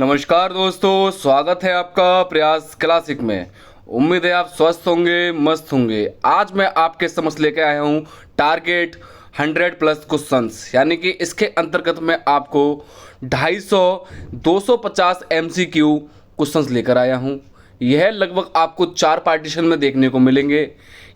नमस्कार दोस्तों, स्वागत है आपका प्रयास क्लासिक में। उम्मीद है आप स्वस्थ होंगे, मस्त होंगे। आज मैं आपके समक्ष लेके आया हूँ टारगेट 100+ क्वेश्चंस, यानी कि इसके अंतर्गत मैं आपको 250 250 MCQ क्वेश्चंस लेकर आया हूँ। यह लगभग आपको 4 पार्टीशन में देखने को मिलेंगे,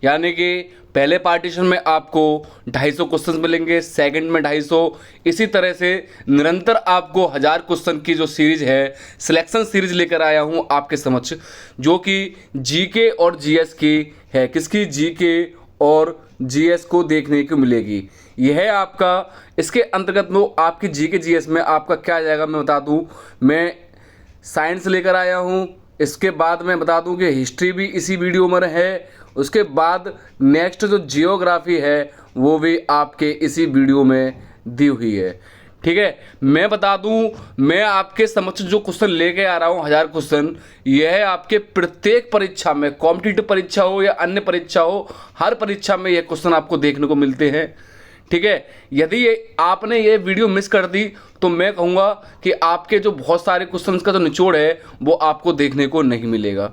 यानी कि पहले पार्टीशन में आपको 250 क्वेश्चंस मिलेंगे, सेकंड में 250, इसी तरह से निरंतर आपको 1000 क्वेश्चन की जो सीरीज है, सिलेक्शन सीरीज लेकर आया हूं आपके समक्ष, जो कि जीके और जीएस की है। किसकी? जीके और जीएस को देखने को मिलेगी। यह है आपका, इसके अंतर्गत वो आपकी जीके जीएस में आपका क्या आ जाएगा मैं बता दूं। मैं साइंस लेकर आया हूं, इसके बाद मैं बता दूं कि हिस्ट्री भी इसी वीडियो में है, उसके बाद नेक्स्ट जो जियोग्राफी है वो भी आपके इसी वीडियो में दी हुई है। ठीक है, मैं बता दूं, मैं आपके समक्ष जो क्वेश्चन लेके आ रहा हूं 1000 क्वेश्चन, यह आपके प्रत्येक परीक्षा में, कॉम्पिटिटिव परीक्षा हो या अन्य परीक्षा हो, हर परीक्षा में यह क्वेश्चन आपको देखने को मिलते हैं। ठीक है, यदि आपने ये वीडियो मिस कर दी तो मैं कहूँगा कि आपके जो बहुत सारे क्वेश्चंस का जो निचोड़ है वो आपको देखने को नहीं मिलेगा।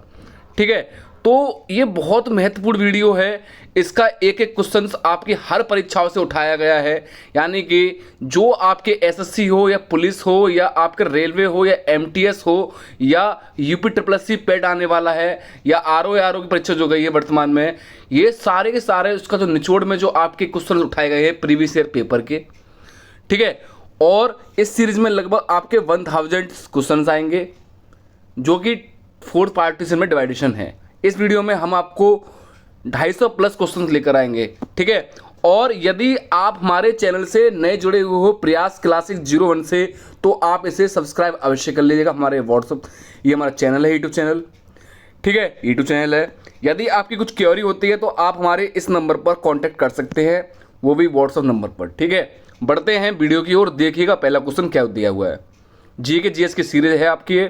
ठीक है, तो ये बहुत महत्वपूर्ण वीडियो है। इसका एक एक क्वेश्चन आपकी हर परीक्षाओं से उठाया गया है, यानी कि जो आपके एसएससी हो या पुलिस हो या आपके रेलवे हो या एमटीएस हो या यूपी पेड आने वाला है या आरओ की परीक्षा जो गई है वर्तमान में, ये सारे के सारे उसका जो निचोड़ में जो आपके क्वेश्चन उठाए गए हैं प्रीवियस ईयर पेपर के। ठीक है, और इस सीरीज में लगभग आपके 1000 क्वेश्चन आएंगे, जो कि 4th पार्टीशन में डिवाइडेशन है। इस वीडियो में हम आपको 250+ क्वेश्चंस लेकर आएंगे। ठीक है, और यदि आप हमारे चैनल से नए जुड़े हुए हो प्रयास क्लासिक 01 से, तो आप इसे सब्सक्राइब अवश्य कर लीजिएगा। हमारे व्हाट्सअप, ये हमारा चैनल है, यूट्यूब चैनल। ठीक है, यूट्यूब चैनल है। यदि आपकी कुछ क्वेरी होती है तो आप हमारे इस नंबर पर कॉन्टैक्ट कर सकते हैं, वो भी व्हाट्सअप नंबर पर। ठीक है, बढ़ते हैं वीडियो की ओर। देखिएगा पहला क्वेश्चन क्या दिया हुआ है। जी के जीएस की सीरीज है आपकी ये।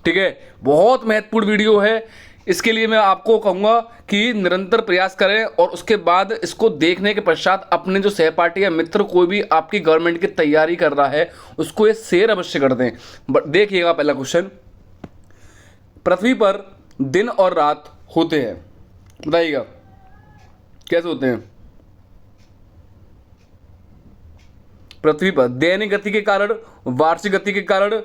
ठीक है, बहुत महत्वपूर्ण वीडियो है। इसके लिए मैं आपको कहूँगा कि निरंतर प्रयास करें, और उसके बाद इसको देखने के पश्चात अपने जो सहपाठी या मित्र, कोई भी आपकी गवर्नमेंट की तैयारी कर रहा है, उसको ये शेयर अवश्य कर दें। देखिएगा पहला क्वेश्चन, पृथ्वी पर दिन और रात होते हैं, बताइएगा कैसे होते हैं। पृथ्वी पर दैनिक गति के कारण, वार्षिक गति के कारण,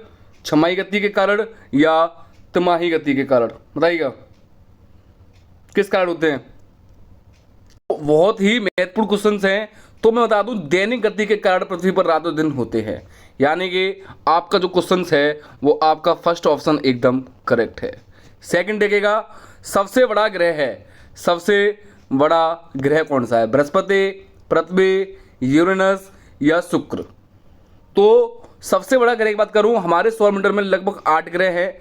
छमाही गति के कारण या तिमाही गति के कारण, बताइएगा किस कारण होते हैं। बहुत ही महत्वपूर्ण क्वेश्चन हैं, तो मैं बता दूं दैनिक गति के कारण पृथ्वी पर रात और दिन होते हैं, यानी कि आपका जो क्वेश्चन है वो आपका फर्स्ट ऑप्शन एकदम करेक्ट है। सेकंड देखिएगा, सबसे बड़ा ग्रह है, सबसे बड़ा ग्रह कौन सा है? बृहस्पति, पृथ्वी, यूरेनस या शुक्र? तो सबसे बड़ा ग्रह की बात करूं, हमारे सौरमंडल में लगभग 8 ग्रह हैं।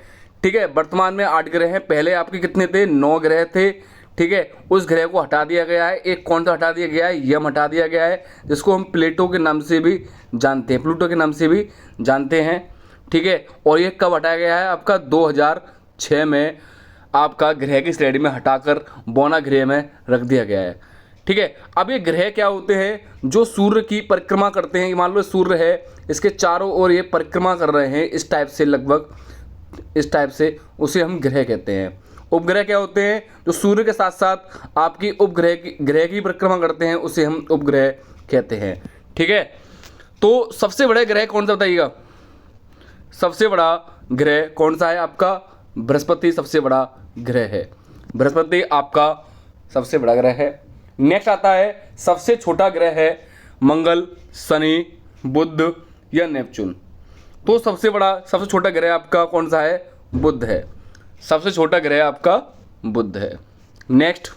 ठीक है, वर्तमान में 8 ग्रह हैं। पहले आपके कितने थे? 9 ग्रह थे। ठीक है, उस ग्रह को हटा दिया गया है। एक कौन सा हटा दिया गया है? यम हटा दिया गया है, जिसको हम प्लेटो के नाम से भी जानते हैं, प्लूटो के नाम से भी जानते हैं। ठीक है, और ये कब हटाया गया है? आपका 2006 में आपका ग्रह की श्रेणी में हटाकर बौना ग्रह में रख दिया गया है। ठीक है, अब ये ग्रह क्या होते हैं? जो सूर्य की परिक्रमा करते हैं। मान लो सूर्य है, इसके चारों ओर ये परिक्रमा कर रहे हैं इस टाइप से, लगभग इस टाइप से, उसे हम ग्रह कहते हैं। उपग्रह क्या होते हैं? जो सूर्य के साथ साथ आपकी ग्रह की परिक्रमा करते हैं, उसे हम उपग्रह कहते हैं। ठीक है, तो सबसे बड़ा ग्रह कौन सा बताइएगा? सबसे बड़ा ग्रह कौन सा है आपका? बृहस्पति सबसे बड़ा ग्रह है। बृहस्पति आपका सबसे बड़ा ग्रह है। नेक्स्ट आता है सबसे छोटा ग्रह है मंगल, शनि, बुध या नेपच्यून। तो सबसे छोटा ग्रह आपका कौन सा है? बुध है। सबसे छोटा ग्रह आपका बुध है। नेक्स्ट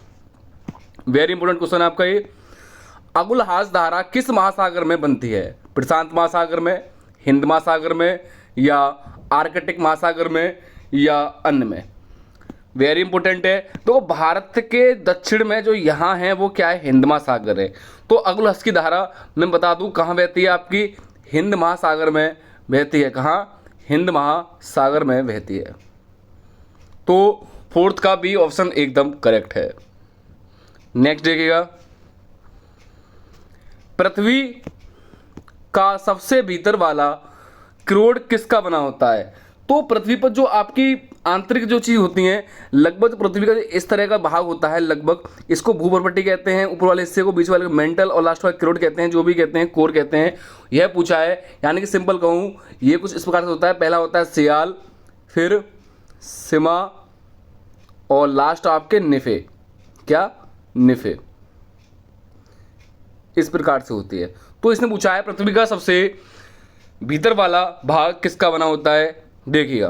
वेरी इंपॉर्टेंट क्वेश्चन है आपका ये, अगुलहास धारा किस महासागर में बनती है? प्रशांत महासागर में, हिंद महासागर में या आर्कटिक महासागर में या अन्य में? वेरी इंपॉर्टेंट है। तो भारत के दक्षिण में जो यहाँ है वो क्या है? हिंद महासागर है। तो अगुलहास की धारा मैं बता दूं कहाँ बहती है आपकी? हिंद महासागर में बहती है। कहाँ? हिंद महासागर में बहती है। तो 4th का बी ऑप्शन एकदम करेक्ट है। नेक्स्ट देखिएगा, पृथ्वी का सबसे भीतर वाला क्रोड किसका बना होता है? तो पृथ्वी पर जो आपकी आंतरिक जो चीज़ होती हैं, लगभग पृथ्वी का इस तरह का भाग होता है, लगभग इसको भूपर्पट्टी कहते हैं, ऊपर वाले हिस्से को, बीच वाले को मेंटल और लास्ट वाले क्रोड कहते हैं, जो भी कहते हैं, कोर कहते हैं। यह पूछा है, यानी कि सिंपल कहूँ ये कुछ इस प्रकार से होता है। पहला होता है सियाल, फिर सिमा और लास्ट आपके निफे। क्या? निफे। इस प्रकार से होती है। तो इसने पूछा है पृथ्वी का सबसे भीतर वाला भाग किसका बना होता है। देखिएगा,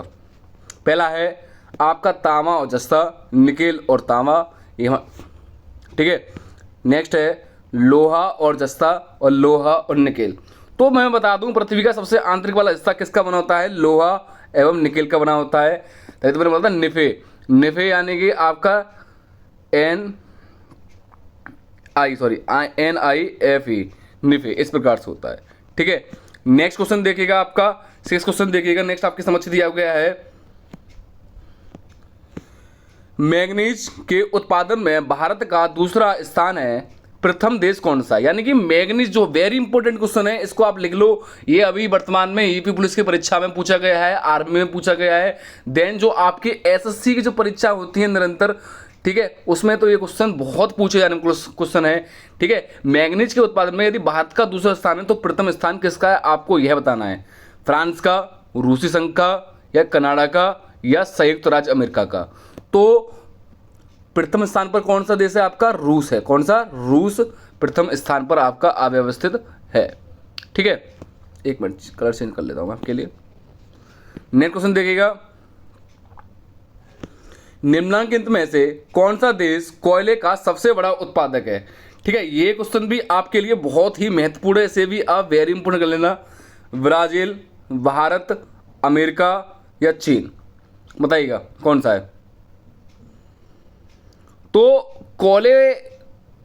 पहला है आपका तांबा और जस्ता, निकेल और तांबा, ये ठीक है। नेक्स्ट है लोहा और जस्ता और लोहा और निकेल। तो मैं बता दूं पृथ्वी का सबसे आंतरिक वाला हिस्सा किसका बना होता है, लोहा एवं निकेल का बना होता है। तो मैंने बोला था निफे, निफे यानी कि आपका NIFE, निफे, इस प्रकार से होता है। ठीक है। नेक्स्ट क्वेश्चन देखिएगा, आपका 6 क्वेश्चन देखिएगा। नेक्स्ट आपकी समझ दिया गया है, मैग्नीज के उत्पादन में भारत का दूसरा स्थान है, प्रथम देश कौन सा। यानी कि मैग्नीज जो वेरी इंपॉर्टेंट क्वेश्चन है, इसको आप लिख लो। ये अभी वर्तमान में यूपी पुलिस की परीक्षा में पूछा गया है, आर्मी में पूछा गया है, देन जो आपकी SSC की जो परीक्षा होती है निरंतर, ठीक है, उसमें तो ये क्वेश्चन बहुत पूछे जाने क्वेश्चन है। ठीक है। मैग्नीज के उत्पादन में यदि भारत का दूसरा स्थान है तो प्रथम स्थान किसका है, आपको यह बताना है। फ्रांस का, रूसी संघ का, या कनाडा का, या संयुक्त राज्य अमेरिका का। तो प्रथम स्थान पर कौन सा देश है आपका, रूस है। कौन सा, रूस प्रथम स्थान पर आपका अव्यवस्थित है। ठीक है। एक मिनट, कलर चेंज कर लेता हूं आपके लिए। नेक्स्ट क्वेश्चन देखिएगा, निम्नलिखित में से कौन सा देश कोयले का सबसे बड़ा उत्पादक है। ठीक है। ये क्वेश्चन भी आपके लिए बहुत ही महत्वपूर्ण है, इसे भी आप वेरी इंपोर्टेंट कर लेना। ब्राजील, भारत, अमेरिका या चीन, बताइएगा कौन सा है। तो कोयले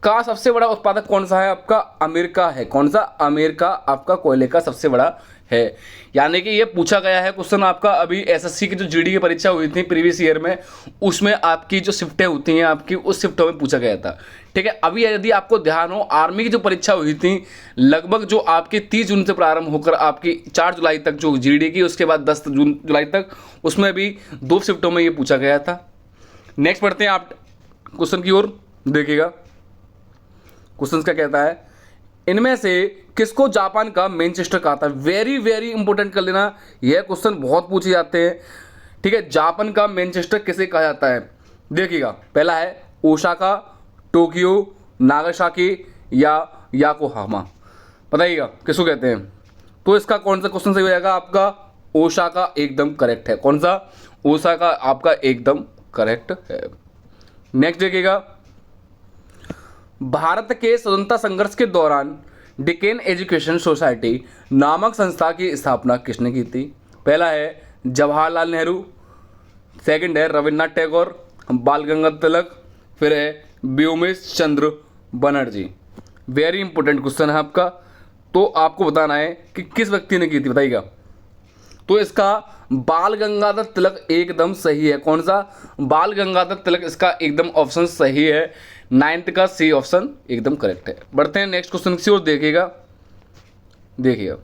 का सबसे बड़ा उत्पादक कौन सा है आपका, अमेरिका है। कौन सा, अमेरिका आपका कोयले का सबसे बड़ा है। यानी कि ये पूछा गया है क्वेश्चन आपका, अभी SSC की जो GD की परीक्षा हुई थी प्रीवियस ईयर में, उसमें आपकी जो शिफ्टें होती हैं आपकी, उस शिफ्टों में पूछा गया था। ठीक है। अभी यदि आपको ध्यान हो, आर्मी की जो परीक्षा हुई थी लगभग जो आपकी 30 जून से प्रारंभ होकर आपकी 4 जुलाई तक जो GD की, उसके बाद 10 जुलाई तक, उसमें भी 2 शिफ्टों में ये पूछा गया था। नेक्स्ट पढ़ते हैं आप क्वेश्चन की ओर, देखिएगा क्वेश्चन क्या कहता है, इनमें से किसको जापान का मैनचेस्टर कहा था। वेरी वेरी इंपॉर्टेंट कर लेना, यह क्वेश्चन बहुत पूछे जाते हैं। ठीक है। जापान का मैनचेस्टर किसे कहा जाता है, देखिएगा। पहला है ओसाका, टोक्यो, नागासाकी या याकोहामा, बताइएगा किसको कहते हैं। तो इसका कौन सा क्वेश्चन सही हो जाएगा आपका, ओसाका एकदम करेक्ट है। कौन सा, ओसाका आपका एकदम करेक्ट है। नेक्स्ट देखिएगा, भारत के स्वतंत्रता संघर्ष के दौरान डिकेन एजुकेशन सोसाइटी नामक संस्था की स्थापना किसने की थी। पहला है जवाहरलाल नेहरू, सेकंड है रविन्द्रनाथ टैगोर, बाल गंगाधर तिलक, फिर है व्योमेश चंद्र बनर्जी। वेरी इंपॉर्टेंट क्वेश्चन है आपका। तो आपको बताना है कि किस व्यक्ति ने की थी, बताइएगा। तो इसका बाल गंगाधर तिलक एकदम सही है। कौन सा, बाल गंगाधर तिलक इसका एकदम ऑप्शन सही है। 9th का C ऑप्शन एकदम करेक्ट है। बढ़ते हैं नेक्स्ट क्वेश्चन की ओर, देखिएगा। देखिएगा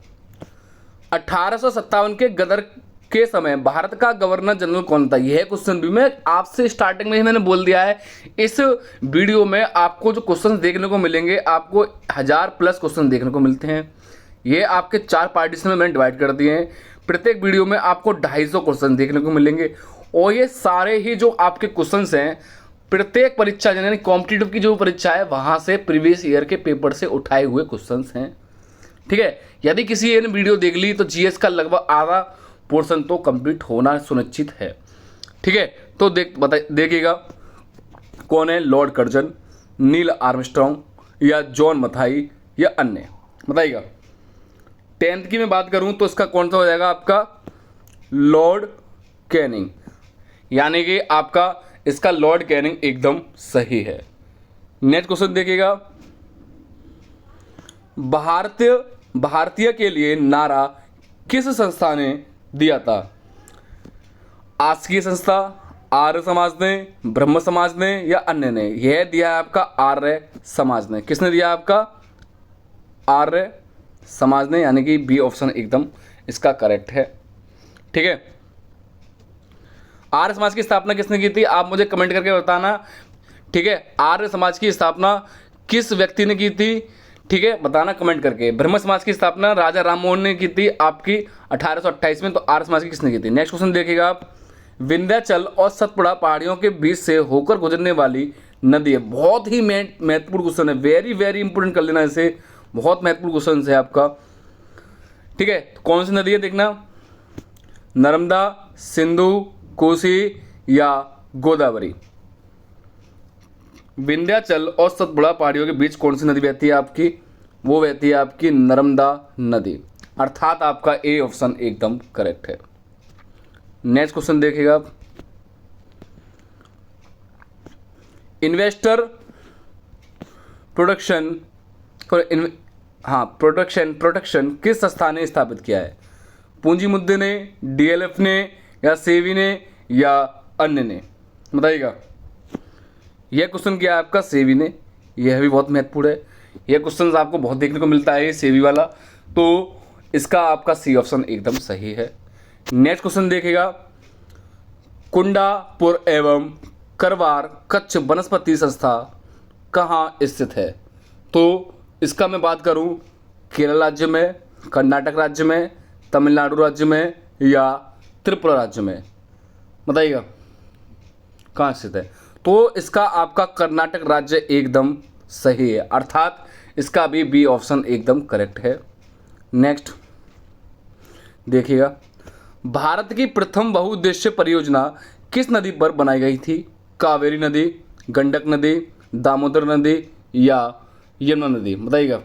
1857 के गदर के समय भारत का गवर्नर जनरल कौन था। यह क्वेश्चन भी मैं आपसे स्टार्टिंग में ही मैंने बोल दिया है। इस वीडियो में आपको जो क्वेश्चन देखने को मिलेंगे, आपको 1000+ क्वेश्चन देखने को मिलते हैं। ये आपके 4 पार्टीशन में मैंने डिवाइड कर दिए हैं। प्रत्येक वीडियो में आपको 250 क्वेश्चन देखने को मिलेंगे, और ये सारे ही जो आपके क्वेश्चंस हैं प्रत्येक परीक्षा यानी कॉम्पिटिटिव की जो परीक्षा है वहां से प्रीवियस ईयर के पेपर से उठाए हुए क्वेश्चंस हैं। ठीक है। यदि किसी ने वीडियो देख ली तो GS का लगभग आधा पोर्शन तो कंप्लीट होना सुनिश्चित है। ठीक है। तो देखिएगा कौन है, लॉर्ड कर्जन, नील आर्मस्ट्रॉन्ग या जॉन मथाई या अन्य, बताइएगा। 10th की मैं बात करूं तो इसका कौन सा हो जाएगा आपका, लॉर्ड कैनिंग, यानी कि आपका इसका लॉर्ड कैनिंग एकदम सही है। नेक्स्ट क्वेश्चन देखिएगा, भारतीय के लिए नारा किस संस्था ने दिया था। आस्की संस्था, आर्य समाज ने, ब्रह्म समाज ने या अन्य ने। यह दिया है आपका आर्य समाज ने। किसने दिया आपका, आर्य समाज ने, यानी कि B ऑप्शन एकदम इसका करेक्ट है। ठीक है। आर्य समाज की स्थापना किसने की थी, आप मुझे कमेंट करके बताना। ठीक है, आर्य समाज की स्थापना किस व्यक्ति ने की थी, ठीक है, बताना कमेंट करके। ब्रह्म समाज की स्थापना राजा राम मोहन ने की थी आपकी 1828 में। तो आर्य समाज की किसने की थी। नेक्स्ट क्वेश्चन देखिएगा आप, विंध्याचल और सतपुड़ा पहाड़ियों के बीच से होकर गुजरने वाली नदी है। बहुत ही महत्वपूर्ण क्वेश्चन है, वेरी वेरी इंपोर्टेंट कर लेना इसे, बहुत महत्वपूर्ण क्वेश्चन है आपका। ठीक है, तो कौन सी नदी है देखना, नर्मदा, सिंधु, कोसी या गोदावरी। विंध्याचल और सतपुड़ा पहाड़ियों के बीच कौन सी नदी बहती है आपकी, वो बहती है आपकी नर्मदा नदी, अर्थात आपका ए ऑप्शन एकदम करेक्ट है। नेक्स्ट क्वेश्चन देखिएगा आप, इन्वेस्टर प्रोडक्शन प्रोटेक्शन किस संस्था ने स्थापित किया है, पूंजी मुद्दे ने, डीएलएफ ने, या सेवी ने, या अन्य ने, बताइएगा। यह क्वेश्चन क्या है आपका, सेवी ने। यह भी बहुत महत्वपूर्ण है, यह क्वेश्चन आपको बहुत देखने को मिलता है, सेवी वाला, तो इसका आपका सी ऑप्शन एकदम सही है। नेक्स्ट क्वेश्चन देखिएगा, कुंडापुर एवं करवार कच्छ वनस्पति संस्था कहाँ स्थित है। तो इसका मैं बात करूं, केरल राज्य में, कर्नाटक राज्य में, तमिलनाडु राज्य में, या त्रिपुरा राज्य में, बताइएगा कहाँ स्थित है। तो इसका आपका कर्नाटक राज्य एकदम सही है, अर्थात इसका भी बी ऑप्शन एकदम करेक्ट है। नेक्स्ट देखिएगा, भारत की प्रथम बहुउद्देश्य परियोजना किस नदी पर बनाई गई थी, कावेरी नदी, गंडक नदी, दामोदर नदी, या यमुना नदी, बताइएगा।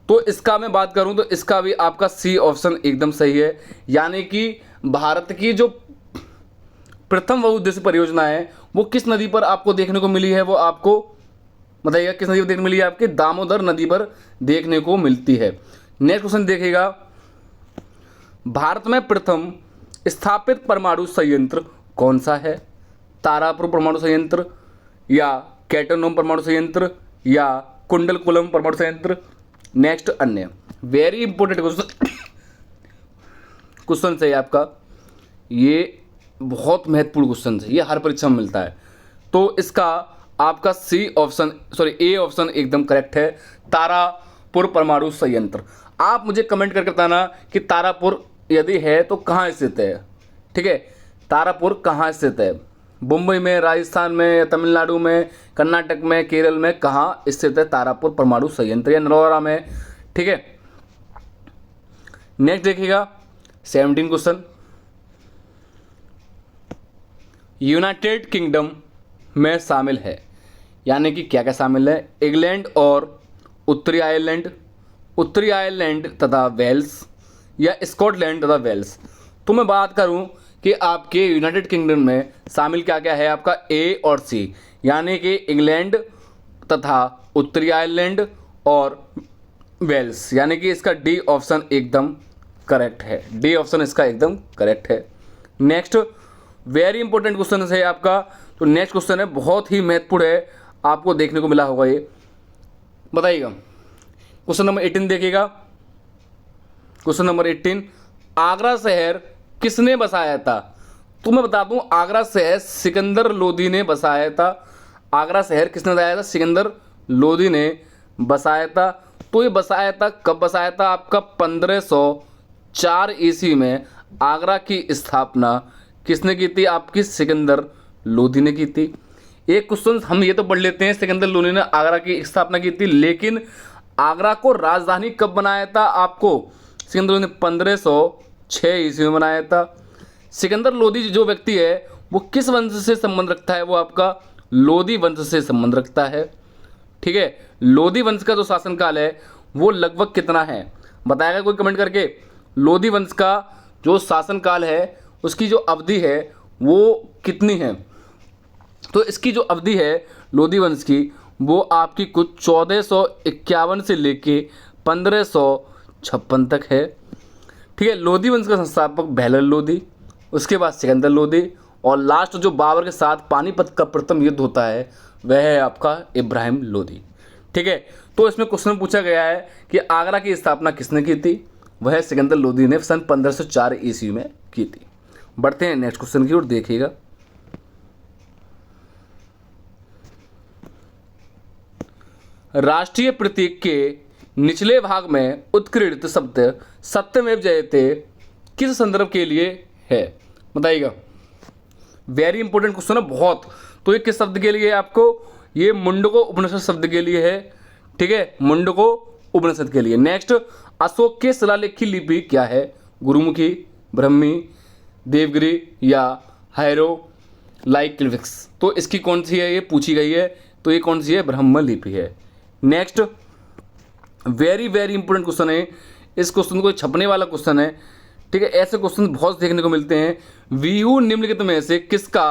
तो इसका मैं बात करूं तो इसका भी आपका सी ऑप्शन एकदम सही है, यानी कि भारत की जो प्रथम बहुउद्देश्य परियोजना है वो किस नदी पर आपको देखने को मिली है, वो आपको बताइएगा किस नदी पर देखने मिली है, आपकी दामोदर नदी पर देखने को मिलती है। नेक्स्ट क्वेश्चन देखिएगा, भारत में प्रथम स्थापित परमाणु संयंत्र कौन सा है, तारापुर परमाणु संयंत्र, या कैटोनोम परमाणु संयंत्र, या कुंडलकुलम परमाणु संयंत्र। नेक्स्ट अन्य, वेरी इंपॉर्टेंट क्वेश्चन है आपका, ये बहुत महत्वपूर्ण क्वेश्चन है, ये हर परीक्षा में मिलता है। तो इसका आपका ए ऑप्शन एकदम करेक्ट है, तारापुर परमाणु संयंत्र। आप मुझे कमेंट करके बताना कि तारापुर यदि है तो कहाँ स्थित है। ठीक है, तारापुर कहाँ स्थित है, मुंबई में, राजस्थान में, तमिलनाडु में, कर्नाटक में, केरल में, कहाँ स्थित है तारापुर परमाणु संयंत्र, या नरोरा में। ठीक है, नेक्स्ट देखिएगा 17 क्वेश्चन, यूनाइटेड किंगडम में शामिल है, यानी कि क्या क्या शामिल है, इंग्लैंड और उत्तरी आयरलैंड तथा वेल्स, या स्कॉटलैंड तथा वेल्स। तो मैं बात करूं कि आपके यूनाइटेड किंगडम में शामिल क्या क्या है, आपका ए और सी, यानी कि इंग्लैंड तथा उत्तरी आयरलैंड और वेल्स, यानी कि इसका डी ऑप्शन एकदम करेक्ट है, डी ऑप्शन इसका एकदम करेक्ट है। नेक्स्ट वेरी इंपॉर्टेंट क्वेश्चन है आपका, तो नेक्स्ट क्वेश्चन है बहुत ही महत्वपूर्ण है, आपको देखने को मिला होगा ये, बताइएगा। क्वेश्चन नंबर 18 देखिएगा, क्वेश्चन नंबर 18, आगरा शहर किसने बसाया था। तो मैं बता दूं, आगरा शहर सिकंदर लोदी ने बसाया था। आगरा शहर किसने बसाया था, सिकंदर लोदी ने बसाया था। तो ये बसाया था, कब बसाया था, आपका 1504 ईस्वी में आगरा की स्थापना किसने की थी, आपकी सिकंदर लोदी ने की थी। एक क्वेश्चन हम ये तो पढ़ लेते हैं, सिकंदर लोदी ने आगरा की स्थापना की थी, लेकिन आगरा को राजधानी कब बनाया था, आपको सिकंदर लोदी ने 1506 ईस्वी में बनाया था। सिकंदर लोदी जो व्यक्ति है वो किस वंश से संबंध रखता है, वो आपका लोदी वंश से संबंध रखता है। ठीक है, लोदी वंश का जो शासनकाल है वो लगभग कितना है, बताएगा कोई कमेंट करके। लोदी वंश का जो शासनकाल है उसकी जो अवधि है वो कितनी है। तो इसकी जो अवधि है लोदी वंश की, वो आपकी कुछ 1451 से लेके 1556 तक है। ठीक है, लोदी वंश का संस्थापक बहलोल लोदी, उसके बाद सिकंदर लोदी, और लास्ट जो बाबर के साथ पानीपत का प्रथम युद्ध होता है वह है आपका इब्राहिम लोदी। ठीक है, तो इसमें क्वेश्चन पूछा गया है कि आगरा की स्थापना किसने की थी, वह सिकंदर लोदी ने सन 1504 ईस्वी में की थी। बढ़ते हैं नेक्स्ट क्वेश्चन की ओर, देखिएगा। राष्ट्रीय प्रतीक के निचले भाग में उत्कीर्णित शब्द सत्यमेव जयते किस संदर्भ के लिए है, बताइएगा। वेरी इंपॉर्टेंट क्वेश्चन है बहुत। तो ये किस शब्द के लिए है आपको, ये मुंडको उपनिषद शब्द के लिए है, ठीक है, मुंडको उपनिषद के लिए। नेक्स्ट, अशोक के शिलालेखी लिपि क्या है, गुरुमुखी, ब्रह्मी, देवगिरी या हायरोग्लिफिक्स। तो इसकी कौन सी है, ये पूछी गई है, तो ये कौन सी है, ब्रह्म लिपि है। Next, very very important question है, इस क्वेश्चन को छपने वाला क्वेश्चन है, ठीक है। ऐसे क्वेश्चन बहुत देखने को मिलते हैं। बिहू निम्नलिखित में से किसका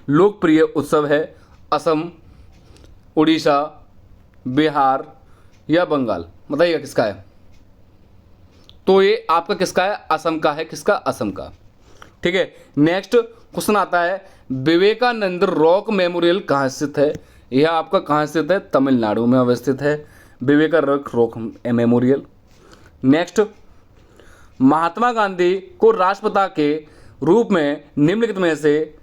लोकप्रिय उत्सव है, असम, उड़ीसा, बिहार या बंगाल, बताइएगा किसका है। तो ये आपका किसका है, असम का है, किसका, असम का, ठीक है। नेक्स्ट क्वेश्चन आता है, विवेकानंद रॉक मेमोरियल कहाँ स्थित है, यह आपका कहाँ स्थित है, तमिलनाडु में अवस्थित है, Vivekananda rock memorial. Next, Mahatma Gandhi को राष्ट्रपिता के रूप में निम्नलिखित में से,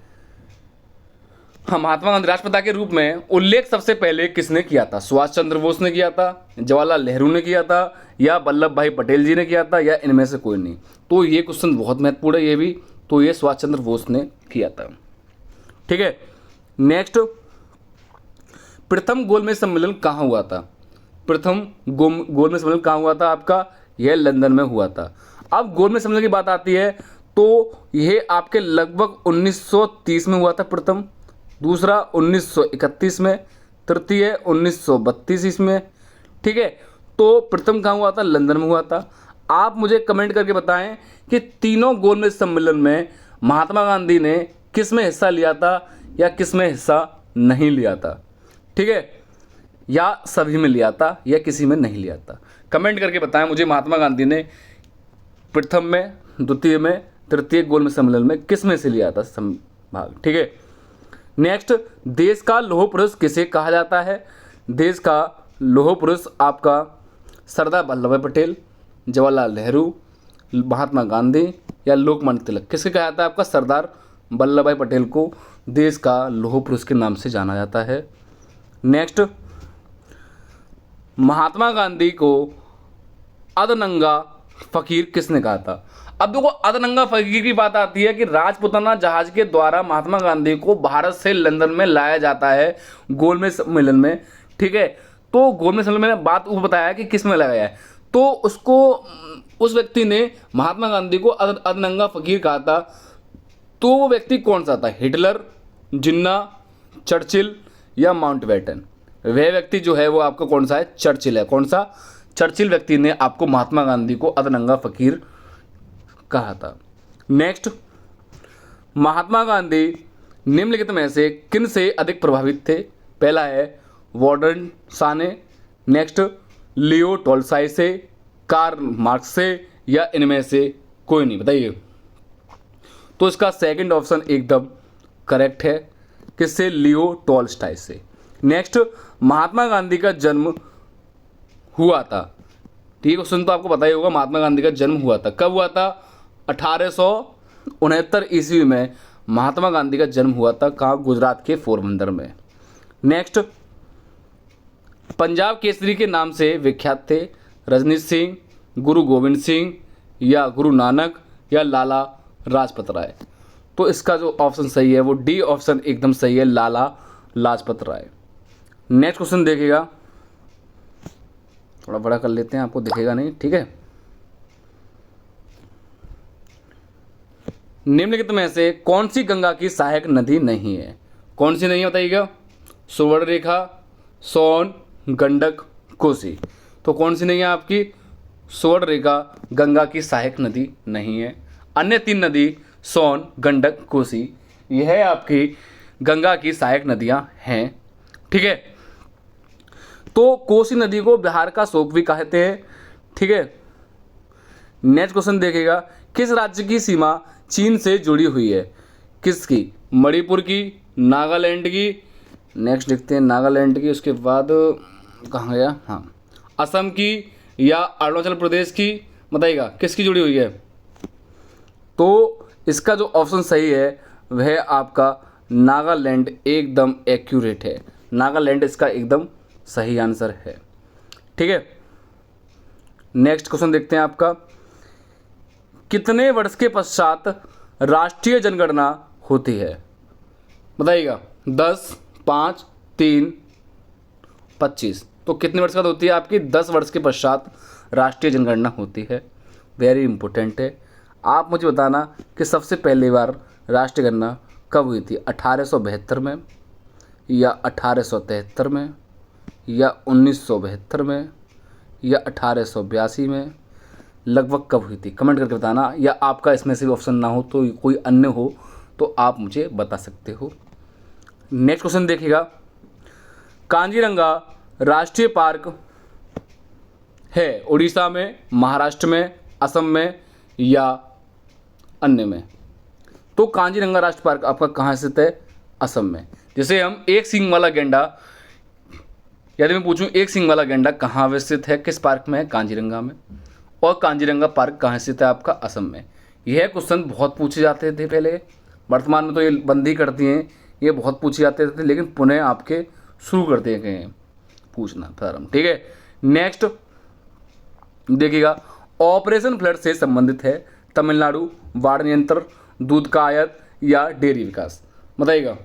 महात्मा गांधी राष्ट्रपिता के रूप में उल्लेख सबसे पहले किसने किया था, सुभाष चंद्र बोस ने किया था, जवाहरलाल नेहरू ने किया था, या वल्लभ भाई पटेल जी ने किया था, या इनमें से कोई नहीं। तो ये क्वेश्चन बहुत महत्वपूर्ण है ये भी, तो ये सुभाष चंद्र बोस ने किया था, ठीक है। नेक्स्ट, प्रथम गोलमेज सम्मेलन कहाँ हुआ था, प्रथम गोलमेज सम्मेलन कहाँ हुआ था आपका, यह लंदन में हुआ था। अब गोलमेज सम्मेलन की बात आती है तो यह आपके लगभग 1930 में हुआ था प्रथम, दूसरा 1931 में, तृतीय 1932 इसमें, ठीक है। तो प्रथम कहाँ हुआ था, लंदन में हुआ था। आप मुझे कमेंट करके बताएं कि तीनों गोलमेज सम्मेलन में महात्मा गांधी ने किस में हिस्सा लिया था या किस में हिस्सा नहीं लिया था, ठीक है, या सभी में लिया था या किसी में नहीं लिया था। कमेंट करके बताएं मुझे, महात्मा गांधी ने प्रथम में, द्वितीय में, तृतीय गोलमेज सम्मेलन में किस में से लिया था भाग, ठीक है। नेक्स्ट, देश का लौह पुरुष किसे कहा जाता है, देश का लौह पुरुष आपका सरदार वल्लभ भाई पटेल, जवाहरलाल नेहरू, महात्मा गांधी या लोकमान्य तिलक, किसके कहा जाता है आपका, सरदार वल्लभ भाई पटेल को देश का लौह पुरुष के नाम से जाना जाता है। नेक्स्ट, महात्मा गांधी को अधनंगा फकीर किसने कहा था। अब देखो, अधनंगा फकीर की बात आती है कि राजपुताना जहाज के द्वारा महात्मा गांधी को भारत से लंदन में लाया जाता है गोलमेज सम्मेलन में, ठीक है। तो गोलमेज सम्मेलन में बात वो बताया कि किस में लगाया है, तो उसको उस व्यक्ति ने महात्मा गांधी को अधनंगा फकीर कहा था। तो वो व्यक्ति कौन सा था, हिटलर, जिन्ना, चर्चिल या माउंटबेटन। वह व्यक्ति जो है वो आपका कौन सा है, चर्चिल है। कौन सा, चर्चिल व्यक्ति ने आपको महात्मा गांधी को अधनंगा फकीर कहा था। नेक्स्ट, महात्मा गांधी निम्नलिखित में से किन से अधिक प्रभावित थे, पहला है वॉर्डन शॉ ने, नेक्स्ट लियो टॉलस्टॉय से, कार्ल मार्क्स से या इनमें से कोई नहीं, बताइए। तो इसका सेकंड ऑप्शन एकदम करेक्ट है, किससे, लियो टॉलस्टॉय से। नेक्स्ट, महात्मा गांधी का जन्म हुआ था, ठीक है, क्वेश्चन तो आपको पता ही होगा, महात्मा गांधी का जन्म हुआ था, कब हुआ था, 1869 ईस्वी में महात्मा गांधी का जन्म हुआ था, कहाँ, गुजरात के पोरबंदर में। नेक्स्ट, पंजाब केसरी के नाम से विख्यात थे, रजनीश सिंह, गुरु गोविंद सिंह या गुरु नानक या लाला लाजपत राय। तो इसका जो ऑप्शन सही है वो डी ऑप्शन एकदम सही है, लाला लाजपत राय। नेक्स्ट क्वेश्चन देखिएगा, थोड़ा बड़ा कर लेते हैं, आपको दिखेगा नहीं, ठीक है। निम्नलिखित में से कौन सी गंगा की सहायक नदी नहीं है, कौन सी नहीं है बताइएगा, सुवर्णरेखा, सोन, गंडक, कोसी। तो कौन सी नहीं है आपकी, सुवर्णरेखा गंगा की सहायक नदी नहीं है। अन्य तीन नदी सोन, गंडक, कोसी, यह आपकी गंगा की सहायक नदियां हैं, ठीक है। तो कोसी नदी को बिहार का शोक भी कहते हैं, ठीक है। नेक्स्ट क्वेश्चन देखिएगा, किस राज्य की सीमा चीन से जुड़ी हुई है, किसकी, मणिपुर की, नागालैंड की, नेक्स्ट देखते हैं नागालैंड की, उसके बाद कहाँ गया, हाँ, असम की या अरुणाचल प्रदेश की, बताइएगा किसकी जुड़ी हुई है। तो इसका जो ऑप्शन सही है वह आपका नागालैंड एकदम एक्यूरेट है। नागालैंड इसका एकदम सही आंसर है। ठीक है, नेक्स्ट क्वेश्चन देखते हैं आपका। कितने वर्ष के पश्चात राष्ट्रीय जनगणना होती है? बताइएगा। 10, 5, 3, 25। तो कितने वर्ष बाद होती है आपकी? 10 वर्ष के पश्चात राष्ट्रीय जनगणना होती है। वेरी इंपॉर्टेंट है। आप मुझे बताना कि सबसे पहली बार राष्ट्रीय गणना कब हुई थी? 1872 में या 1873 में या 1972 में या 1882 में? लगभग कब हुई थी? कमेंट करके बताना, या आपका इसमें से भी ऑप्शन ना हो तो कोई अन्य हो तो आप मुझे बता सकते हो। नेक्स्ट क्वेश्चन देखिएगा। कांजीरंगा राष्ट्रीय पार्क है उड़ीसा में, महाराष्ट्र में, असम में या अन्य में? तो कांजीरंगा राष्ट्रीय पार्क आपका कहाँ स्थित है? असम में। जैसे हम एक सींग वाला गैंडा, यदि मैं पूछूं एक सींग वाला गैंडा कहाँ स्थित है, किस पार्क में है? कांजीरंगा में। और कांजीरंगा पार्क कहाँ स्थित है आपका? असम में। यह क्वेश्चन बहुत पूछे जाते थे पहले, वर्तमान में तो ये बंद ही कर दिए हैं, ये बहुत पूछे जाते थे, लेकिन पुनः आपके शुरू कर दिए गए हैं पूछना प्रारंभ। ठीक है, नेक्स्ट देखिएगा। ऑपरेशन फ्लड से संबंधित है तमिलनाडु, बाढ़ नियंत्रण, दूध का आयात या डेयरी विकास? बताइएगा।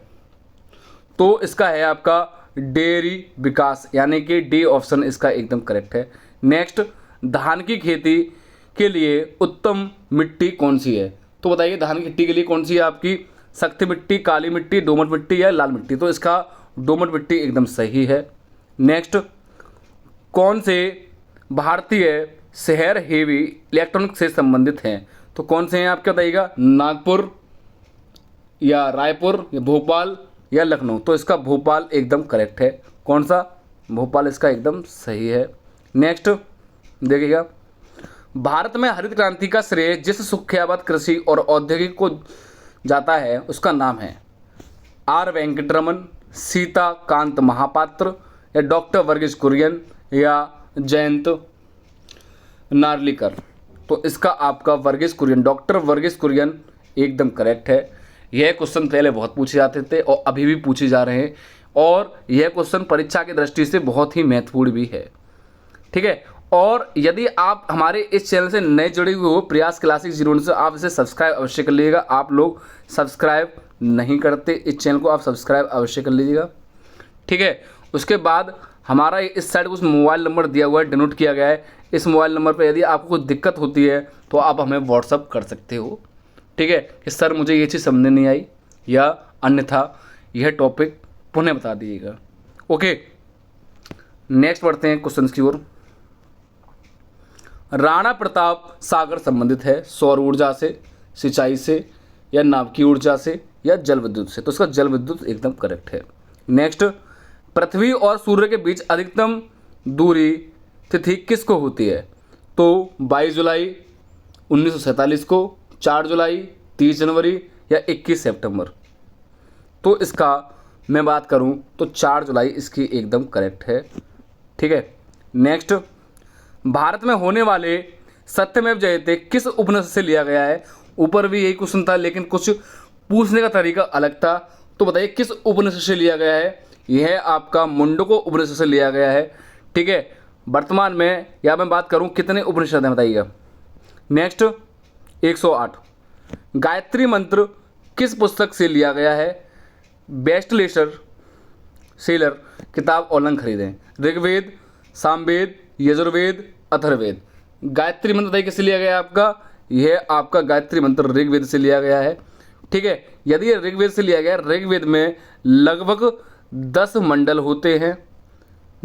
तो इसका है आपका डेयरी विकास, यानी कि डी ऑप्शन इसका एकदम करेक्ट है। नेक्स्ट, धान की खेती के लिए उत्तम मिट्टी कौन सी है? तो बताइए धान की खेती के लिए कौन सी है आपकी? सख्त मिट्टी, काली मिट्टी, दोमट मिट्टी या लाल मिट्टी? तो इसका दोमट मिट्टी एकदम सही है। नेक्स्ट, कौन से भारतीय शहर हेवी इलेक्ट्रॉनिक से संबंधित हैं? तो कौन से हैं आपके? बताइएगा। नागपुर या रायपुर या भोपाल या लखनऊ? तो इसका भोपाल एकदम करेक्ट है। कौन सा? भोपाल इसका एकदम सही है। नेक्स्ट देखिएगा। भारत में हरित क्रांति का श्रेय जिस सुख्यावत कृषि और औद्योगिक को जाता है उसका नाम है? आर वेंकटरमन, सीता कांत महापात्र या डॉक्टर वर्गीस कुरियन या जयंत नार्लिकर? तो इसका आपका वर्गीस कुरियन, डॉक्टर वर्गीस कुरियन एकदम करेक्ट है। यह क्वेश्चन पहले बहुत पूछे जाते थे और अभी भी पूछे जा रहे हैं, और यह क्वेश्चन परीक्षा की दृष्टि से बहुत ही महत्वपूर्ण भी है। ठीक है, और यदि आप हमारे इस चैनल से नए जुड़े हुए हो प्रयास क्लासिक 01 से, आप इसे सब्सक्राइब अवश्य कर लीजिएगा। आप लोग सब्सक्राइब नहीं करते इस चैनल को, आप सब्सक्राइब अवश्य कर लीजिएगा। ठीक है, उसके बाद हमारा इस साइड कुछ मोबाइल नंबर दिया हुआ है, डिनोट किया गया है। इस मोबाइल नंबर पर यदि आपको कुछ दिक्कत होती है तो आप हमें व्हाट्सअप कर सकते हो। ठीक है, कि सर मुझे ये चीज़ समझ नहीं आई या अन्यथा यह टॉपिक पुनः बता दीजिएगा। ओके, नेक्स्ट बढ़ते हैं क्वेश्चन की ओर। राणा प्रताप सागर संबंधित है सौर ऊर्जा से, सिंचाई से या नाभिकीय ऊर्जा से या जल विद्युत से? तो इसका जल विद्युत एकदम करेक्ट है। नेक्स्ट, पृथ्वी और सूर्य के बीच अधिकतम दूरी तिथि किसको होती है? तो 22 जुलाई 1947 को, 4 जुलाई, 30 जनवरी या 21 सितंबर? तो इसका मैं बात करूं तो 4 जुलाई इसकी एकदम करेक्ट है। ठीक है, नेक्स्ट, भारत में होने वाले सत्यमेव जयते किस उपनिषद से लिया गया है? ऊपर भी यही क्वेश्चन था लेकिन कुछ पूछने का तरीका अलग था। तो बताइए किस उपनिषद से लिया गया है? यह आपका मुंडको उपनिषद से लिया गया है। ठीक है, वर्तमान में या मैं बात करूं कितने उपनिषद हैं बताइएगा। नेक्स्ट, 108। गायत्री मंत्र किस पुस्तक से लिया गया है? बेस्ट सेलर किताब ऑनलाइन खरीदें। ऋग्वेद, सामवेद, यजुर्वेद, अथर्ववेद? गायत्री मंत्र बताइए किससे लिया गया है आपका? यह आपका गायत्री मंत्र ऋग्वेद से लिया गया है। ठीक है, यदि ये ऋग्वेद से लिया गया, ऋग्वेद में लगभग 10 मंडल होते हैं।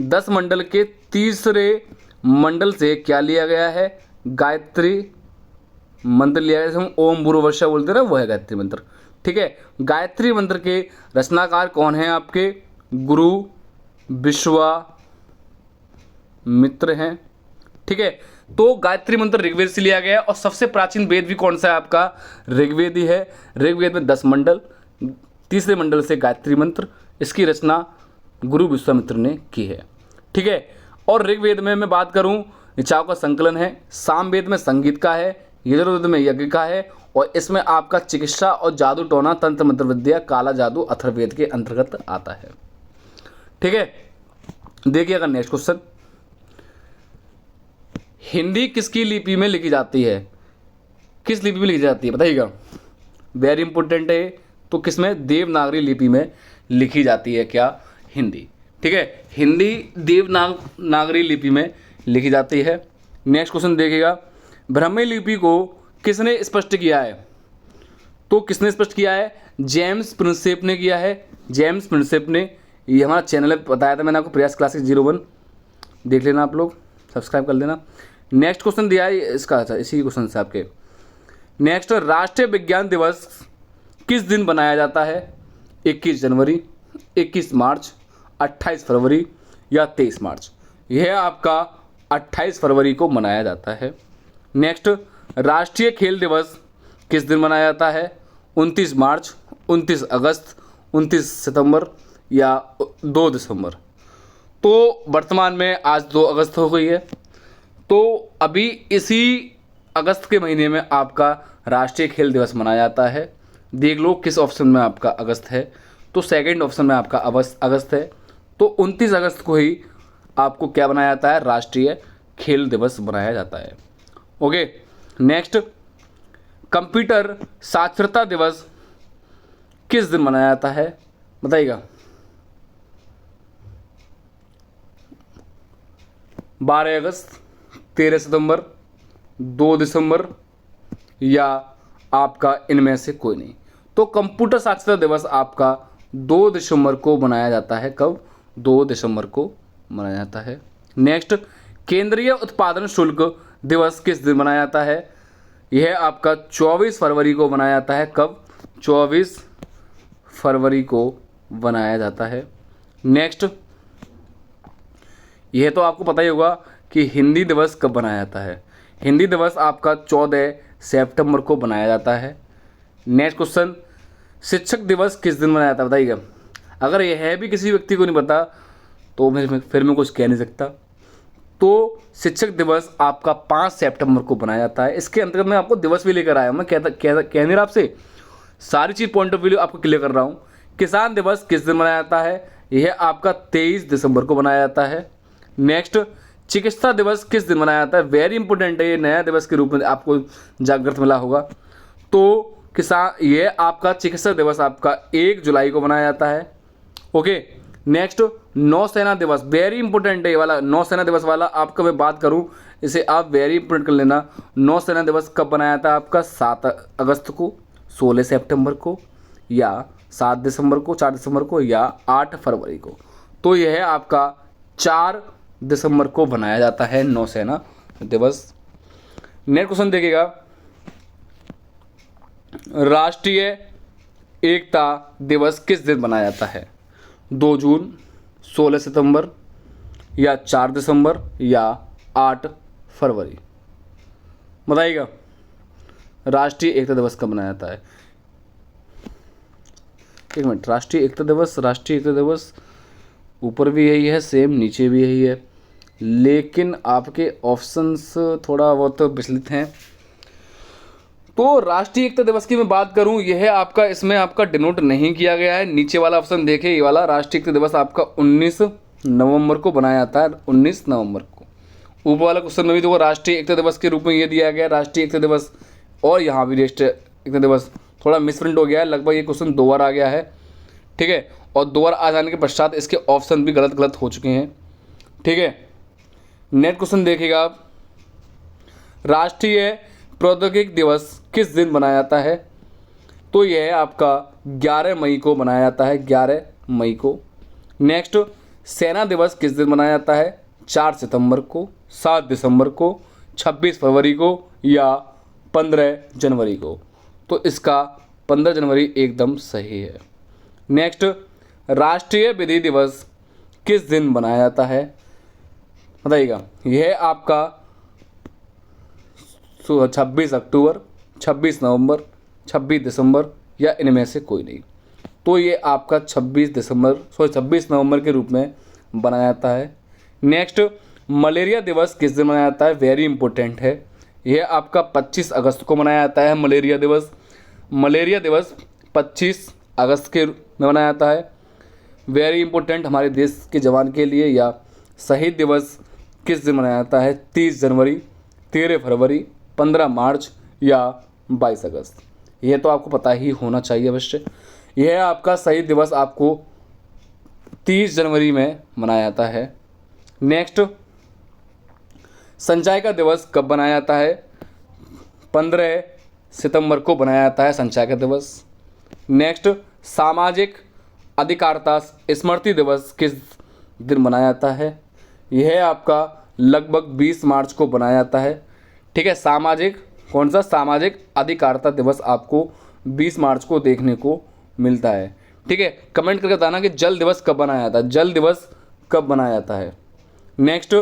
10 मंडल के तीसरे मंडल से क्या लिया गया है? गायत्री मंत्र लिया गया, जैसे हम ओम भूर्भुवस्सुः बोलते हैं ना, वो है गायत्री मंत्र। ठीक है, गायत्री मंत्र के रचनाकार कौन हैं आपके? गुरु विश्वामित्र हैं। ठीक है, तो गायत्री मंत्र ऋग्वेद से लिया गया और सबसे प्राचीन वेद भी कौन सा है आपका? ऋग्वेद ही है। ऋग्वेद में 10 मंडल, तीसरे मंडल से गायत्री मंत्र, इसकी रचना गुरु विश्वामित्र ने की है। ठीक है, और ऋग्वेद में मैं बात करूं ऋचाओं का संकलन है, सामवेद में संगीत का है, यजुर्वेद में यज्ञ का है और इसमें आपका चिकित्सा और जादू टोना तंत्र मंत्र विद्या काला जादू अथर्ववेद के अंतर्गत आता है। ठीक है, देखिएगा नेक्स्ट क्वेश्चन, हिंदी किसकी लिपि में लिखी जाती है? किस लिपि में लिखी जाती है बताइएगा, वेरी इंपॉर्टेंट है। तो किसमें? देवनागरी लिपि में लिखी जाती है क्या? हिंदी। ठीक है, हिंदी देवनागरी लिपि में लिखी जाती है। नेक्स्ट क्वेश्चन देखिएगा, ब्राह्मी लिपि को किसने स्पष्ट किया है? तो किसने स्पष्ट किया है? जेम्स प्रिंसेप ने किया है। जेम्स प्रिंसेप ने, ये हमारा चैनल है, बताया था मैंने आपको, प्रयास क्लासिक 01, देख लेना आप लोग, सब्सक्राइब कर लेना। नेक्स्ट क्वेश्चन दिया है इसका, अच्छा इसी क्वेश्चन से आपके। नेक्स्ट, राष्ट्रीय विज्ञान दिवस किस दिन बनाया जाता है? 21 जनवरी, 21 मार्च, 28 फरवरी या 23 मार्च? यह आपका 28 फरवरी को मनाया जाता है। नेक्स्ट, राष्ट्रीय खेल दिवस किस दिन मनाया जाता है? 29 मार्च, 29 अगस्त, 29 सितंबर या 2 दिसंबर? तो वर्तमान में आज 2 अगस्त हो गई है, तो अभी इसी अगस्त के महीने में आपका राष्ट्रीय खेल दिवस मनाया जाता है। देख लो किस ऑप्शन में आपका अगस्त है, तो सेकंड ऑप्शन में आपका अगस्त है। तो 29 अगस्त को ही आपको क्या बनाया जाता है? राष्ट्रीय खेल दिवस बनाया जाता है। ओके, नेक्स्ट, कंप्यूटर साक्षरता दिवस किस दिन मनाया जाता है बताइएगा? 12 अगस्त, 13 सितंबर, 2 दिसंबर या आपका इनमें से कोई नहीं? तो कंप्यूटर साक्षरता दिवस आपका 2 दिसंबर को मनाया जाता है। कब? 2 दिसंबर को मनाया जाता है। नेक्स्ट, केंद्रीय उत्पादन शुल्क दिवस किस दिन मनाया जाता है? यह आपका 24 फरवरी को मनाया जाता है। कब? 24 फरवरी को मनाया जाता है। नेक्स्ट, यह तो आपको पता ही होगा कि हिंदी दिवस कब मनाया जाता है। हिंदी दिवस आपका 14 सितंबर को मनाया जाता है। नेक्स्ट क्वेश्चन, शिक्षक दिवस किस दिन मनाया जाता है बताइएगा? अगर यह भी किसी व्यक्ति को नहीं पता तो फिर मैं कुछ कह नहीं सकता। तो शिक्षक दिवस आपका 5 सितंबर को मनाया जाता है। इसके अंतर्गत मैं आपको दिवस भी लेकर आया हूँ, मैं कह नहीं रहा आपसे, सारी चीज़ पॉइंट ऑफ व्यू आपको क्लियर कर रहा हूँ। किसान दिवस किस दिन मनाया जाता है? यह आपका 23 दिसंबर को मनाया जाता है। नेक्स्ट, चिकित्सा दिवस किस दिन मनाया जाता है? वेरी इंपॉर्टेंट है, ये नया दिवस के रूप में आपको जागृत मिला होगा। तो ये आपका चिकित्सा दिवस आपका 1 जुलाई को मनाया जाता है। ओके, नेक्स्ट, नौसेना दिवस, वेरी इंपॉर्टेंट है ये वाला, नौसेना दिवस वाला आपका मैं बात करूं, इसे आप वेरी इंपॉर्टेंट कर लेना। नौसेना दिवस कब बनाया था आपका? 7 अगस्त को, 16 सितंबर को या 7 दिसंबर को, 4 दिसंबर को या 8 फरवरी को? तो यह है आपका 4 दिसंबर को बनाया जाता है नौसेना दिवस। नेक्स्ट क्वेश्चन देखिएगा, राष्ट्रीय एकता दिवस किस दिन मनाया जाता है? 2 जून, 16 सितंबर या 4 दिसंबर या 8 फरवरी? बताइएगा, राष्ट्रीय एकता दिवस कब मनाया जाता है? एक मिनट, राष्ट्रीय एकता दिवस ऊपर भी यही है सेम, नीचे भी यही है, लेकिन आपके ऑप्शंस थोड़ा बहुत विचलित हैं। तो राष्ट्रीय एकता दिवस की मैं बात करूं, यह आपका, इसमें आपका डिनोट नहीं किया गया है। नीचे वाला ऑप्शन देखिए, ये वाला राष्ट्रीय एकता दिवस आपका 19 नवंबर को बनाया जाता है, 19 नवंबर को। ऊपर वाला क्वेश्चन में भी देखो राष्ट्रीय एकता दिवस के रूप में ये दिया गया राष्ट्रीय एकता दिवस, और यहाँ भी राष्ट्रीय एकता दिवस, थोड़ा मिसप्रिंट हो गया है, लगभग ये क्वेश्चन 2 बार आ गया है। ठीक है, और 2 बार आ जाने के पश्चात इसके ऑप्शन भी गलत हो चुके हैं। ठीक है, नेक्स्ट क्वेश्चन देखिएगा आप, राष्ट्रीय प्रौद्योगिकी दिवस किस दिन मनाया जाता है? तो यह है आपका 11 मई को मनाया जाता है, 11 मई को। नेक्स्ट, सेना दिवस किस दिन मनाया जाता है? 4 सितंबर को, 7 दिसंबर को, 26 फरवरी को या 15 जनवरी को? तो इसका 15 जनवरी एकदम सही है। नेक्स्ट, राष्ट्रीय विधि दिवस किस दिन मनाया जाता है बताइएगा? यह आपका 26 अक्टूबर, 26 नवंबर, 26 दिसंबर या इनमें से कोई नहीं? तो ये आपका 26 नवंबर के रूप में बनाया जाता है। नेक्स्ट, मलेरिया दिवस किस दिन मनाया जाता है? वेरी इंपॉर्टेंट है, यह आपका 25 अगस्त को मनाया जाता है मलेरिया दिवस। मलेरिया दिवस 25 अगस्त के में मनाया जाता है। वेरी इंपॉर्टेंट हमारे देश के जवान के लिए। या शहीद दिवस किस दिन मनाया जाता है? 30 जनवरी, 13 फरवरी, 15 मार्च या 22 अगस्त। यह तो आपको पता ही होना चाहिए अवश्य। यह आपका शहीद दिवस आपको 30 जनवरी में मनाया जाता है। नेक्स्ट, संचय का दिवस कब मनाया जाता है? 15 सितंबर को मनाया जाता है संचय का दिवस। नेक्स्ट, सामाजिक अधिकारिता स्मृति दिवस किस दिन मनाया जाता है? यह आपका लगभग 20 मार्च को मनाया जाता है। ठीक है, सामाजिक कौन सा? सामाजिक अधिकारिता दिवस आपको 20 मार्च को देखने को मिलता है। ठीक है, कमेंट करके बताना कि जल दिवस कब मनाया जाता है, जल दिवस कब मनाया जाता है। नेक्स्ट,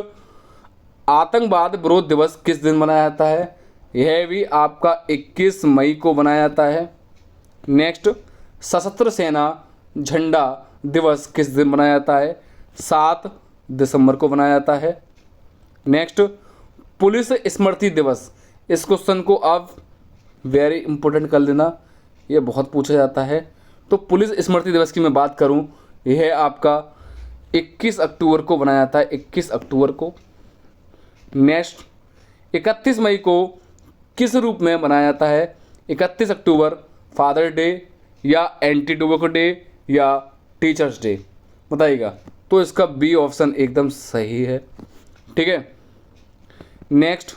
आतंकवाद विरोध दिवस किस दिन मनाया जाता है? यह भी आपका 21 मई को मनाया जाता है। नेक्स्ट, सशस्त्र सेना झंडा दिवस किस दिन मनाया जाता है? 7 दिसंबर को मनाया जाता है। नेक्स्ट, पुलिस स्मृति दिवस, इस क्वेश्चन को आप वेरी इंपॉर्टेंट कर लेना, ये बहुत पूछा जाता है। तो पुलिस स्मृति दिवस की मैं बात करूं, यह आपका 21 अक्टूबर को मनाया जाता है, 21 अक्टूबर को। नेक्स्ट, 31 मई को किस रूप में मनाया जाता है? 31 अक्टूबर फादर डे या एंटी टोबैको डे या टीचर्स डे, बताइएगा। तो इसका बी ऑप्शन एकदम सही है। ठीक है, नेक्स्ट,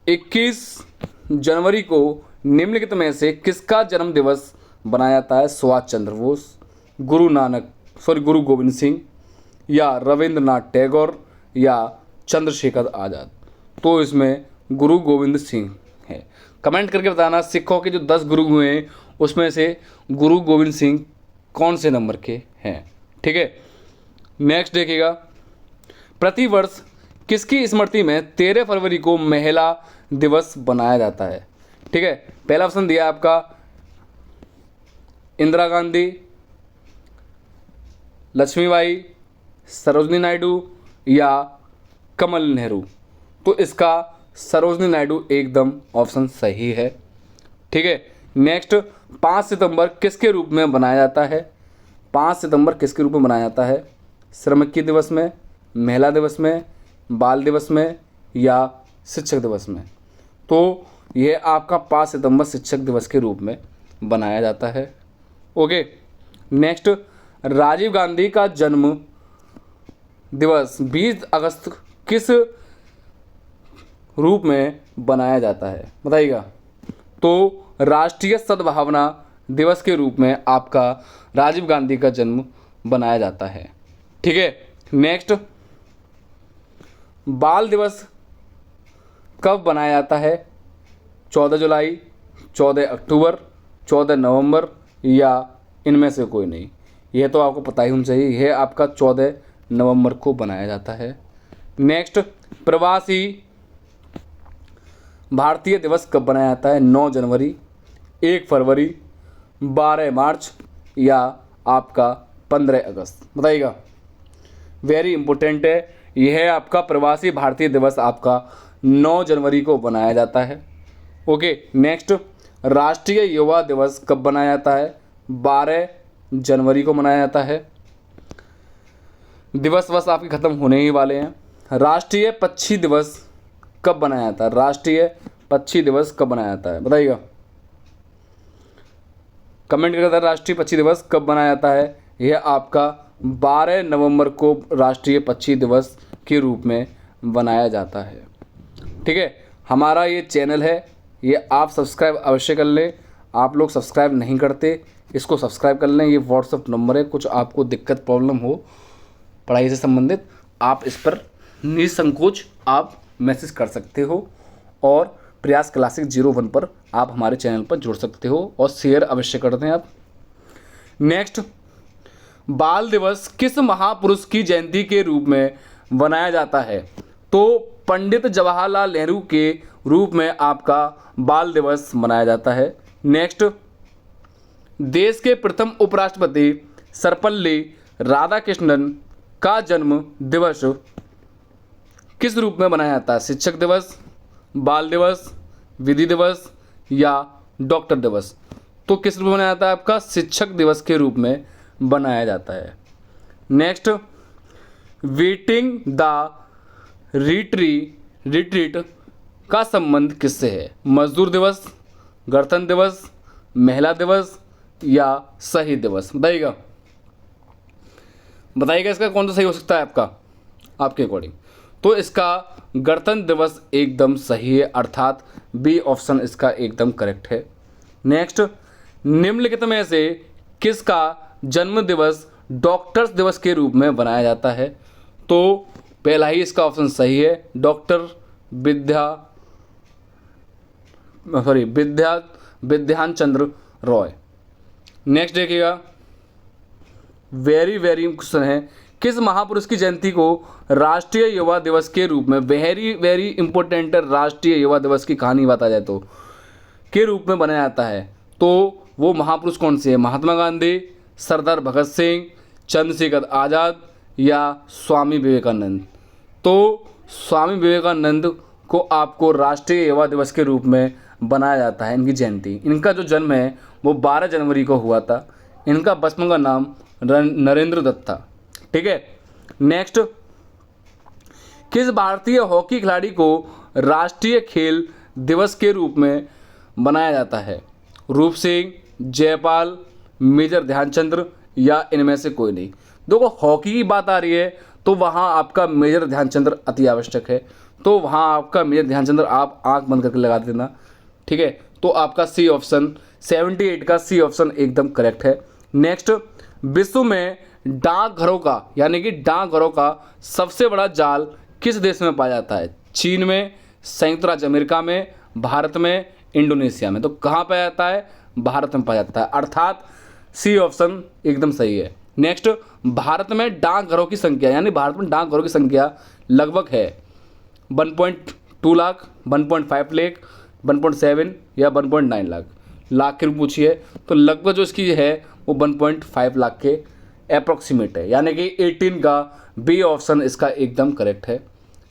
21 जनवरी को निम्नलिखित में से किसका जन्म दिवस मनाया जाता है? सुभाष चंद्र बोस, गुरु गोविंद सिंह या रविंद्रनाथ टैगोर या चंद्रशेखर आज़ाद। तो इसमें गुरु गोविंद सिंह है। कमेंट करके बताना सिखों के जो 10 गुरु हुए हैं उसमें से गुरु गोविंद सिंह कौन से नंबर के हैं। ठीक है, नेक्स्ट देखिएगा, प्रतिवर्ष किसकी स्मृति में 13 फरवरी को महिला दिवस बनाया जाता है? ठीक है, पहला ऑप्शन दिया आपका इंदिरा गांधी, लक्ष्मीबाई, सरोजनी नायडू या कमल नेहरू। तो इसका सरोजनी नायडू एकदम ऑप्शन सही है। ठीक है, नेक्स्ट, 5 सितंबर किसके रूप में मनाया जाता है? 5 सितंबर किसके रूप में मनाया जाता है? श्रमिक दिवस में, महिला दिवस में, बाल दिवस में या शिक्षक दिवस में? तो यह आपका 5 सितंबर शिक्षक दिवस के रूप में बनाया जाता है। ओके, नेक्स्ट, राजीव गांधी का जन्म दिवस 20 अगस्त किस रूप में बनाया जाता है, बताइएगा। तो राष्ट्रीय सद्भावना दिवस के रूप में आपका राजीव गांधी का जन्म बनाया जाता है। ठीक है, नेक्स्ट, बाल दिवस कब बनाया जाता है? 14 जुलाई, 14 अक्टूबर, 14 नवंबर या इनमें से कोई नहीं। यह तो आपको पता ही होना चाहिए, यह आपका 14 नवंबर को बनाया जाता है। नेक्स्ट, प्रवासी भारतीय दिवस कब बनाया जाता है? 9 जनवरी, 1 फरवरी, 12 मार्च या आपका 15 अगस्त, बताइएगा। वेरी इंपॉर्टेंट है, यह है आपका प्रवासी भारतीय दिवस आपका 9 जनवरी को बनाया जाता है। ओके, नेक्स्ट, राष्ट्रीय युवा दिवस कब बनाया जाता है? 12 जनवरी को मनाया जाता है। दिवस बस आपके खत्म होने ही वाले हैं। राष्ट्रीय पक्षी दिवस कब बनाया जाता है? राष्ट्रीय पक्षी दिवस कब बनाया जाता है, बताइएगा। कमेंट करके बताइए राष्ट्रीय पक्षी दिवस कब बनाया जाता है। यह आपका 12 नवंबर को राष्ट्रीय पक्षी दिवस के रूप में बनाया जाता है। ठीक है, हमारा ये चैनल है, ये आप सब्सक्राइब अवश्य कर लें। आप लोग सब्सक्राइब नहीं करते, इसको सब्सक्राइब कर लें। ये व्हाट्सअप नंबर है, कुछ आपको दिक्कत प्रॉब्लम हो पढ़ाई से संबंधित, आप इस पर निसंकोच आप मैसेज कर सकते हो और प्रयास क्लासिक 01 पर आप हमारे चैनल पर जुड़ सकते हो और शेयर अवश्य कर दें आप। नेक्स्ट, बाल दिवस किस महापुरुष की जयंती के रूप में मनाया जाता है? तो पंडित जवाहरलाल नेहरू के रूप में आपका बाल दिवस मनाया जाता है। नेक्स्ट, देश के प्रथम उपराष्ट्रपति सर्वपल्ली राधाकृष्णन का जन्म दिवस किस रूप में बनाया जाता है? शिक्षक दिवस, बाल दिवस, विधि दिवस या डॉक्टर दिवस? तो किस रूप में बनाया जाता है आपका? शिक्षक दिवस के रूप में बनाया जाता है। नेक्स्ट, वेटिंग द रिट्रीट का संबंध किससे है? मजदूर दिवस, गणतंत्र दिवस, महिला दिवस या शहीद दिवस? बताइएगा इसका कौन सा सही हो सकता है आपका, आपके अकॉर्डिंग? तो इसका गणतंत्र दिवस एकदम सही है, अर्थात बी ऑप्शन इसका एकदम करेक्ट है। नेक्स्ट, निम्नलिखित में से किसका जन्म दिवस डॉक्टर्स दिवस के रूप में बनाया जाता है? तो पहला ही इसका ऑप्शन सही है, डॉक्टर विद्यान चंद्र रॉय। नेक्स्ट देखिएगा, वेरी वेरी क्वेश्चन है, किस महापुरुष की जयंती को राष्ट्रीय युवा दिवस के रूप में, वेरी वेरी इंपॉर्टेंट, राष्ट्रीय युवा दिवस की कहानी बता जाए तो, के रूप में बनाया जाता है? तो वो महापुरुष कौन से हैं? महात्मा गांधी, सरदार भगत सिंह, चंद्रशेखर आज़ाद या स्वामी विवेकानंद? तो स्वामी विवेकानंद को आपको राष्ट्रीय युवा दिवस के रूप में बनाया जाता है, इनकी जयंती। इनका जो जन्म है वो 12 जनवरी को हुआ था। इनका बचपन का नाम नरेंद्र दत्त था। ठीक है। नेक्स्ट, किस भारतीय हॉकी खिलाड़ी को राष्ट्रीय खेल दिवस के रूप में बनाया जाता है? रूप सिंह, जयपाल, मेजर ध्यानचंद्र या इनमें से कोई नहीं? देखो, हॉकी की बात आ रही है तो वहाँ आपका मेजर ध्यानचंद्र अति आवश्यक है, तो वहाँ आपका मेजर ध्यानचंद्र आप आंख बंद करके लगा देना। ठीक है, तो आपका सी ऑप्शन 78 का सी ऑप्शन एकदम करेक्ट है। नेक्स्ट, विश्व में डाकघरों का यानी कि डाकघरों का सबसे बड़ा जाल किस देश में पाया जाता है? चीन में, संयुक्त राज्य अमेरिका में, भारत में, इंडोनेशिया में? तो कहाँ पाया जाता है? भारत में पाया जाता है, अर्थात सी ऑप्शन एकदम सही है। नेक्स्ट, भारत में डाकघरों की संख्या यानी भारत में डाकघरों की संख्या लगभग है 1.2 लाख, 1.5 लाख, 1.7 या 1.9 लाख के रूप पूछिए तो लगभग जो इसकी है वो 1.5 लाख के अप्रोक्सीमेट है, यानी कि 18 का बी ऑप्शन इसका एकदम करेक्ट है।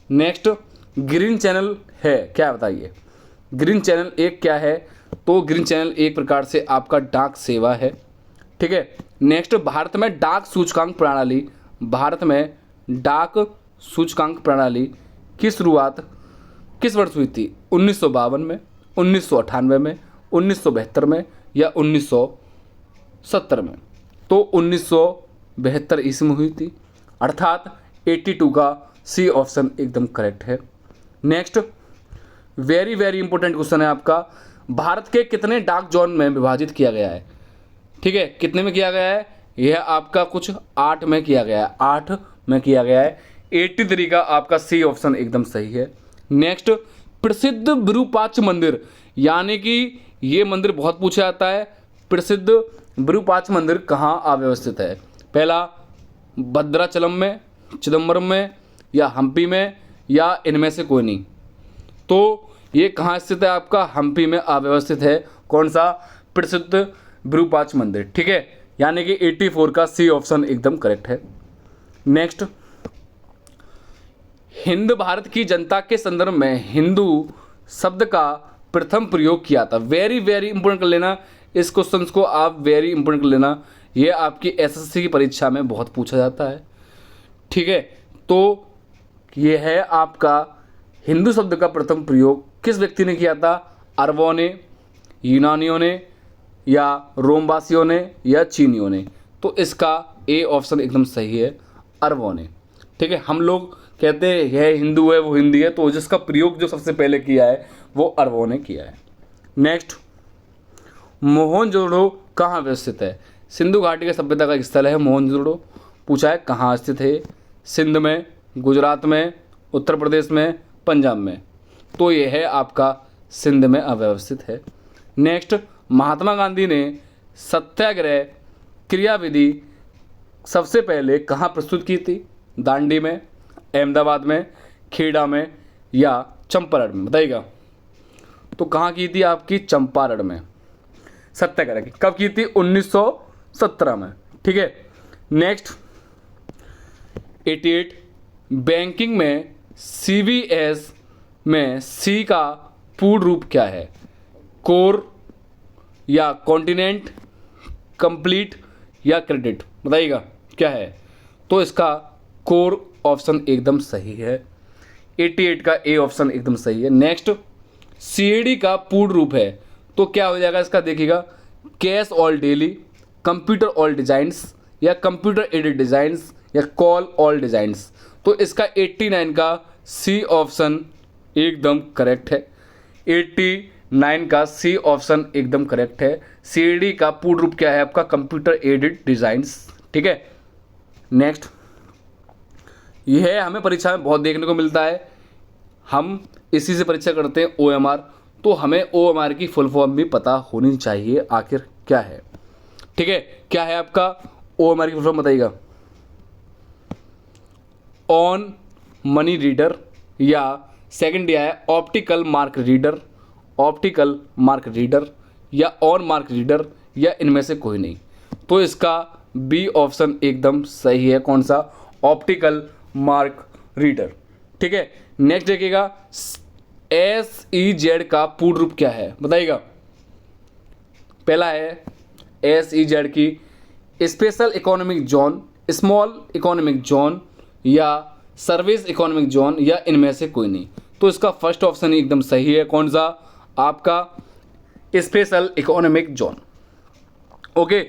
नेक्स्ट, ग्रीन चैनल है क्या, बताइए? ग्रीन चैनल एक क्या है? तो ग्रीन चैनल एक प्रकार से आपका डाक सेवा है। ठीक है। नेक्स्ट, भारत में डाक सूचकांक प्रणाली की शुरुआत किस वर्ष हुई थी? 1952 में, 1998 में, 1972 में या 1970 में? तो 1972 ईस्वी में हुई थी, अर्थात 82 का सी ऑप्शन एकदम करेक्ट है। Next, very very important question है आपका, भारत के कितने डाक जोन में विभाजित किया गया है? ठीक है, कितने में किया गया है? यह आपका कुछ 8 में किया गया है, 8 में किया गया है। 83 का आपका सी ऑप्शन एकदम सही है। नेक्स्ट, प्रसिद्ध विरूपाक्ष मंदिर, यानी कि ये मंदिर बहुत पूछा जाता है, प्रसिद्ध विरूपाक्ष मंदिर कहाँ अव्यवस्थित है? पहला, भद्राचलम में, चिदम्बरम में या हम्पी में या इनमें से कोई नहीं? तो ये कहाँ स्थित है आपका? हम्पी में अव्यवस्थित है। कौन सा? प्रसिद्ध विरूपाक्ष मंदिर। ठीक है, यानी कि 84 का सी ऑप्शन एकदम करेक्ट है। नेक्स्ट, हिंद भारत की जनता के संदर्भ में हिंदू शब्द का प्रथम प्रयोग किया था। वेरी वेरी इंपॉर्टेंट कर लेना इस क्वेश्चन को, आप वेरी इंपॉर्टेंट कर लेना, ये आपकी एसएससी की परीक्षा में बहुत पूछा जाता है। ठीक है, तो ये है आपका हिंदू शब्द का प्रथम प्रयोग किस व्यक्ति ने किया था? अरबों ने, यूनानियों ने या रोमवासियों ने या चीनियों ने? तो इसका ए ऑप्शन एकदम सही है, अरबों ने। ठीक है, हम लोग कहते हैं यह हिंदू है वो हिंदी है, तो जिसका प्रयोग जो सबसे पहले किया है वो अरबों ने किया है। नेक्स्ट, मोहनजोदड़ो कहाँ व्यवस्थित है? सिंधु घाटी की सभ्यता का एक स्थल है मोहनजोदड़ो। पूछा है कहाँ स्थित है? सिंध में, गुजरात में, उत्तर प्रदेश में, पंजाब में? तो यह है आपका सिंध में अव्यवस्थित है। नेक्स्ट, महात्मा गांधी ने सत्याग्रह क्रियाविधि सबसे पहले कहाँ प्रस्तुत की थी? दांडी में, अहमदाबाद में, खेड़ा में या चंपारण में? बताइएगा। तो कहाँ की थी आपकी? चंपारण में सत्याग्रह की। कब की थी? 1917 में। ठीक है। नेक्स्ट, 88 बैंकिंग में CVS में C का पूर्ण रूप क्या है? कोर या कॉन्टिनेंट, कंप्लीट या क्रेडिट? बताइएगा क्या है? तो इसका कोर ऑप्शन एकदम सही है। 88 का ए ऑप्शन एकदम सही है। नेक्स्ट, CAD का पूर्ण रूप है तो क्या हो जाएगा इसका? देखिएगा, cash all daily, computer all designs या कंप्यूटर एडेड डिजाइन्स या कॉल ऑल डिजाइन्स। तो इसका 89 का सी ऑप्शन एकदम करेक्ट है। 89 का सी ऑप्शन एकदम करेक्ट है। CAD का पूर्ण रूप क्या है आपका? Computer aided designs. ठीक है। नेक्स्ट, यह हमें परीक्षा में बहुत देखने को मिलता है। हम इसी से परीक्षा करते हैं OMR, तो हमें OMR की फुल फॉर्म भी पता होनी चाहिए आखिर क्या है। ठीक है, क्या है आपका OMR की फुल फॉर्म? बताइएगा। ऑन मनी रीडर, या सेकंड दिया है optical mark reader, optical mark reader या ऑन मार्क रीडर, या इनमें से कोई नहीं। तो इसका बी ऑप्शन एकदम सही है। कौन सा? Optical mark reader. ठीक है। नेक्स्ट देखिएगा, SEZ का पूर्ण रूप क्या है? बताइएगा। पहला है SEZ की special economic zone, small economic zone या सर्विस इकोनॉमिक जोन, या इनमें से कोई नहीं। तो इसका फर्स्ट ऑप्शन एकदम सही है। कौन सा? आपका special economic zone. Okay.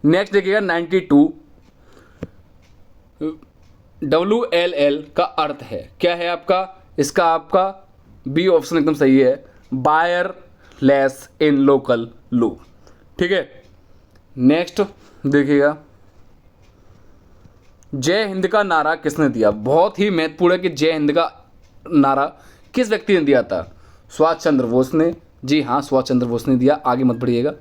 Next देखिएगा 92, WLL का अर्थ है क्या है आपका? इसका आपका बी ऑप्शन एकदम सही है, वायरलेस इन लोकल लूप। ठीक है। नेक्स्ट देखिएगा, जय हिंद का नारा किसने दिया? बहुत ही महत्वपूर्ण है कि जय हिंद का नारा किस व्यक्ति ने दिया था? सुभाष चंद्र बोस ने। जी हाँ, सुभाष चंद्र बोस ने दिया। आगे मत बढ़िएगा।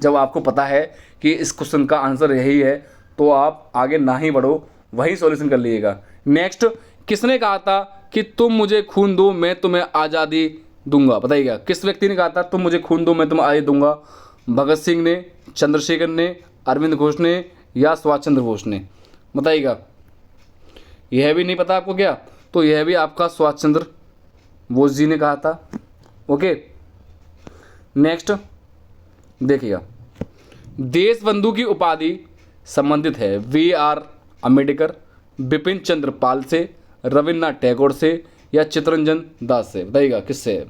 जब आपको पता है कि इस क्वेश्चन का आंसर यही है तो आप आगे ना ही बढ़ो, वही सॉल्यूशन कर लीजिएगा। नेक्स्ट, किसने कहा था कि तुम मुझे खून दो मैं तुम्हें आज़ादी दूंगा? बताइएगा, किस व्यक्ति ने कहा था तुम मुझे खून दो मैं तुम्हें आज़ादी दूंगा? भगत सिंह ने, चंद्रशेखर ने, अरविंद घोष ने या सुभाष चंद्र बोस ने? बताइएगा। यह भी नहीं पता आपको क्या? तो यह भी आपका सुभाष चंद्र बोस जी ने कहा था। ओके। नेक्स्ट देखिएगा, देशबंधु की उपाधि संबंधित है VR अम्बेडकर, बिपिन चंद्र पाल से, रविन्द्रनाथ टैगोर से या चित्तरंजन दास से? बताइएगा किससे है?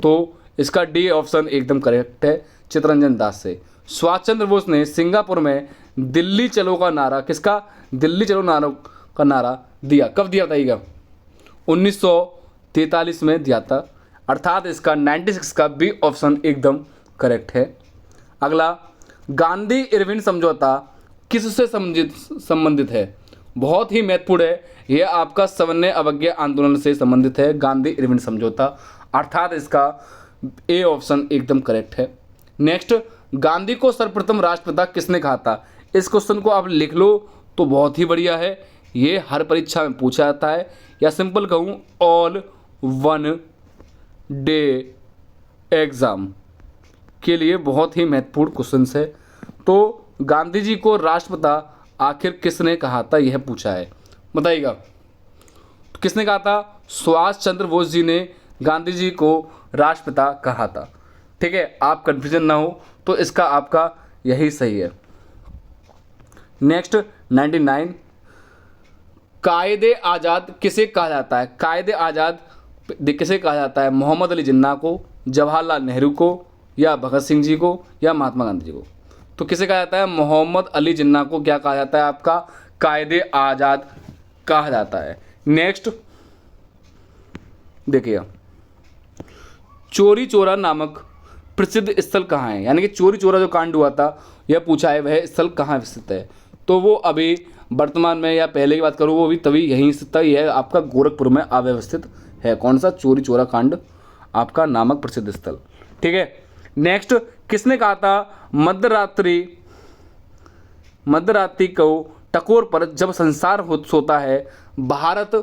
तो इसका डी ऑप्शन एकदम करेक्ट है, चित्तरंजन दास से। सुभाष चंद्र बोस ने सिंगापुर में दिल्ली चलो का नारा, किसका? दिल्ली चलो नारा का नारा दिया। कब दिया बताइएगा? 1943 में दिया था। अर्थात इसका 96 का बी ऑप्शन एकदम करेक्ट है। अगला, गांधी इरविन समझौता किससे संबंधित है? बहुत ही महत्वपूर्ण है। यह आपका सवर्ण अवज्ञा आंदोलन से संबंधित है, गांधी इरविन समझौता। अर्थात इसका ए ऑप्शन एकदम करेक्ट है। नेक्स्ट, गांधी को सर्वप्रथम राष्ट्रपिता किसने कहा था? इस क्वेश्चन को आप लिख लो तो बहुत ही बढ़िया है। ये हर परीक्षा में पूछा जाता है, या सिंपल कहूँ ऑल वन डे एग्ज़ाम के लिए बहुत ही महत्वपूर्ण क्वेश्चन है। तो गांधी जी को राष्ट्रपिता आखिर किसने कहा था, यह पूछा है। बताइएगा, तो किसने कहा था? सुभाष चंद्र बोस जी ने गांधी जी को राष्ट्रपिता कहा था। ठीक है, आप कन्फ्यूजन ना हो तो इसका आपका यही सही है। नेक्स्ट 99, कायदे आज़ाद किसे कहा जाता है? कायदे आज़ाद किसे कहा जाता है? मोहम्मद अली जिन्ना को, जवाहरलाल नेहरू को, या भगत सिंह जी को, या महात्मा गांधी जी को? तो किसे कहा जाता है? मोहम्मद अली जिन्ना को क्या कहा जाता है? आपका कायदे आज़ाद कहा जाता है। नेक्स्ट देखिए, चोरी चोरा नामक प्रसिद्ध स्थल कहाँ है? यानी कि चोरी चोरा जो कांड हुआ था यह पूछा है, वह स्थल कहाँ स्थित है? तो वो अभी वर्तमान में, या पहले की बात करूँ, वो भी तभी यहीं स्थित था। यह आपका गोरखपुर में अव्यवस्थित है। कौन सा? चोरी चोरा कांड आपका नामक प्रसिद्ध स्थल। ठीक है। नेक्स्ट, किसने कहा था मध्यरात्रि को टकोर पर जब संसार सोता है भारत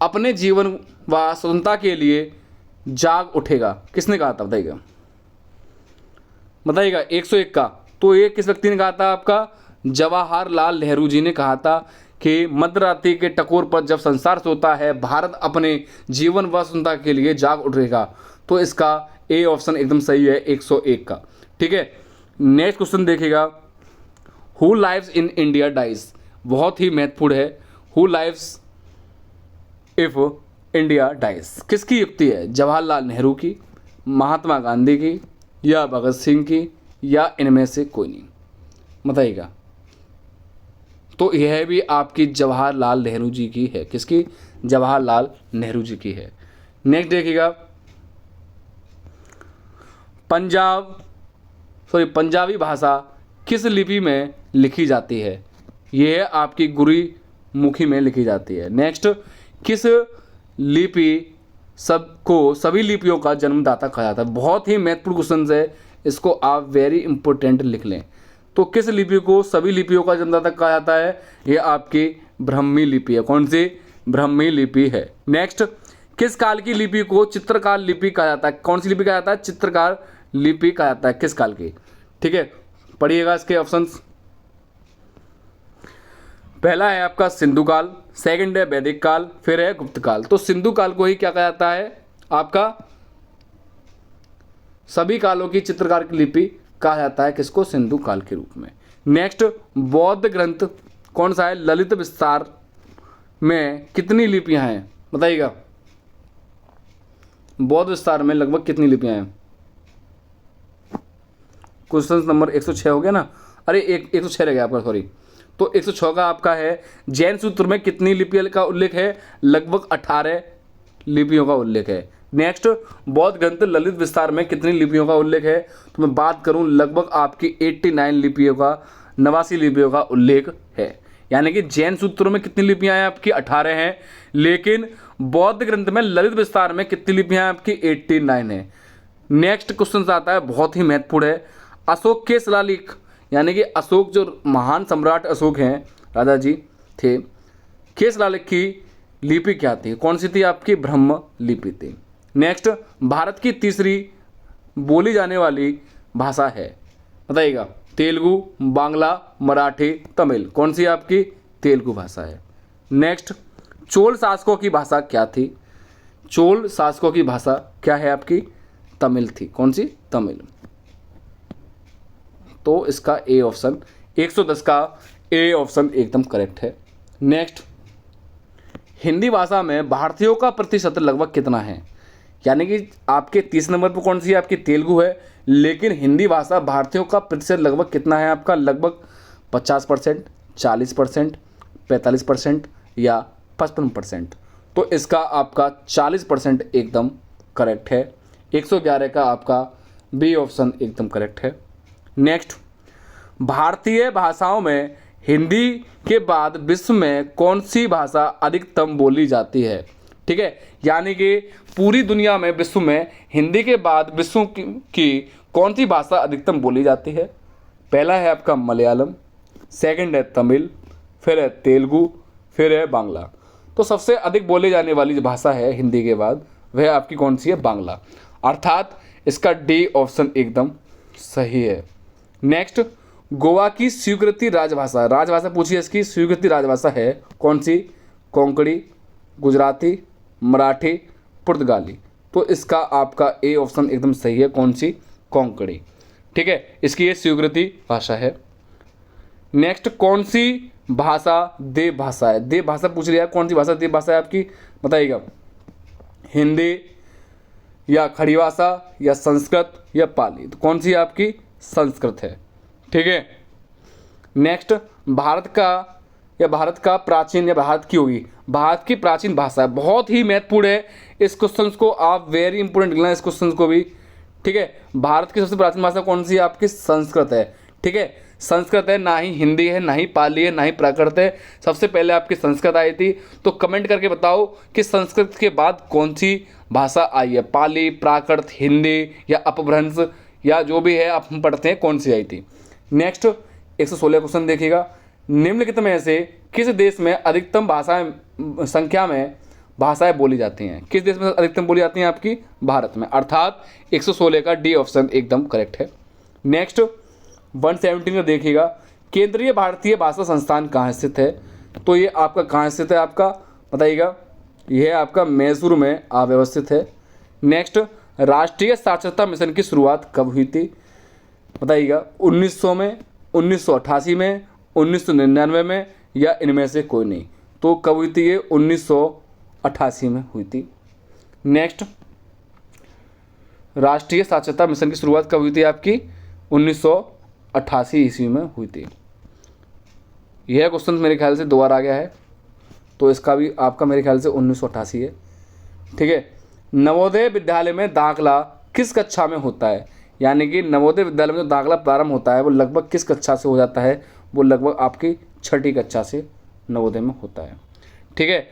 अपने जीवन व स्वतंत्रता के लिए जाग उठेगा? किसने कहा था? बताइएगा। बताइएगा 101 का। तो ये किस व्यक्ति ने कहा था? आपका जवाहरलाल नेहरू जी ने कहा था कि मध्यरात्रि के टकोर पर जब संसार सोता है, भारत अपने जीवन व स्वतंत्रता के लिए जाग उठेगा। तो इसका ए ऑप्शन एकदम सही है 101 का। ठीक है, नेक्स्ट क्वेश्चन देखिएगा, who lives in India dies. बहुत ही महत्वपूर्ण है, who lives if India dies. किसकी युक्ति है? जवाहरलाल नेहरू की, महात्मा गांधी की, या भगत सिंह की, या इनमें से कोई नहीं, बताइएगा। तो यह भी आपकी जवाहरलाल नेहरू जी की है। किसकी? जवाहरलाल नेहरू जी की है। नेक्स्ट देखिएगा, पंजाबी भाषा किस लिपि में लिखी जाती है? यह आपकी गुरुमुखी में लिखी जाती है। नेक्स्ट, किस लिपि सभी लिपियों का जन्मदाता कहा जाता है? बहुत ही महत्वपूर्ण क्वेश्चन है, इसको आप वेरी इंपॉर्टेंट लिख लें। तो किस लिपि को सभी लिपियों का जन्मदाता कहा जाता है? यह आपकी ब्राह्मी लिपि है। कौन सी? ब्राह्मी लिपि है। नेक्स्ट, किस काल की लिपि को चित्रकार लिपि कहा जाता है? कौन सी लिपि कहा जाता है? चित्रकार लिपि कहा जाता है। किस काल की? ठीक है, पढ़िएगा इसके ऑप्शंस। पहला है आपका सिंधु काल, सेकंड है वैदिक काल, फिर है गुप्त काल। तो सिंधु काल को ही क्या कहा जाता है? आपका सभी कालों की चित्रकार की लिपि कहा जाता है। किसको? सिंधु काल के रूप में। नेक्स्ट, बौद्ध ग्रंथ कौन सा है? ललित विस्तार में कितनी लिपियां हैं? बताइएगा, बौद्ध विस्तार में लगभग कितनी लिपियां हैं? क्वेश्चन नंबर 106 हो गया ना, अरे 106 रह गया आपका, सॉरी। तो 106 का आपका है, जैन सूत्र में कितनी लिपियों का उल्लेख है? लगभग 18 लिपियों का उल्लेख है। नेक्स्ट, बौद्ध ग्रंथ ललित विस्तार में कितनी लिपियों का उल्लेख है? तो मैं बात करूं, लगभग आपकी 89 लिपियों का, 89 लिपियों का उल्लेख है। यानी कि जैन सूत्रों में कितनी लिपियां हैं? आपकी 18 हैं, लेकिन बौद्ध ग्रंथ में ललित विस्तार में कितनी लिपियां हैं? आपकी 89 है। नेक्स्ट क्वेश्चन आता है, बहुत ही महत्वपूर्ण है, अशोक के शिलालेख, यानी कि अशोक जो महान सम्राट अशोक हैं, राजा जी थे, के शिलालेख की लिपि क्या थी? कौन सी थी? आपकी ब्रह्म लिपि थी। नेक्स्ट, भारत की तीसरी बोली जाने वाली भाषा है, बताइएगा। तेलुगु, बांग्ला, मराठी, तमिल। कौन सी आपकी? तेलुगु भाषा है। नेक्स्ट, चोल शासकों की भाषा क्या थी? चोल शासकों की भाषा क्या है आपकी? तमिल थी। कौन सी? तमिल। तो इसका ए ऑप्शन 110 का ए ऑप्शन एकदम करेक्ट है। नेक्स्ट, हिंदी भाषा में भारतीयों का प्रतिशत लगभग कितना है? यानी कि आपके 30 नंबर पर कौन सी है? आपकी तेलुगु है, लेकिन हिंदी भाषा भारतीयों का प्रतिशत लगभग कितना है आपका? लगभग 50%, 40%, 45% या 55%। तो इसका आपका 40% एकदम करेक्ट है। 111 का आपका बी ऑप्शन एकदम करेक्ट है। नेक्स्ट, भारतीय भाषाओं में हिंदी के बाद विश्व में कौन सी भाषा अधिकतम बोली जाती है? ठीक है, यानी कि पूरी दुनिया में विश्व में हिंदी के बाद विश्व की कौन सी भाषा अधिकतम बोली जाती है? पहला है आपका मलयालम, सेकंड है तमिल, फिर है तेलुगु, फिर है बांग्ला। तो सबसे अधिक बोली जाने वाली जो भाषा है हिंदी के बाद, वह आपकी कौन सी है? बांग्ला। अर्थात इसका डी ऑप्शन एकदम सही है। नेक्स्ट, गोवा की स्वीकृति राजभाषा पूछिए, इसकी स्वीकृति राजभाषा है कौन सी? कोंकणी, गुजराती, मराठी, पुर्तगाली। तो इसका आपका ए ऑप्शन एकदम सही है। कौन सी? कोंकणी। ठीक है, इसकी ये स्वीकृति भाषा है। नेक्स्ट, कौन सी भाषा देव भाषा है? देव भाषा पूछ लिया है, कौन सी भाषा देव भाषा है आपकी? बताइएगा, हिंदी या खड़ी भाषा या संस्कृत या पाली। तो कौन सी आपकी? संस्कृत है। ठीक है। नेक्स्ट, भारत का प्राचीन, या भारत की होगी, भारत की प्राचीन भाषा है, बहुत ही महत्वपूर्ण है। इस क्वेश्चन को आप वेरी इंपोर्टेंट लिखना है, इस क्वेश्चन को भी। ठीक है, भारत की सबसे प्राचीन भाषा कौन सी है? आपकी संस्कृत है। ठीक है, संस्कृत है, ना ही हिंदी है, ना ही पाली है, ना ही प्राकृत है। सबसे पहले आपकी संस्कृत आई थी। तो कमेंट करके बताओ कि संस्कृत के बाद कौन सी भाषा आई है? पाली, प्राकृत, हिंदी या अपभ्रंश या जो भी है आप हम पढ़ते हैं, कौन सी आई थी? नेक्स्ट 116 क्वेश्चन देखिएगा, निम्नलिखित में से किस देश में अधिकतम संख्या में भाषाएं बोली जाती हैं? किस देश में अधिकतम बोली जाती हैं? आपकी भारत में। अर्थात 116 का डी ऑप्शन एकदम करेक्ट है। नेक्स्ट 117 में देखिएगा, केंद्रीय भारतीय भाषा संस्थान कहाँ स्थित है? तो ये आपका कहाँ स्थित है, आपका बताइएगा। यह आपका मैसूर में अव्यवस्थित है। नेक्स्ट, राष्ट्रीय साक्षरता मिशन की शुरुआत कब हुई थी, बताइएगा। 1900 में, 1988 में, 1999 में, या इनमें से कोई नहीं। तो कब हुई थी ये, 1988 में हुई थी। नेक्स्ट, राष्ट्रीय साक्षरता मिशन की शुरुआत कब हुई थी आपकी, 1988 ईस्वी में हुई थी। यह क्वेश्चन मेरे ख्याल से दो बार आ गया है, तो इसका भी आपका मेरे ख्याल से 1988 है। ठीक है। नवोदय विद्यालय में दाखला किस कक्षा में होता है, यानी कि नवोदय विद्यालय में जो दाखला प्रारंभ होता है वो लगभग किस कक्षा से हो जाता है, वो लगभग आपकी 6ठी कक्षा से नवोदय में होता है। ठीक है।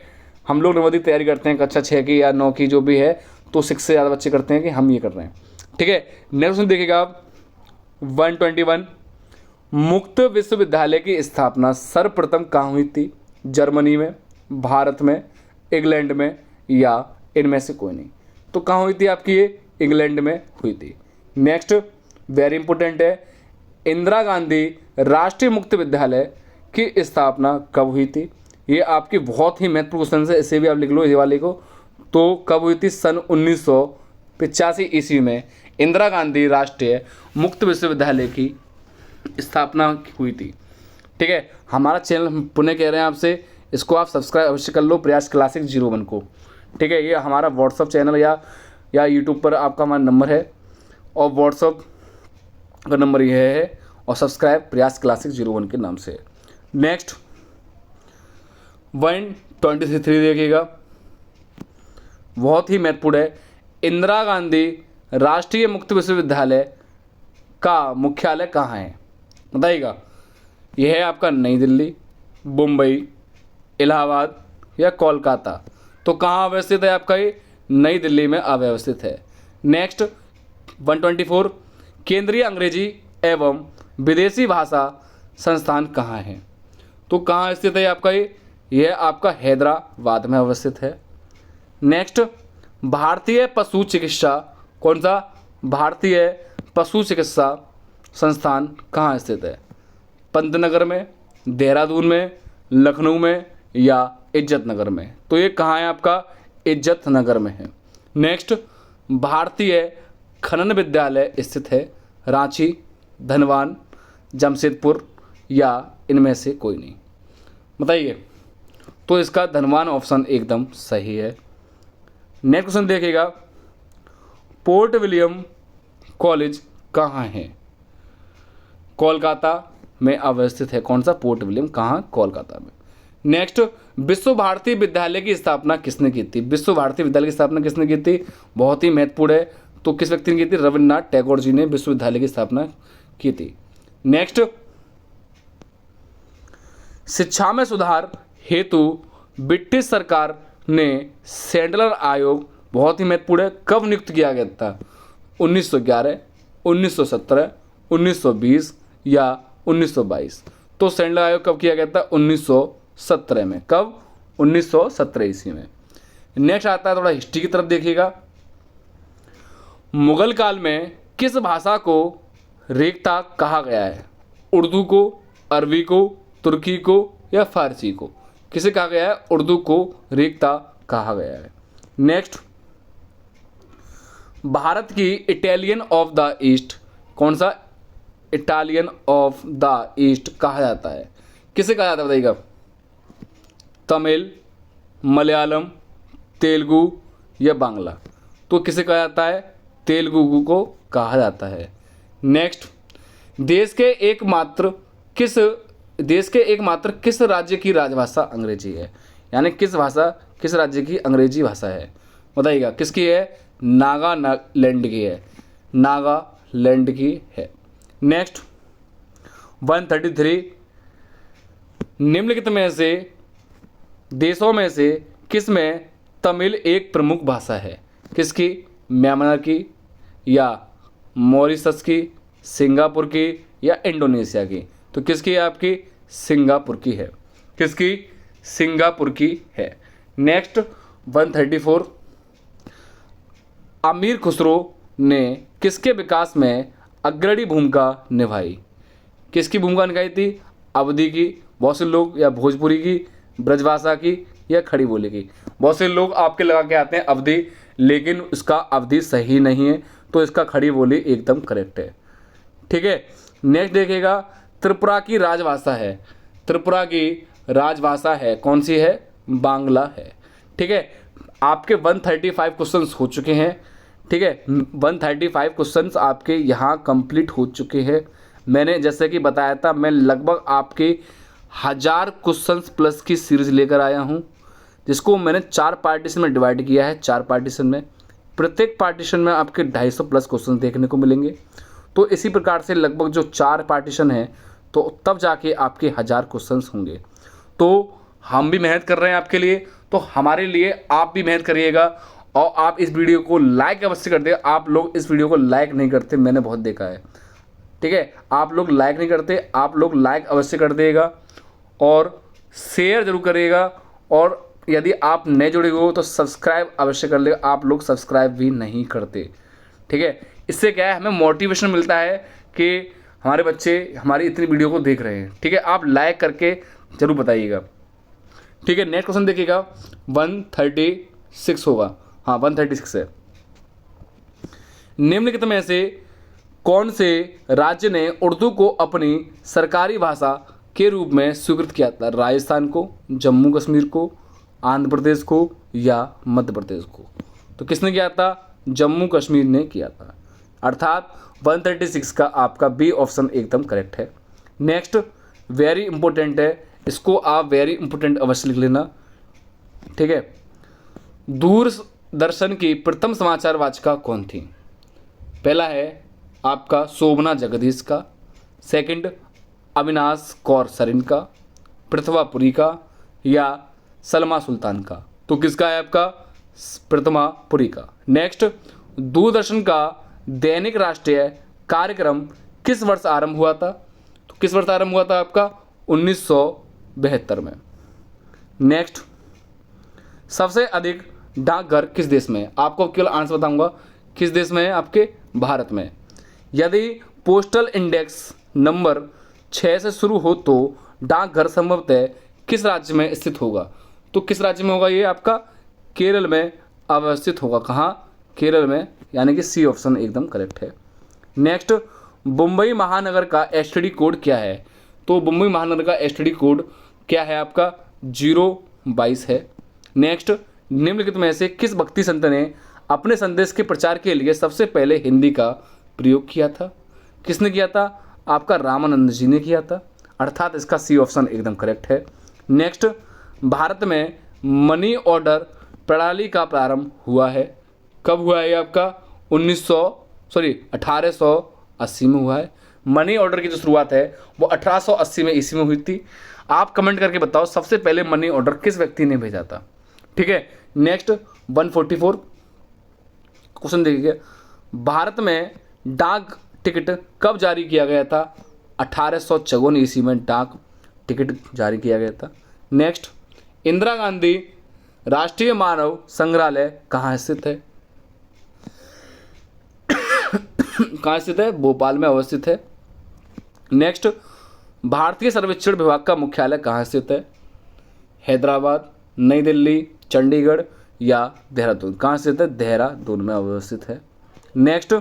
हम लोग नवोदय की तैयारी करते हैं कक्षा 6 की या 9 की जो भी है, तो 6 से ज़्यादा बच्चे करते हैं कि हम ये कर रहे हैं। ठीक है। नेक्स्ट देखिएगा आप 121, मुक्त विश्वविद्यालय की स्थापना सर्वप्रथम कहाँ हुई थी, जर्मनी में, भारत में, इंग्लैंड में, या इनमें से कोई नहीं। तो कहाँ हुई थी आपकी ये, इंग्लैंड में हुई थी। नेक्स्ट, वेरी इंपॉर्टेंट है, इंदिरा गांधी राष्ट्रीय मुक्त विद्यालय की स्थापना कब हुई थी। ये आपकी बहुत ही महत्वपूर्ण क्वेश्चन है, इसे भी आप लिख लो ये वाले को। तो कब हुई थी, सन 1985 ईस्वी में इंदिरा गांधी राष्ट्रीय मुक्त विश्वविद्यालय की स्थापना हुई थी। ठीक है। हमारा चैनल हम पुनः कह रहे हैं आपसे, इसको आप सब्सक्राइब अवश्य कर लो, प्रयास क्लासिक 01 को। ठीक है। ये हमारा व्हाट्सअप चैनल या यूट्यूब पर आपका हमारा नंबर है, और व्हाट्सअप का नंबर यह है, और सब्सक्राइब प्रयास क्लासिक 01 के नाम से। नेक्स्ट 123 देखिएगा, बहुत ही महत्वपूर्ण है, इंदिरा गांधी राष्ट्रीय मुक्त विश्वविद्यालय का मुख्यालय कहाँ है, बताइएगा। यह है आपका नई दिल्ली, मुंबई, इलाहाबाद, या कोलकाता। तो कहाँ अवस्थित है आपका ये, नई दिल्ली में अव्यवस्थित है। नेक्स्ट 124, केंद्रीय अंग्रेजी एवं विदेशी भाषा संस्थान कहाँ है, तो कहाँ स्थित है आपका ये, यह आपका हैदराबाद में अवस्थित है। नेक्स्ट, भारतीय पशु चिकित्सा, कौन सा, भारतीय पशु चिकित्सा संस्थान कहाँ स्थित है, पंतनगर में, देहरादून में, लखनऊ में, या इज्जत नगर में। तो ये कहाँ है आपका, इज्जत नगर में है। नेक्स्ट, भारतीय खनन विद्यालय स्थित है रांची, धनवान, जमशेदपुर, या इनमें से कोई नहीं, बताइए। तो इसका धनवान ऑप्शन एकदम सही है। नेक्स्ट क्वेश्चन देखिएगा, पोर्ट विलियम कॉलेज कहाँ है, कोलकाता में अवस्थित है। कौन सा, पोर्ट विलियम, कहाँ, कोलकाता में। नेक्स्ट, विश्व भारती विद्यालय की स्थापना किसने की थी, विश्व भारती विद्यालय की स्थापना किसने की थी, बहुत ही महत्वपूर्ण है। तो किस व्यक्ति ने की थी, रविन्द्रनाथ टैगोर जी ने विश्वविद्यालय की स्थापना की थी। नेक्स्ट, शिक्षा में सुधार हेतु ब्रिटिश सरकार ने सैंडलर आयोग, बहुत ही महत्वपूर्ण है, कब नियुक्त किया गया था, 1911, 1917, 1920, या 1922। तो सैंडलर आयोग कब किया गया था, 1917 में। कब, 1917 ईस्वी में। नेक्स्ट आता है थोड़ा हिस्ट्री की तरफ देखिएगा, मुगल काल में किस भाषा को रेख्ता कहा गया है, उर्दू को, अरबी को, तुर्की को, या फारसी को। किसे कहा गया है, उर्दू को रेख्ता कहा गया है। नेक्स्ट, भारत की इटालियन ऑफ द ईस्ट, कौन सा, इटालियन ऑफ द ईस्ट कहा जाता है, किसे कहा जाता है बताइएगा, तमिल, मलयालम, तेलुगु, या बांग्ला। तो किसे कहा जाता है, तेलुगु को कहा जाता है। नेक्स्ट, देश के एकमात्र किस राज्य की राजभाषा अंग्रेजी है, यानी किस राज्य की अंग्रेजी भाषा है, बताइएगा। किसकी है, नागालैंड की है, नागालैंड की है। नेक्स्ट 133, निम्नलिखित में से देशों में से किस में तमिल एक प्रमुख भाषा है, किसकी, म्यांमार की, या मॉरिशस की, सिंगापुर की, या इंडोनेशिया की। तो किसकी है आपकी, सिंगापुर की है, किसकी, सिंगापुर की है। नेक्स्ट 134, अमीर खुसरो ने किसके विकास में अग्रणी भूमिका निभाई, किसकी भूमिका निभाई थी, अवधी की, बहुत से लोग, या भोजपुरी की, ब्रजभाषा की या खड़ी बोली की। बहुत से लोग आपके लगा के आते हैं अवधि, लेकिन उसका अवधि सही नहीं है, तो इसका खड़ी बोली एकदम करेक्ट है। ठीक है, नेक्स्ट देखिएगा, त्रिपुरा की राजभाषा है, त्रिपुरा की राजभाषा है कौन सी है? बांग्ला है। ठीक है, आपके 135 क्वेश्चंस हो चुके हैं। ठीक है, 135 क्वेश्चंस आपके यहाँ कंप्लीट हो चुके हैं। मैंने जैसे कि बताया था, मैं लगभग आपके 1000 क्वेश्चंस प्लस की सीरीज लेकर आया हूँ, जिसको मैंने 4 पार्टीशन में डिवाइड किया है। 4 पार्टीशन में, प्रत्येक पार्टीशन में आपके 250 प्लस क्वेश्चन देखने को मिलेंगे। तो इसी प्रकार से लगभग जो 4 पार्टीशन है, तो तब जाके आपके 1000 क्वेश्चंस होंगे। तो हम भी मेहनत कर रहे हैं आपके लिए, तो हमारे लिए आप भी मेहनत करिएगा और आप इस वीडियो को लाइक अवश्य कर दें। आप लोग इस वीडियो को लाइक नहीं करते, मैंने बहुत देखा है। ठीक है, आप लोग लाइक नहीं करते, आप लोग लाइक अवश्य कर देगा और शेयर जरूर करिएगा। और यदि आप नए जुड़े हो तो सब्सक्राइब अवश्य कर लेगा, आप लोग सब्सक्राइब भी नहीं करते। ठीक है, इससे क्या है, हमें मोटिवेशन मिलता है कि हमारे बच्चे हमारी इतनी वीडियो को देख रहे हैं। ठीक है, आप लाइक करके जरूर बताइएगा। ठीक है, नेक्स्ट क्वेश्चन देखिएगा, 136 होगा, हाँ 136 है। निम्नलिखित में से कौन से राज्य ने उर्दू को अपनी सरकारी भाषा के रूप में स्वीकृत किया था? राजस्थान को, जम्मू कश्मीर को, आंध्र प्रदेश को या मध्य प्रदेश को? तो किसने किया था? जम्मू कश्मीर ने किया था। अर्थात 136 का आपका बी ऑप्शन एकदम करेक्ट है। नेक्स्ट वेरी इंपॉर्टेंट है, इसको आप वेरी इंपॉर्टेंट अवश्य लिख लेना। ठीक है, दूरदर्शन की प्रथम समाचार वाचिका कौन थी? पहला है आपका शोभना जगदीश का, सेकंड अविनाश कौर सरिन का, प्रतिभा पुरी का या सलमा सुल्तान का? तो किसका है आपका? प्रतिभा पुरी का। नेक्स्ट, दूरदर्शन का दैनिक राष्ट्रीय कार्यक्रम किस वर्ष आरंभ हुआ था? तो किस वर्ष आरंभ हुआ था आपका? 1972 में। नेक्स्ट, सबसे अधिक डाकघर किस देश में है? आपको केवल आंसर बताऊंगा, किस देश में है? आपके भारत में। यदि पोस्टल इंडेक्स नंबर 6 से शुरू हो तो डाकघर संभवतः किस राज्य में स्थित होगा? तो किस राज्य में होगा ये? आपका केरल में अवस्थित होगा। कहाँ? केरल में, यानी कि सी ऑप्शन एकदम करेक्ट है। नेक्स्ट, मुंबई महानगर का एसटीडी कोड क्या है? तो मुंबई महानगर का एसटीडी कोड क्या है आपका? 022 है। नेक्स्ट, निम्नलिखित में से किस भक्ति संत ने अपने संदेश के प्रचार के लिए सबसे पहले हिंदी का प्रयोग किया था? किसने किया था? आपका रामानंद जी ने किया था। अर्थात इसका सी ऑप्शन एकदम करेक्ट है। नेक्स्ट, भारत में मनी ऑर्डर प्रणाली का प्रारंभ हुआ है, कब हुआ है? आपका 1880 में हुआ है। मनी ऑर्डर की जो शुरुआत है वो 1880 में ईस्वी में हुई थी। आप कमेंट करके बताओ सबसे पहले मनी ऑर्डर किस व्यक्ति ने भेजा था। ठीक है, नेक्स्ट 144 क्वेश्चन देखिए, भारत में डाक टिकट कब जारी किया गया था? 1854 ईस्वी में डाक टिकट जारी किया गया था। नेक्स्ट, इंदिरा गांधी राष्ट्रीय मानव संग्रहालय कहाँ स्थित है? कहाँ स्थित है? भोपाल में अवस्थित है। नेक्स्ट, भारतीय सर्वेक्षण विभाग का मुख्यालय कहाँ स्थित है? हैदराबाद, नई दिल्ली, चंडीगढ़ या देहरादून? कहाँ स्थित है? देहरादून में अवस्थित है। नेक्स्ट,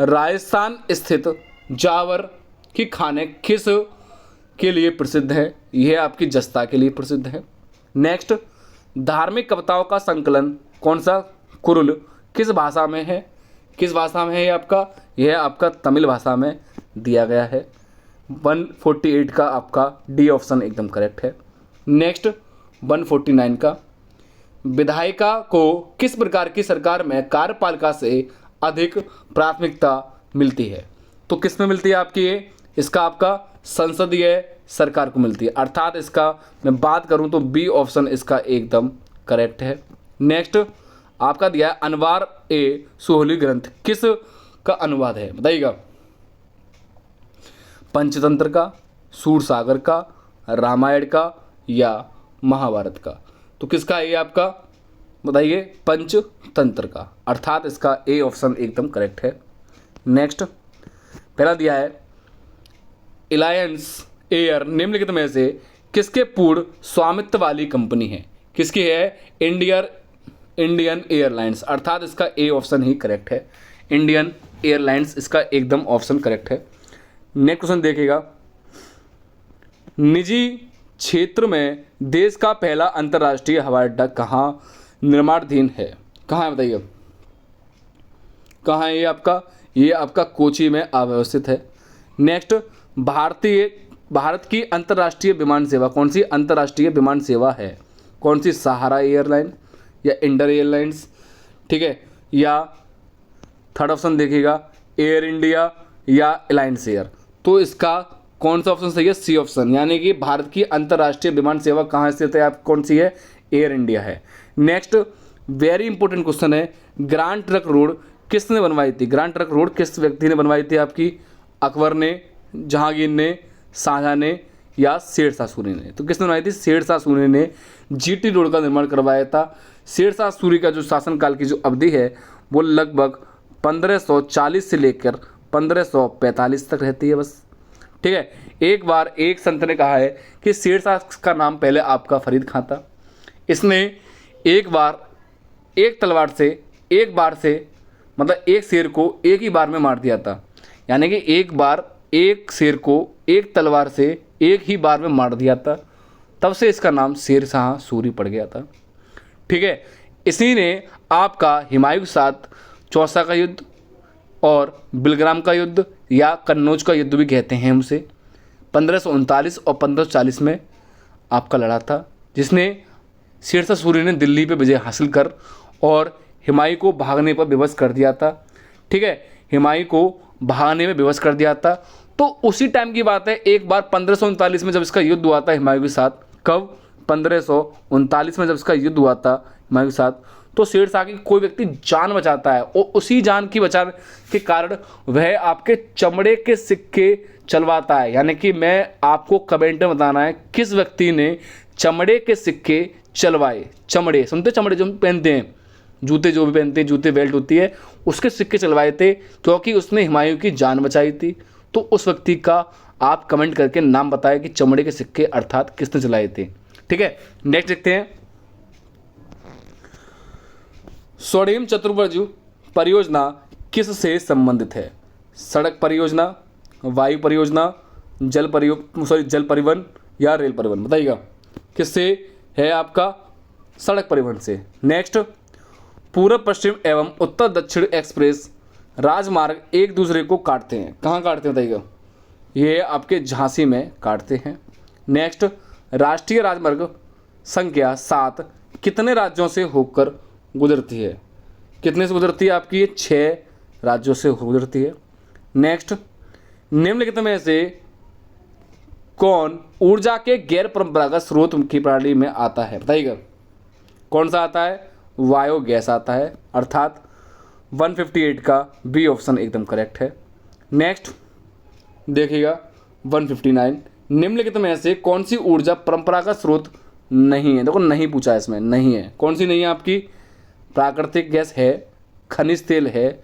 राजस्थान स्थित जावर की खाने किस के लिए प्रसिद्ध है? यह आपकी जस्ता के लिए प्रसिद्ध है। नेक्स्ट, धार्मिक कविताओं का संकलन कौन सा? कुरुल किस भाषा में है? किस भाषा में है ये आपका? यह आपका तमिल भाषा में दिया गया है। 148 का आपका डी ऑप्शन एकदम करेक्ट है। नेक्स्ट 149 का, विधायिका को किस प्रकार की सरकार में कार्यपालिका से अधिक प्राथमिकता मिलती है? तो किस में मिलती है आपकी ये? इसका आपका संसदीय सरकार को मिलती है। अर्थात इसका मैं बात करूं तो बी ऑप्शन इसका एकदम करेक्ट है। नेक्स्ट आपका दिया है अनवार ए सोहली ग्रंथ किस का अनुवाद है? बताइएगा। पंचतंत्र का, सूरसागर का, रामायण का या महाभारत का? तो किसका है ये आपका? बताइए। पंचतंत्र का। अर्थात इसका ए ऑप्शन एकदम करेक्ट है। नेक्स्ट पहला दिया है एलायंस एयर निम्नलिखित में से किसके पूर्ण स्वामित्व वाली कंपनी है? किसकी है? इंडियन एयरलाइंस, अर्थात इसका ए ऑप्शन ही करेक्ट है। इंडियन एयरलाइंस इसका एकदम ऑप्शन करेक्ट है। नेक्स्ट क्वेश्चन देखिएगा, निजी क्षेत्र में देश का पहला अंतर्राष्ट्रीय हवाई अड्डा कहाँ निर्माणाधीन है? कहाँ है बताइए, कहाँ है ये आपका? ये आपका कोची में अवस्थित है। नेक्स्ट, भारत की अंतर्राष्ट्रीय विमान सेवा कौन सी अंतर्राष्ट्रीय विमान सेवा है? कौन सी? सहारा एयरलाइन या इंडियन एयरलाइंस, ठीक है, या थर्ड ऑप्शन देखिएगा एयर इंडिया या अलायंस एयर। तो इसका कौन सा ऑप्शन सही है? सी ऑप्शन, यानी कि भारत की अंतर्राष्ट्रीय विमान सेवा कहाँ स्थित है? आप कौन सी है? एयर इंडिया है। नेक्स्ट, वेरी इंपॉर्टेंट क्वेश्चन है, ग्रांड ट्रंक रोड किसने बनवाई थी? ग्रांड ट्रंक रोड किस व्यक्ति ने बनवाई थी आपकी? अकबर ने, जहांगीर ने, शाहजहां ने या शेरशाह सूरी ने? तो किसने बनवाई थी? शेरशाह सूरी ने जीटी रोड का निर्माण करवाया था। शेरशाह सूरी का जो शासनकाल की जो अवधि है वो लगभग 1540 से लेकर 1545 तक रहती है बस, ठीक है। एक बार एक संत ने कहा है कि शेरशाह का नाम पहले आपका फरीद खां था। इसने एक बार एक तलवार से एक बार से मतलब एक शेर को एक ही बार में मार दिया था, यानी कि एक बार एक शेर को एक तलवार से एक ही बार में मार दिया था, तब से इसका नाम शेरशाह सूरी पड़ गया था, ठीक है। इसी ने आपका हुमायूं के साथ चौसा का युद्ध और बिलग्राम का युद्ध या कन्नौज का युद्ध भी कहते हैं उसे, 1539 और 1540 में आपका लड़ा था, जिसने शेरशाह सूरी ने दिल्ली पे विजय हासिल कर और हुमायूं को भागने पर विवश कर दिया था, ठीक है। हुमायूं को भागने में विवश कर दिया था। तो उसी टाइम की बात है, एक बार 1539 में जब इसका युद्ध हुआ था हुमायूं के साथ। कब? 1539 में जब इसका युद्ध हुआ था हुमायूं के साथ। तो शेरशाह की कोई व्यक्ति जान बचाता है और उसी जान की बचाने के कारण वह आपके चमड़े के सिक्के चलवाता है, यानी कि मैं आपको कमेंट में बताना है किस व्यक्ति ने चमड़े के सिक्के चलवाए। चमड़े, सुनते चमड़े जो पहनते हैं, जूते जो भी पहनते हैं, जूते बेल्ट होती है, उसके सिक्के चलवाए थे क्योंकि उसने हुमायूं की जान बचाई थी। तो उस व्यक्ति का आप कमेंट करके नाम बताएं कि चमड़े के सिक्के अर्थात किसने चलाए थे, ठीक है। नेक्स्ट देखते हैं, स्वर्णिम चतुर्भुज परियोजना किससे संबंधित है? सड़क परियोजना, वायु परियोजना, जल परिवहन या रेल परिवहन? बताइएगा किससे है? आपका सड़क परिवहन से। नेक्स्ट, पूर्व पश्चिम एवं उत्तर दक्षिण एक्सप्रेस राजमार्ग एक दूसरे को काटते हैं, कहाँ काटते हैं बताइएगा? ये आपके झांसी में काटते हैं। नेक्स्ट, राष्ट्रीय राजमार्ग संख्या 7 कितने राज्यों से होकर गुजरती है? कितने से गुजरती है आपकी? ये 6 राज्यों से गुजरती है। नेक्स्ट, निम्नलिखित में से कौन ऊर्जा के गैर परंपरागत स्रोत की प्रणाली में आता है? बताइएगा कौन सा आता है? बायोगैस आता है, अर्थात 158 का बी ऑप्शन एकदम करेक्ट है। नेक्स्ट देखिएगा 159, निम्नलिखित में से कौन सी ऊर्जा परंपरागत स्रोत नहीं है? देखो नहीं पूछा है इसमें, नहीं है। कौन सी नहीं है आपकी? प्राकृतिक गैस है, खनिज तेल है,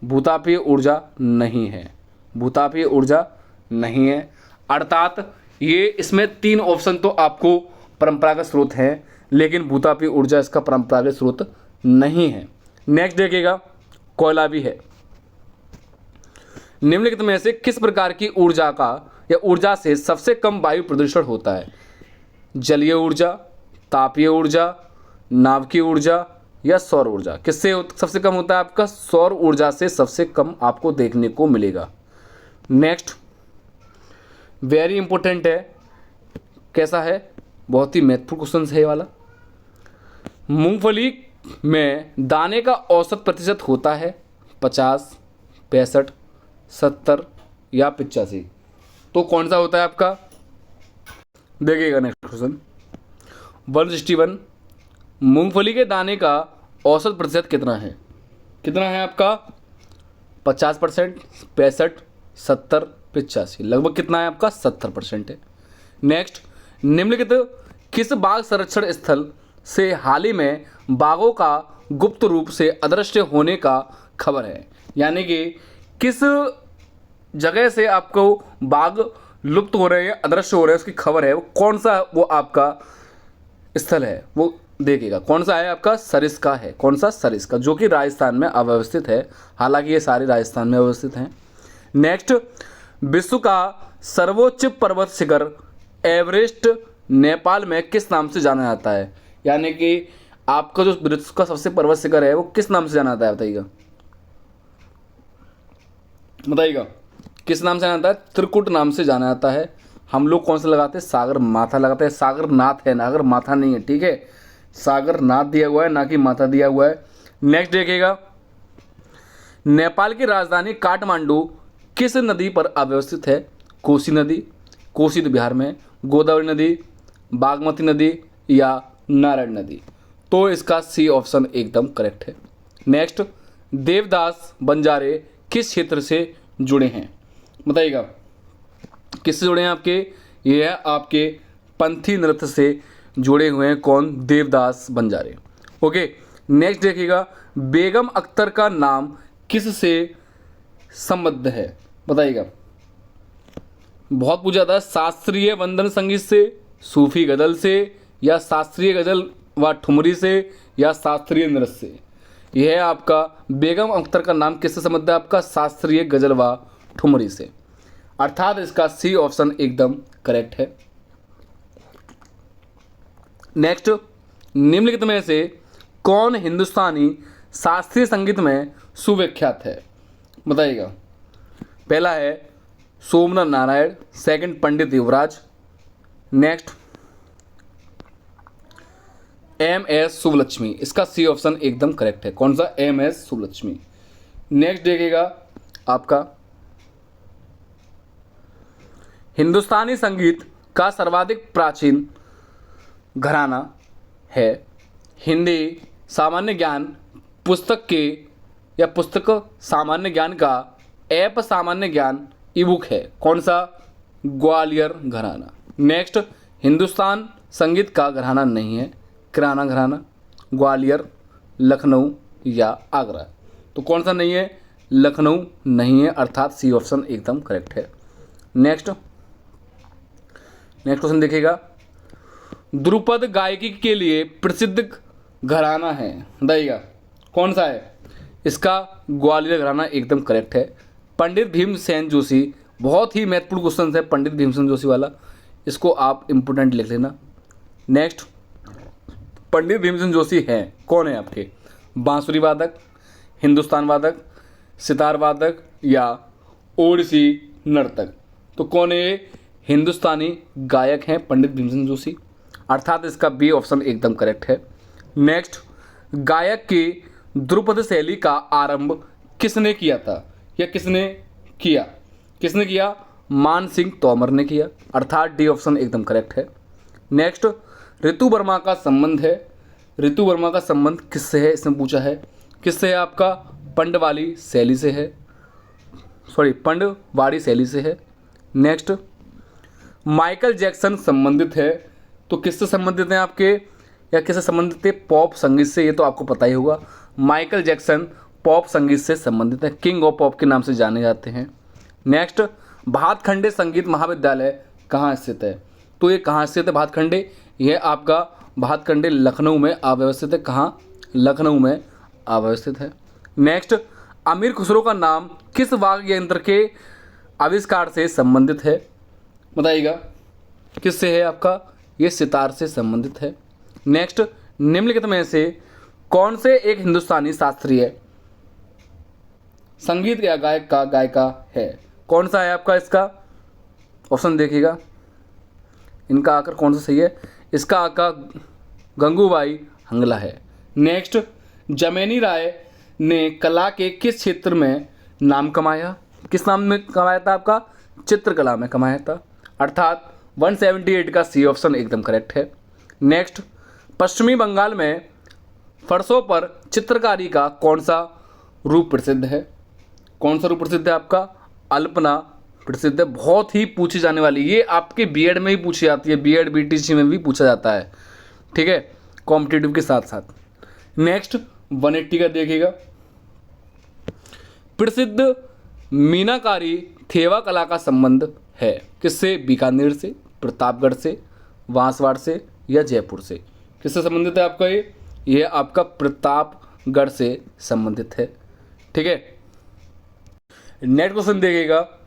भूतापीय ऊर्जा नहीं है, भूतापीय ऊर्जा नहीं है। अर्थात ये इसमें 3 ऑप्शन तो आपको परंपरागत स्रोत हैं, लेकिन भूतापीय ऊर्जा इसका परंपरागत स्रोत नहीं है। नेक्स्ट देखिएगा, कोयला भी है। निम्नलिखित में से किस प्रकार की ऊर्जा का या ऊर्जा से सबसे कम वायु प्रदूषण होता है? जलीय ऊर्जा, तापीय ऊर्जा, नाभिकीय ऊर्जा या सौर ऊर्जा? किससे सबसे कम होता है? आपका सौर ऊर्जा से सबसे कम आपको देखने को मिलेगा। नेक्स्ट, वेरी इंपॉर्टेंट है, कैसा है? बहुत ही महत्वपूर्ण क्वेश्चन है ये वाला। मूंगफली में दाने का औसत प्रतिशत होता है 50, 65, 70 या 85? तो कौन सा होता है आपका? देखिएगा नेक्स्ट क्वेश्चन 161, मूंगफली के दाने का औसत प्रतिशत कितना है? कितना है आपका? 50%, 65, 70, 85? लगभग कितना है आपका? 70% है। नेक्स्ट, निम्नलिखित किस बाघ संरक्षण स्थल से हाल ही में बाघों का गुप्त रूप से अदृश्य होने का खबर है? यानी कि किस जगह से आपको बाघ लुप्त हो रहे हैं, अदृश्य हो रहे हैं, उसकी खबर है, वो कौन सा वो आपका स्थल है, वो देखिएगा कौन सा है आपका, सरिस्का है। कौन सा, सरिस्का, जो कि राजस्थान में अव्यवस्थित है। हालांकि ये सारे राजस्थान में अवस्थित हैं। नेक्स्ट, विश्व का सर्वोच्च पर्वत शिखर एवरेस्ट नेपाल में किस नाम से जाना जाता है? यानी कि आपका जो विश्व का सबसे पर्वत शिखर है वो किस नाम से जाना जाता है, बताइएगा बताइएगा किस नाम से जाना जाता है? त्रिकुट नाम से जाना जाता है। हम लोग कौन सा लगाते हैं? सागर माथा लगाते हैं। सागर नाथ है, नागर माथा नहीं है, ठीक है। सागर नाथ दिया हुआ है, ना कि माथा दिया हुआ है। नेक्स्ट देखिएगा, नेपाल की राजधानी काठमांडू किस नदी पर अवस्थित है? कोसी नदी, कोसी तो बिहार में, गोदावरी नदी, बागमती नदी या नारायण नदी? तो इसका सी ऑप्शन एकदम करेक्ट है। नेक्स्ट, देवदास बंजारे किस क्षेत्र से जुड़े हैं? बताइएगा किससे जुड़े हैं आपके? ये है आपके पंथी नृत्य से जुड़े हुए हैं। कौन? देवदास बंजारे। ओके, नेक्स्ट देखिएगा, बेगम अख्तर का नाम किस से संबद्ध है? बताइएगा, बहुत पूछा था, शास्त्रीय वंदन संगीत से, सूफी गजल से, या शास्त्रीय गजल व ठुमरी से, या शास्त्रीय नृत्य से? यह है आपका बेगम अख्तर का नाम किससे संबद्ध है? आपका शास्त्रीय गजल व ठुमरी से, अर्थात इसका सी ऑप्शन एकदम करेक्ट है। नेक्स्ट, निम्नलिखित में से कौन हिंदुस्तानी शास्त्रीय संगीत में सुविख्यात है? बताइएगा, पहला है सोमनाथ नारायण, सेकंड पंडित युवराज, नेक्स्ट एम.एस. सुब्बलक्ष्मी। इसका सी ऑप्शन एकदम करेक्ट है। कौन सा? एम.एस. सुब्बलक्ष्मी। नेक्स्ट देखिएगा आपका, हिंदुस्तानी संगीत का सर्वाधिक प्राचीन घराना है। हिंदी सामान्य ज्ञान पुस्तक के या पुस्तक सामान्य ज्ञान का ऐप सामान्य ज्ञान ईबुक है। कौन सा? ग्वालियर घराना। नेक्स्ट, हिंदुस्तान संगीत का घराना नहीं है, किराना घराना, ग्वालियर, लखनऊ या आगरा? तो कौन सा नहीं है? लखनऊ नहीं है, अर्थात सी ऑप्शन एकदम करेक्ट है। नेक्स्ट क्वेश्चन देखिएगा, ध्रुपद गायकी के लिए प्रसिद्ध घराना है, बताइएगा कौन सा है? इसका ग्वालियर घराना एकदम करेक्ट है। पंडित भीमसेन जोशी, बहुत ही महत्वपूर्ण क्वेश्चन है पंडित भीमसेन जोशी वाला, इसको आप इम्पोर्टेंट लिख लेना। नेक्स्ट, पंडित भीमसेन जोशी हैं कौन है आपके? बांसुरी वादक, हिंदुस्तान वादक, सितार वादक या ओडिसी नर्तक? तो कौन है ये? हिंदुस्तानी गायक हैं पंडित भीमसेन जोशी, अर्थात इसका बी ऑप्शन एकदम करेक्ट है। नेक्स्ट, गायक की ध्रुपद शैली का आरंभ किसने किया था या किसने किया? मान सिंह तोमर ने किया, अर्थात डी ऑप्शन एकदम करेक्ट है। नेक्स्ट, ऋतु वर्मा का संबंध है, ऋतु वर्मा का संबंध किससे है? इसमें पूछा है किससे है? आपका पंडवाली शैली से है, पंडवाड़ी शैली से है। नेक्स्ट, माइकल जैक्सन संबंधित है, तो किससे संबंधित हैं आपके या किससे संबंधित है? पॉप संगीत से, ये तो आपको पता ही होगा। माइकल जैक्सन पॉप संगीत से संबंधित है, किंग ऑफ पॉप के नाम से जाने जाते हैं। नेक्स्ट, भातखंडे संगीत महाविद्यालय कहाँ स्थित है? तो ये कहाँ स्थित है भातखंडे? यह आपका भातखंडे लखनऊ में अव्यवस्थित है। कहाँ? लखनऊ में अव्यवस्थित है। नेक्स्ट, अमीर खुसरो का नाम किस वाद्य यंत्र के आविष्कार से संबंधित है? बताइएगा किससे है आपका? ये सितार से संबंधित है। नेक्स्ट, निम्नलिखित में से कौन से एक हिंदुस्तानी शास्त्रीय संगीत या गायक का गायिका है? कौन सा है आपका? इसका ऑप्शन देखिएगा, इनका आकर कौन सा सही है? इसका आका गंगूबाई हंगला है। नेक्स्ट, जमेनी राय ने कला के किस क्षेत्र में नाम कमाया? किस नाम में कमाया था? आपका चित्रकला में कमाया था, अर्थात 178 का सी ऑप्शन एकदम करेक्ट है। नेक्स्ट, पश्चिमी बंगाल में फरसों पर चित्रकारी का कौन सा रूप प्रसिद्ध है? कौन सा रूप प्रसिद्ध है आपका? अल्पना प्रसिद्ध है, बहुत ही पूछी जाने वाली, ये आपके बीएड में ही पूछी जाती है, बीएड बीटीसी में भी पूछा जाता है, ठीक है, कॉम्पिटिटिव के साथ साथ। नेक्स्ट 180 का देखिएगा, प्रसिद्ध मीनाकारी थेवा कला का संबंध है। किससे? बीकानेर से, प्रतापगढ़ से, बांसवाड़ा से या जयपुर से। किससे संबंधित है आपका ये आपका प्रतापगढ़ से संबंधित है। ठीक है। नेक्स्ट क्वेश्चन देखिएगा,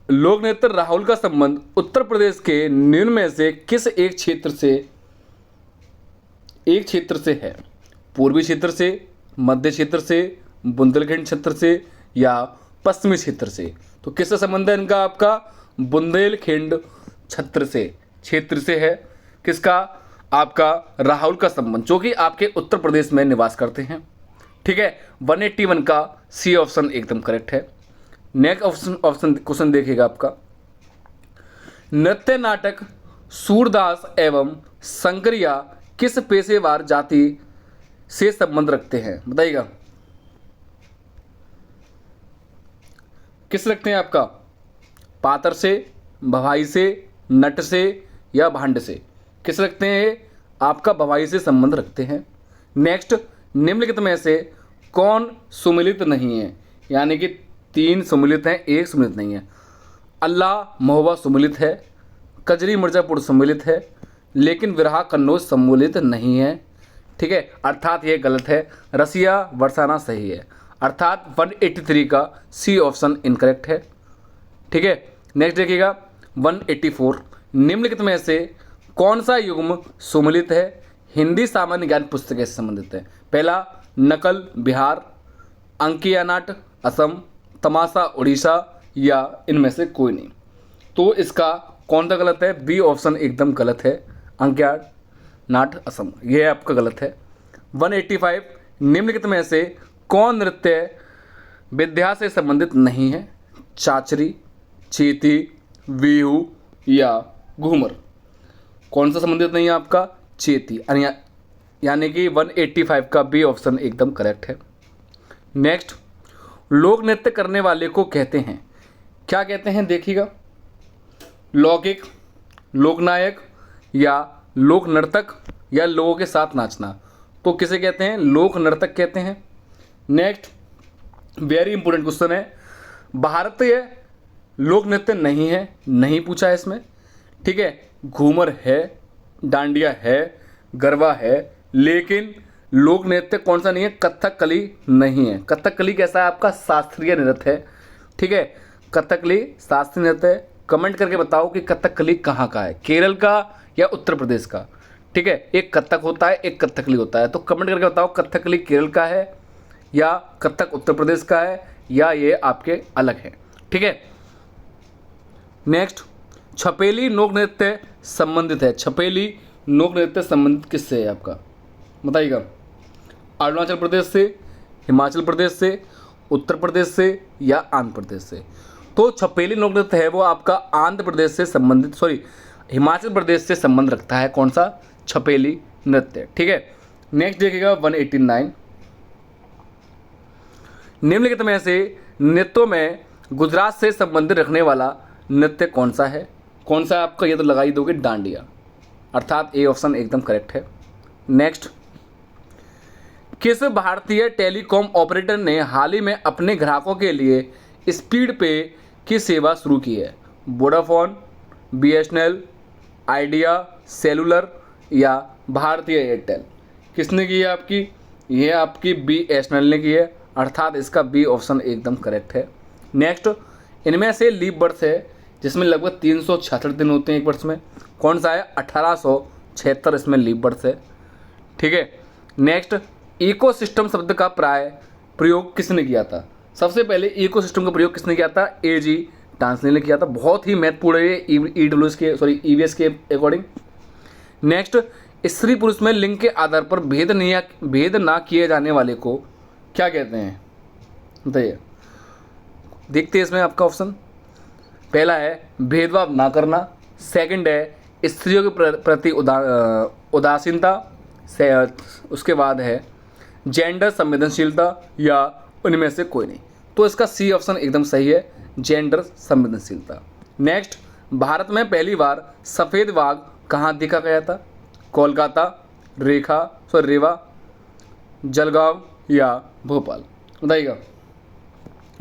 लोक नृत्य राहुल का संबंध उत्तर प्रदेश के निम्न में से किस एक क्षेत्र से है? पूर्वी क्षेत्र से, मध्य क्षेत्र से, बुंदेलखंड क्षेत्र से या पश्चिमी क्षेत्र से। तो किससे संबंध है इनका? आपका बुंदेलखंड क्षेत्र से है। किसका? आपका राहुल का संबंध, जो कि आपके उत्तर प्रदेश में निवास करते हैं। ठीक है। 181 का सी ऑप्शन एकदम करेक्ट है। नेक्स्ट ऑप्शन क्वेश्चन देखिएगा आपका, नृत्य नाटक सूरदास एवं शंकरिया किस पेशेवर जाति से संबंध रखते हैं? बताइएगा, किस रखते हैं आपका? पातर से, भवाई से, नट से या भांड से। किस रखते हैं? आपका भवाई से संबंध रखते हैं। नेक्स्ट, निम्नलिखित में से कौन सुमिलित नहीं है? यानी कि 3 सुमिलित हैं, 1 सुमिलित नहीं है। अल्लाह महोबा सुमिलित है, कजरी मिर्जापुर सम्मिलित है, लेकिन विरहा कन्नौज सम्मिलित नहीं है। ठीक है, अर्थात ये गलत है। रसिया बरसाना सही है, अर्थात 183 का सी ऑप्शन इनकरेक्ट है। ठीक है। नेक्स्ट देखिएगा 184, निम्नलिखित में से कौन सा युग्म सुमिलित है? हिंदी सामान्य ज्ञान पुस्तक से संबंधित है। पहला, नकल बिहार, अंकियानाट असम, तमाशा उड़ीसा या इनमें से कोई नहीं। तो इसका कौन सा गलत है? बी ऑप्शन एकदम गलत है, अंकियानाट असम, यह आपका गलत है। 185, निम्नलिखित में से कौन नृत्य विद्या से संबंधित नहीं है? चाचरी, चीती, बिहू या घूमर। कौन सा संबंधित नहीं है आपका? चेती, यानी कि 185 का बी ऑप्शन एकदम करेक्ट है। नेक्स्ट, लोक नृत्य करने वाले को कहते हैं, क्या कहते हैं? देखिएगा, लौकिक, लोकनायक या लोक नर्तक या लोगों के साथ नाचना। तो किसे कहते हैं? लोक नर्तक कहते हैं। नेक्स्ट, वेरी इंपॉर्टेंट क्वेश्चन है, भारतीय लोक नृत्य नहीं है, नहीं पूछा है इसमें। ठीक है, घूमर है, डांडिया है, गरबा है, लेकिन लोक नृत्य कौन सा नहीं है? कथकली नहीं है। कथकली कैसा है? आपका शास्त्रीय नृत्य है। ठीक है, कथकली शास्त्रीय नृत्य है। कमेंट करके बताओ कि कथकली कहाँ का है, केरल का या उत्तर प्रदेश का। ठीक है, एक कथक होता है, एक कथकली होता है। तो कमेंट करके बताओ कथकली केरल का है या कथक उत्तर प्रदेश का है या ये आपके अलग है। ठीक है। नेक्स्ट, छपेली लोक नृत्य संबंधित है। छपेली लोक नृत्य संबंधित किससे है आपका? बताइएगा, अरुणाचल प्रदेश से, हिमाचल प्रदेश से, उत्तर प्रदेश से या आंध्र प्रदेश से। तो छपेली लोक नृत्य है वो आपका आंध्र प्रदेश से संबंधित, हिमाचल प्रदेश से संबंध रखता है। कौन सा? छपेली नृत्य। ठीक है। नेक्स्ट देखिएगा 189, निम्नलिखित में से नृत्यों में गुजरात से संबंधित रखने वाला नृत्य कौन सा है? कौन सा है आपका? ये तो लगा ही दोगे, डांडिया, अर्थात ए ऑप्शन एकदम करेक्ट है। नेक्स्ट, किस भारतीय टेलीकॉम ऑपरेटर ने हाल ही में अपने ग्राहकों के लिए स्पीड पे की सेवा शुरू की है? वोडाफोन, बीएसएनएल, आइडिया सेलुलर या भारतीय एयरटेल। किसने की है आपकी? ये आपकी बीएसएनएल ने की है, अर्थात इसका बी ऑप्शन एकदम करेक्ट है। नेक्स्ट, इनमें से लीप बर्थ है जिसमें लगभग 366 दिन होते हैं एक वर्ष में। कौन सा है? 1876 इसमें लीप बर्थ है। ठीक है। नेक्स्ट, इकोसिस्टम शब्द का प्राय प्रयोग किसने किया था? सबसे पहले इकोसिस्टम का प्रयोग किसने किया था? एजी टांसले ने किया था। बहुत ही महत्वपूर्ण है ईडब्ल्यूएस के ईवीएस के अकॉर्डिंग। नेक्स्ट, स्त्री पुरुष में लिंग के आधार पर भेद ना किए जाने वाले को क्या कहते हैं? बताइए, देखते हैं इसमें आपका ऑप्शन। पहला है भेदभाव ना करना, सेकंड है स्त्रियों के प्रति उदासीनता, उसके बाद है जेंडर संवेदनशीलता या उनमें से कोई नहीं। तो इसका सी ऑप्शन एकदम सही है, जेंडर संवेदनशीलता। नेक्स्ट, भारत में पहली बार सफ़ेद बाघ कहाँ देखा गया था? कोलकाता, रेवा, जलगांव या भोपाल। बताइएगा,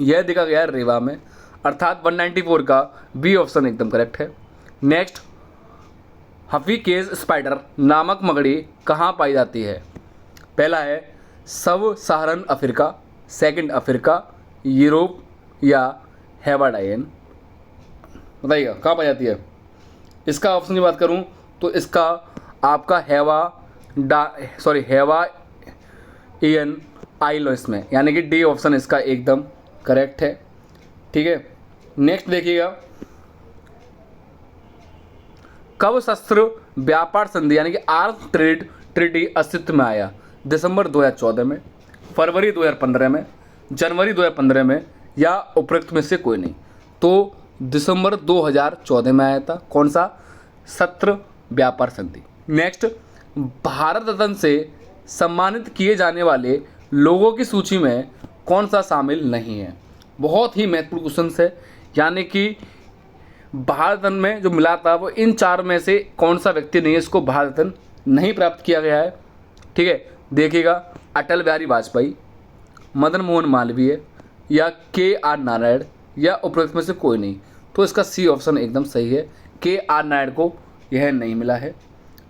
यह देखा गया है रेवा में, अर्थात 194 का बी ऑप्शन एकदम करेक्ट है। नेक्स्ट, हफीकेज स्पाइडर नामक मकड़ी कहाँ पाई जाती है? पहला है सब सहारन अफ्रीका, सेकंड अफ्रीका, यूरोप या हेवाडायन। बताइएगा कहाँ पाई जाती है? इसका ऑप्शन की बात करूँ तो इसका आपका हेवाइयन आइलैंड्स में, यानी कि डी ऑप्शन इसका एकदम करेक्ट है। ठीक है, नेक्स्ट देखिएगा, कब शस्त्र व्यापार संधि यानी कि आर्म ट्रेड ट्रीटी अस्तित्व में आया? दिसंबर 2014 में, फरवरी 2015 में, जनवरी 2015 में या उपरोक्त में से कोई नहीं? तो दिसंबर 2014 में आया था। कौन सा? शस्त्र व्यापार संधि। नेक्स्ट, भारत रत्न से सम्मानित किए जाने वाले लोगों की सूची में कौन सा शामिल नहीं है? बहुत ही महत्वपूर्ण क्वेश्चन है, यानी कि भारत रत्न में जो मिला था वो इन चार में से कौन सा व्यक्ति नहीं है, इसको भारत रत्न नहीं प्राप्त किया गया है। ठीक है, देखिएगा, अटल बिहारी वाजपेयी, मदन मोहन मालवीय या KR नारायण या उपरोक्त में से कोई नहीं? तो इसका सी ऑप्शन एकदम सही है, KR नारायण को यह नहीं मिला है।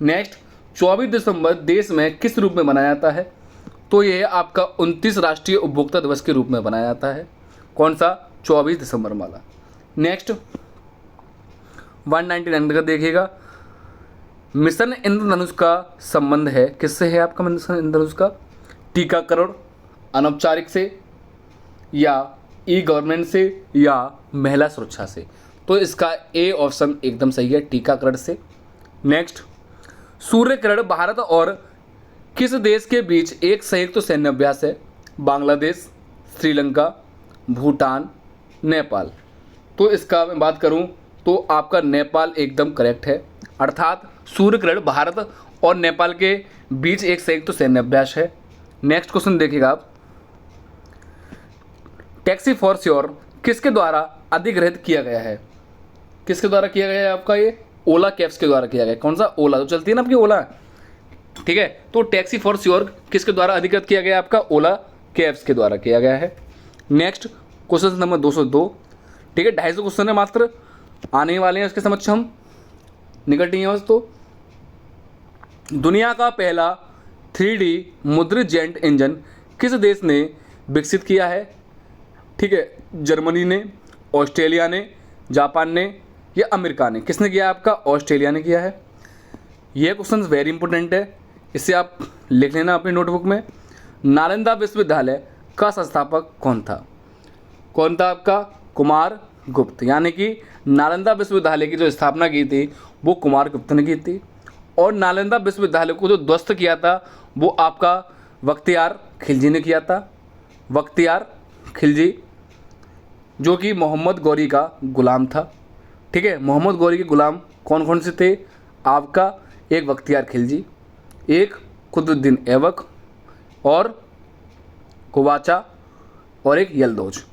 नेक्स्ट, 24 दिसंबर देश में किस रूप में मनाया जाता है? तो यह आपका 29 राष्ट्रीय उपभोक्ता दिवस के रूप में मनाया जाता है। कौन सा? 24 दिसंबर वाला। नेक्स्ट, 199 का देखिएगा, मिशन इंद्रधनुष का संबंध है किससे है आपका मिशन इंद्रधनुष का? टीकाकरण, अनौपचारिक से या ई-गवर्नेंस से या महिला सुरक्षा से? तो इसका ए ऑप्शन एकदम सही है, टीकाकरण से। नेक्स्ट, सूर्य किरण भारत और किस देश के बीच एक संयुक्त सैन्य अभ्यास है? बांग्लादेश, श्रीलंका, भूटान, नेपाल। तो इसका मैं बात करूं तो आपका नेपाल एकदम करेक्ट है, अर्थात सूर्य किरण भारत और नेपाल के बीच एक संयुक्त सैन्य अभ्यास है। नेक्स्ट क्वेश्चन देखिएगा आप, टैक्सी फॉर श्योर किसके द्वारा अधिग्रहित किया गया है? किसके द्वारा किया गया है आपका? ये ओला कैब्स के द्वारा किया गया है। कौन सा? ओला, तो चलती है ना आपकी ओला। ठीक है, तो टैक्सी फॉर श्योर किसके द्वारा अधिकृत किया गया है आपका? ओला कैब्स के द्वारा किया गया है। Next, question number 202। ठीक है, 250 क्वेश्चन है मात्र, आने वाले हैं उसके समक्ष हम, निकट नहीं है बस। तो दुनिया का पहला 3D मुद्रित जेट इंजन किस देश ने विकसित किया है? ठीक है, जर्मनी ने, ऑस्ट्रेलिया ने, जापान ने या अमेरिका ने? किसने किया है आपका? ऑस्ट्रेलिया ने किया है। यह क्वेश्चन वेरी इंपॉर्टेंट है, इसे आप लिख लेना अपनी नोटबुक में। नालंदा विश्वविद्यालय का संस्थापक कौन था? कौन था आपका? कुमार गुप्त, यानी कि नालंदा विश्वविद्यालय की जो स्थापना की थी वो कुमार गुप्त ने की थी। और नालंदा विश्वविद्यालय को जो ध्वस्त किया था वो आपका बख्तियार खिलजी ने किया था। बख्तियार खिलजी जो कि मोहम्मद गौरी का गुलाम था। ठीक है, मोहम्मद गौरी के गुलाम कौन कौन से थे आपका? एक बख्तियार खिलजी, एक कुतुबुद्दीन ऐबक और कुवाचा और एक यलदौज।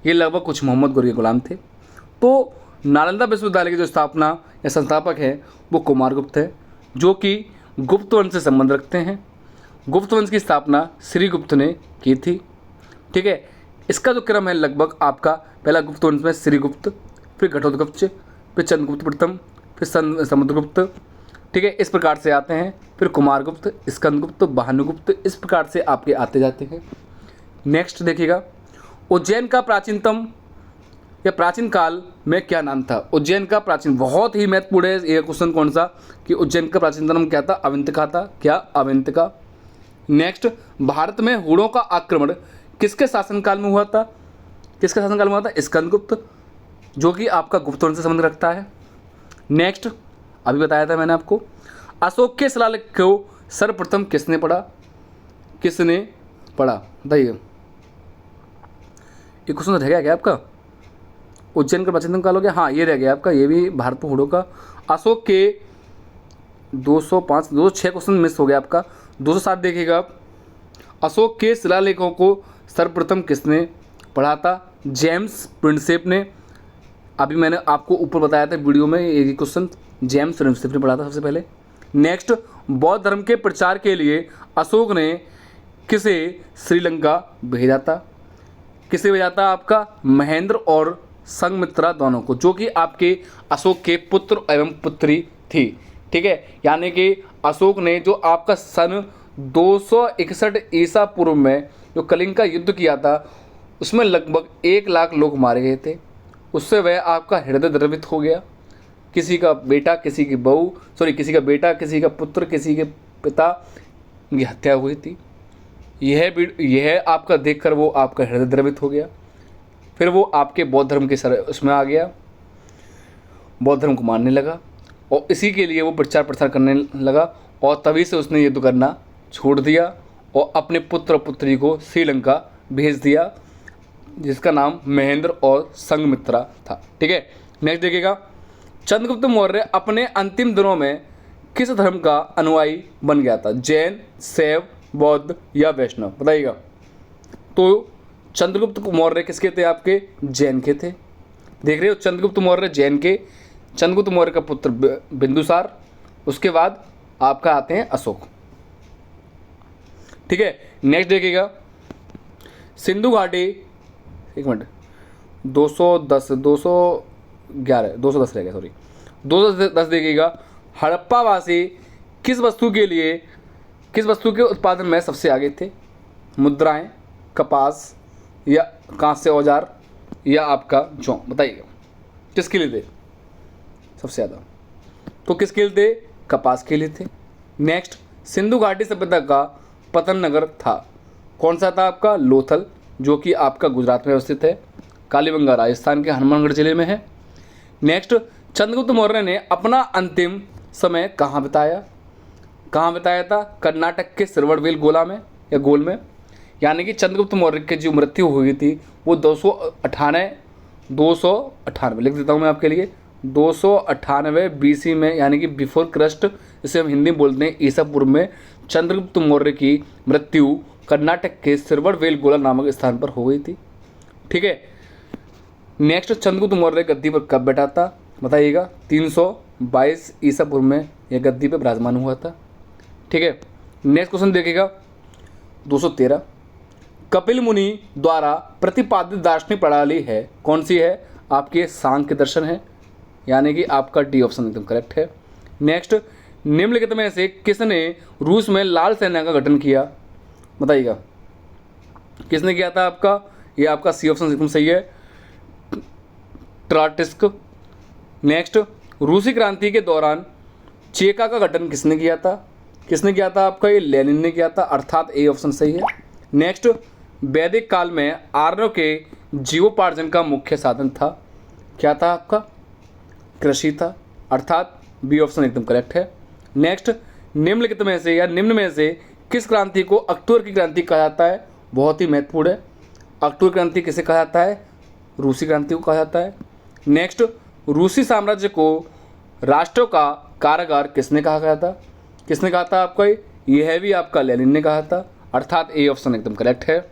ये लगभग कुछ मोहम्मद गौरी के गुलाम थे। तो नालंदा विश्वविद्यालय के जो स्थापना या संस्थापक हैं वो कुमार गुप्त है, जो कि गुप्त वंश से संबंध रखते हैं। गुप्त वंश की स्थापना श्रीगुप्त ने की थी। ठीक है, इसका जो क्रम है लगभग आपका, पहला गुप्त वंश में श्रीगुप्त, फिर घटोत्कच, फिर चंद्रगुप्त प्रथम, फिर समुद्रगुप्त। ठीक है, इस प्रकार से आते हैं, फिर कुमारगुप्त, स्कंदगुप्त, भानुगुप्त, इस प्रकार से आपके आते जाते हैं। नेक्स्ट देखिएगा, उज्जैन का प्राचीनतम या प्राचीन काल में क्या नाम था? उज्जैन का प्राचीन, बहुत ही महत्वपूर्ण है ये क्वेश्चन। कौन सा? कि उज्जैन का प्राचीनतम नाम क्या था? अवंतिका था। क्या? अवंतिका। नेक्स्ट, भारत में हुड़ों का आक्रमण किसके शासनकाल में हुआ था? किसके शासनकाल में हुआ था? स्कंदगुप्त, जो कि आपका गुप्त वंश से संबंध रखता है। नेक्स्ट, अभी बताया था मैंने आपको, अशोक के शिलालेख को सर्वप्रथम किसने पढ़ा? किसने पढ़ा? बताइए, ये क्वेश्चन रह गया क्या आपका? उज्जैन का प्राचीनतम काल हो गया, हाँ ये रह गया आपका, ये भी भारत में हुड़ों का। अशोक के 205, 206 क्वेश्चन मिस हो गया आपका। 207 देखिएगा आप, अशोक के शिलालेखों को सर्वप्रथम किसने पढ़ा था? जेम्स प्रिंसेप ने। अभी मैंने आपको ऊपर बताया था वीडियो में ये क्वेश्चन, जेम्स प्रिंसेप ने पढ़ा था सबसे पहले। नेक्स्ट, बौद्ध धर्म के प्रचार के लिए अशोक ने किसे श्रीलंका भेजा था? किसे भेजा था आपका? महेंद्र और संघमित्रा दोनों को, जो कि आपके अशोक के पुत्र एवं पुत्री थी। ठीक है, यानी कि अशोक ने जो आपका सन 261 ईसा पूर्व में जो कलिंग का युद्ध किया था, उसमें लगभग 1 लाख लोग मारे गए थे। उससे वह आपका हृदय द्रवित हो गया। किसी का बेटा, किसी की बहू, किसी का बेटा, किसी का पुत्र, किसी के पिता की हत्या हुई थी। यह आपका देखकर वो आपका हृदय द्रवित हो गया। फिर वो आपके बौद्ध धर्म के उसमें आ गया, बौद्ध धर्म को मानने लगा और इसी के लिए वो प्रचार प्रसार करने लगा और तभी से उसने युद्ध करना छोड़ दिया और अपने पुत्र पुत्री को श्रीलंका भेज दिया, जिसका नाम महेंद्र और संघमित्रा था। ठीक है, नेक्स्ट देखिएगा, चंद्रगुप्त मौर्य अपने अंतिम दिनों में किस धर्म का अनुयायी बन गया था? जैन, शैव, बौद्ध या वैष्णव? बताइएगा। तो चंद्रगुप्त मौर्य किसके थे? आपके जैन के थे। देख रहे हो, चंद्रगुप्त मौर्य जैन के। चंद्रगुप्त मौर्य का पुत्र बिंदुसार, उसके बाद आपका आते हैं अशोक। ठीक है, नेक्स्ट देखिएगा, सिंधु घाटी, एक मिनट, 210 रह गया, 210 देखिएगा। हड़प्पावासी किस वस्तु के उत्पादन में सबसे आगे थे? मुद्राएं, कपास या कांस्य औजार या आपका जौ? बताइएगा किसके लिए थे सबसे ज़्यादा? तो किसके लिए थे? कपास के लिए थे। नेक्स्ट, सिंधु घाटी सभ्यता का पतन नगर था, कौन सा था आपका? लोथल, जो कि आपका गुजरात में अवस्थित है। कालीबंगा राजस्थान के हनुमानगढ़ जिले में है। नेक्स्ट, चंद्रगुप्त मौर्य ने अपना अंतिम समय कहाँ बिताया था? कर्नाटक के श्रवणबेल गोल में। यानी कि चंद्रगुप्त मौर्य की जो मृत्यु हुई थी वो 298 लिख देता हूँ मैं आपके लिए, 298 BC में, यानी कि बिफोर क्राइस्ट, इसे हम हिंदी में बोलते हैं ईसा पूर्व में, चंद्रगुप्त मौर्य की मृत्यु कर्नाटक के श्रवणबेल गोला नामक स्थान पर हो गई थी। ठीक है, नेक्स्ट, चंद्रगुप्त मौर्य गद्दी पर कब बैठा था? बताइएगा। 322 ईसा पूर्व में यह गद्दी पर विराजमान हुआ था। ठीक है, नेक्स्ट क्वेश्चन देखिएगा, 213, कपिल मुनि द्वारा प्रतिपादित दार्शनिक प्रणाली है, कौन सी है? आपके सांख्य दर्शन है, यानी कि आपका डी ऑप्शन एकदम करेक्ट है। नेक्स्ट, निम्नलिखित में से किसने रूस में लाल सेना का गठन किया? बताइएगा किसने किया था? आपका ये आपका सी ऑप्शन एकदम सही है, ट्राटिस्क। नेक्स्ट, रूसी क्रांति के दौरान चेका का गठन किसने किया था? आपका ये लेनिन ने किया था, अर्थात ए ऑप्शन सही है। नेक्स्ट, वैदिक काल में आर्यों के जीवोपार्जन का मुख्य साधन था, क्या था आपका? कृषि था, अर्थात बी ऑप्शन एकदम करेक्ट है। नेक्स्ट, निम्न में से किस क्रांति को अक्टूबर की क्रांति कहा जाता है? बहुत ही महत्वपूर्ण है। अक्टूबर क्रांति किसे कहा जाता है? रूसी क्रांति को कहा जाता है। नेक्स्ट, रूसी साम्राज्य को राष्ट्रों का कारागार किसने कहा था? आपका यह भी आपका लेनिन ने कहा था, अर्थात ए ऑप्शन एकदम करेक्ट है।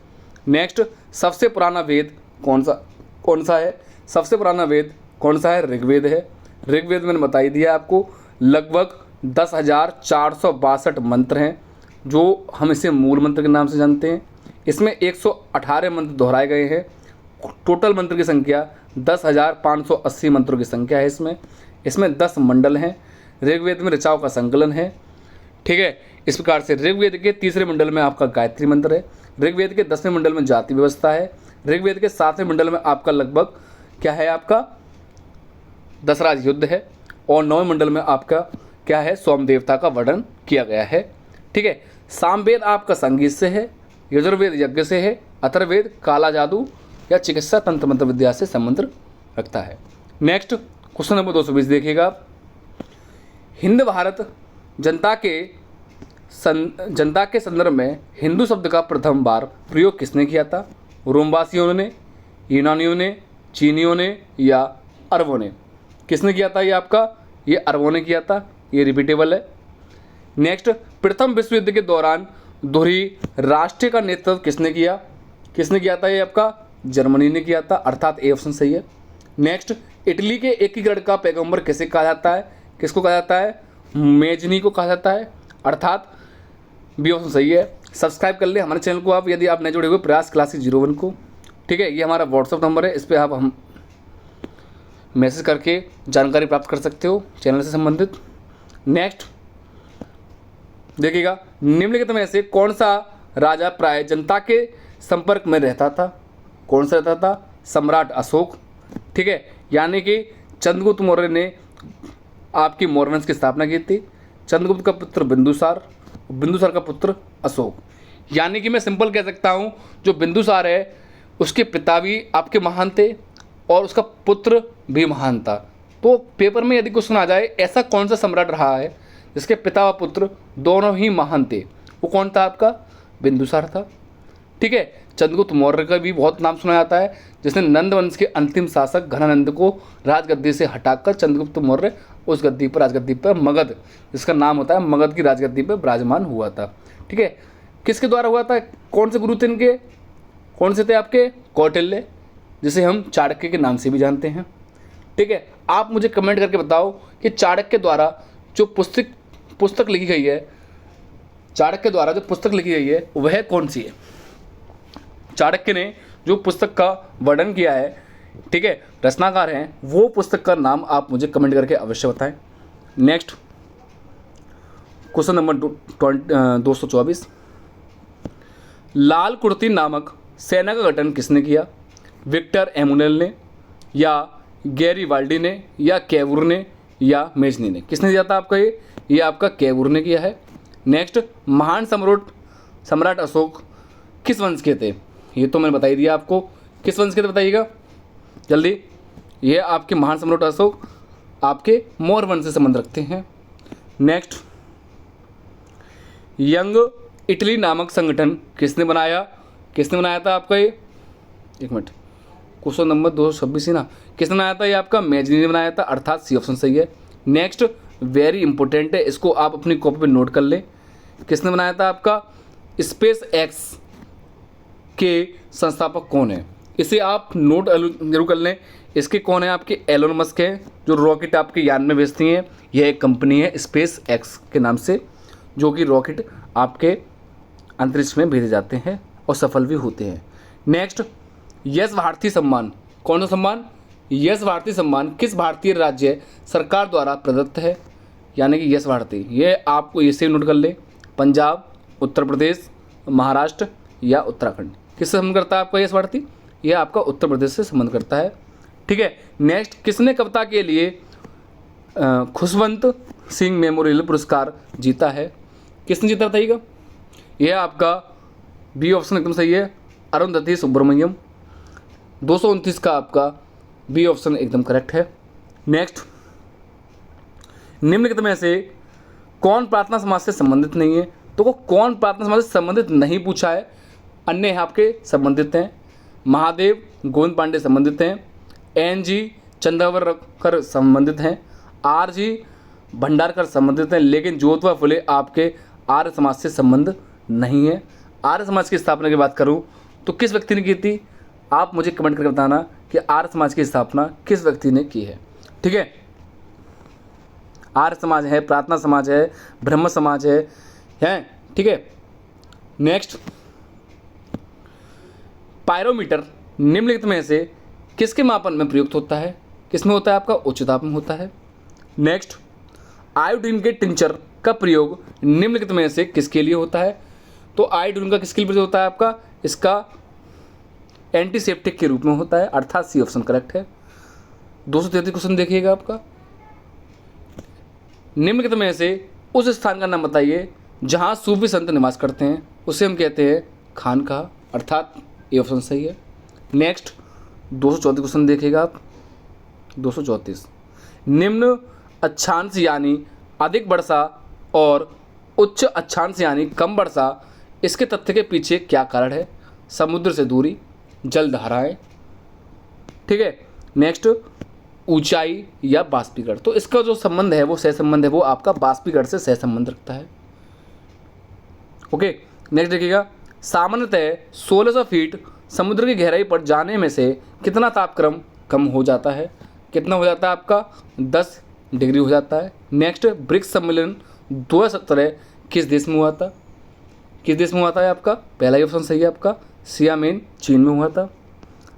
नेक्स्ट, सबसे पुराना वेद कौन सा है? सबसे पुराना वेद कौन सा है? ऋग्वेद है। ऋग्वेद मैंने बता ही दिया आपको, लगभग 10,462 मंत्र हैं, जो हम इसे मूल मंत्र के नाम से जानते हैं। इसमें 118 मंत्र दोहराए गए हैं। टोटल मंत्र की संख्या 10,580 मंत्रों की संख्या है। इसमें 10 मंडल हैं। ऋग्वेद में ऋचाओं का संकलन है। ठीक है, इस प्रकार से ऋग्वेद के 3रे मंडल में आपका गायत्री मंत्र है। ऋग्वेद के 10वें मंडल में जाति व्यवस्था है। ऋग्वेद के 7वें मंडल में आपका लगभग क्या है? आपका दशराज युद्ध है। और 9वें मंडल में आपका क्या है? सोम देवता का वर्णन किया गया है। ठीक है, सामवेद आपका संगीत से है, यजुर्वेद यज्ञ से है, अथर्ववेद काला जादू या चिकित्सा तंत्र मंत्र विद्या से संबंध रखता है। नेक्स्ट, क्वेश्चन नंबर 220 देखिएगा, हिंद भारत जनता के संदर्भ में हिंदू शब्द का प्रथम बार प्रयोग किसने किया था? रोमवासियों ने, यूनानियों ने, चीनियों ने या अरबों ने? किसने किया था? ये अरबों ने किया था। ये रिपीटेबल है। नेक्स्ट, प्रथम विश्व युद्ध के दौरान दोहरी राष्ट्र का नेतृत्व किसने किया था? ये आपका जर्मनी ने किया था, अर्थात ए ऑप्शन सही है। नेक्स्ट, इटली के एकीकरण का पैगंबर किसे कहा जाता है? किसको कहा जाता है? मेजनी को कहा जाता है, अर्थात बी ऑप्शन सही है। सब्सक्राइब कर ले हमारे चैनल को आप, यदि आप नए जुड़े हुए प्रयास क्लासेस 01 को। ठीक है, ये हमारा व्हाट्सअप नंबर है, इस पर आप मैसेज करके जानकारी प्राप्त कर सकते हो चैनल से संबंधित। नेक्स्ट देखिएगा, निम्नलिखित में से कौन सा राजा प्राय जनता के संपर्क में रहता था? कौन सा रहता था? सम्राट अशोक। ठीक है, यानी कि चंद्रगुप्त मौर्य ने आपकी मौर्य वंश की स्थापना की थी। चंद्रगुप्त का पुत्र बिंदुसार, बिंदुसार का पुत्र अशोक। यानी कि मैं सिंपल कह सकता हूँ, जो बिंदुसार है उसके पिता भी आपके महान थे और उसका पुत्र भी महान था। तो पेपर में यदि क्वेश्चन आ जाए ऐसा कौन सा सम्राट रहा है जिसके पिता व पुत्र दोनों ही महान थे, वो कौन था? आपका बिंदुसार था। ठीक है, चंद्रगुप्त मौर्य का भी बहुत नाम सुना जाता है, जिसने नंद वंश के अंतिम शासक घनानंद को राजगद्दी से हटाकर चंद्रगुप्त मौर्य उस गद्दी पर, राजगद्दी पर मगध, जिसका नाम होता है, मगध की राजगद्दी पर विराजमान हुआ था। ठीक है, किसके द्वारा हुआ था? कौन से गुरु थे इनके? कौन से थे आपके? कौटिल्य, जिसे हम चाणक्य के नाम से भी जानते हैं। ठीक है, आप मुझे कमेंट करके बताओ कि चाणक्य द्वारा जो पुस्तक लिखी गई है, चाणक्य द्वारा जो पुस्तक लिखी गई है वह कौन सी है? चाणक्य ने जो पुस्तक का वर्णन किया है, ठीक है, रचनाकार हैं, वो पुस्तक का नाम आप मुझे कमेंट करके अवश्य बताएं। नेक्स्ट क्वेश्चन नंबर 224, लाल कुर्ती नामक सेना का गठन किसने किया? विक्टर एमुनेल ने, या गैरीवाल्डी ने, या कैवूर ने, या मेजनी ने? किसने दिया था आपका? ये आपका कैवूर ने किया है। नेक्स्ट, महान सम्राट अशोक किस वंश के थे? ये तो मैंने बता ही दिया आपको। किस वंश के थे बताइएगा जल्दी। ये आपके महान सम्राट अशोक आपके मौर्य वंश से संबंध रखते हैं। नेक्स्ट, यंग इटली नामक संगठन किसने बनाया? किसने बनाया था आपका? ये एक मिनट, क्वेश्चन नंबर 226 ही ना, किसने बनाया था? ये आपका मेजनी ने बनाया था, अर्थात सी ऑप्शन सही है। नेक्स्ट वेरी इंपॉर्टेंट है, इसको आप अपनी कॉपी पे नोट कर लें। किसने बनाया था आपका? स्पेस एक्स के संस्थापक कौन है? इसे आप नोट जरूर कर लें। इसके कौन है? आपके एलोन मस्क है, जो रॉकेट आपके यान में भेजती हैं। यह एक कंपनी है स्पेस एक्स के नाम से, जो कि रॉकेट आपके अंतरिक्ष में भेजे जाते हैं और सफल भी होते हैं। नेक्स्ट, यश भारती सम्मान, कौन सा सम्मान? यश भारती सम्मान किस भारतीय राज्य सरकार द्वारा प्रदत्त है? यानी कि यश भारती, ये आपको इसे नोट कर लें। पंजाब, उत्तर प्रदेश, महाराष्ट्र या उत्तराखंड? किससे संबंध करता है आपका यश भारती? यह आपका उत्तर प्रदेश से संबंध करता है। ठीक है, नेक्स्ट, किसने कविता के लिए खुशवंत सिंह मेमोरियल पुरस्कार जीता है? किसने जीता बताइएगा? यह आपका बी ऑप्शन एकदम सही है, अरुंधति सुब्रमण्यम। 229 का आपका बी ऑप्शन एकदम करेक्ट है। नेक्स्ट, निम्नलिखित में से कौन प्रार्थना समाज से संबंधित नहीं है? तो कौन प्रार्थना समाज से संबंधित नहीं पूछा है, अन्य आपके संबंधित हैं। महादेव गोविंद पांडे संबंधित हैं, एन.जी. चंद्रवरकर संबंधित हैं, आर.जी. भंडारकर संबंधित हैं, लेकिन ज्योतिबा फुले आपके आर्य समाज से संबंध नहीं है। आर्य समाज की स्थापना की बात करूं तो किस व्यक्ति ने की थी? आप मुझे कमेंट करके बताना कि आर्य समाज की स्थापना किस व्यक्ति ने की है। ठीक है, आर्य समाज है, प्रार्थना समाज है, ब्रह्म समाज है। ठीक है, नेक्स्ट, पायरोमीटर निम्नलिखित में से किसके मापन में प्रयुक्त होता है? किसमें होता है आपका? उच्च ताप में होता है। नेक्स्ट, आयोडीन के टिंचर का प्रयोग निम्नलिखित में से किसके लिए होता है? तो आयोडीन का किसके लिए प्रयोग होता है आपका? इसका एंटीसेप्टिक के रूप में होता है, अर्थात सी ऑप्शन करेक्ट है। 233 क्वेश्चन देखिएगा आपका। निम्नलिखित में से उस स्थान का नाम बताइए जहां सूफी संत निवास करते हैं, उसे हम कहते हैं खानकाह, अर्थात ये ऑप्शन सही है। नेक्स्ट 234 क्वेश्चन देखिएगा आप। 234, निम्न अक्षांश यानी अधिक वर्षा और उच्च अक्षांश यानी कम वर्षा, इसके तथ्य के पीछे क्या कारण है? समुद्र से दूरी, जलधाराएं। ठीक है, नेक्स्ट, ऊंचाई या बाष्पीकरण। तो इसका जो संबंध है वो सहसंबंध है, वो आपका बाष्पीकरण से सहसंबंध रखता है। ओके, नेक्स्ट देखिएगा, सामान्यतः 1600 फीट समुद्र की गहराई पर जाने में से कितना तापक्रम कम हो जाता है? कितना हो जाता है आपका? 10 डिग्री हो जाता है। नेक्स्ट, ब्रिक्स सम्मेलन 2017 किस देश में हुआ था? किस देश में हुआ था आपका? पहला ही ऑप्शन सही है आपका, सियामेन चीन में हुआ था।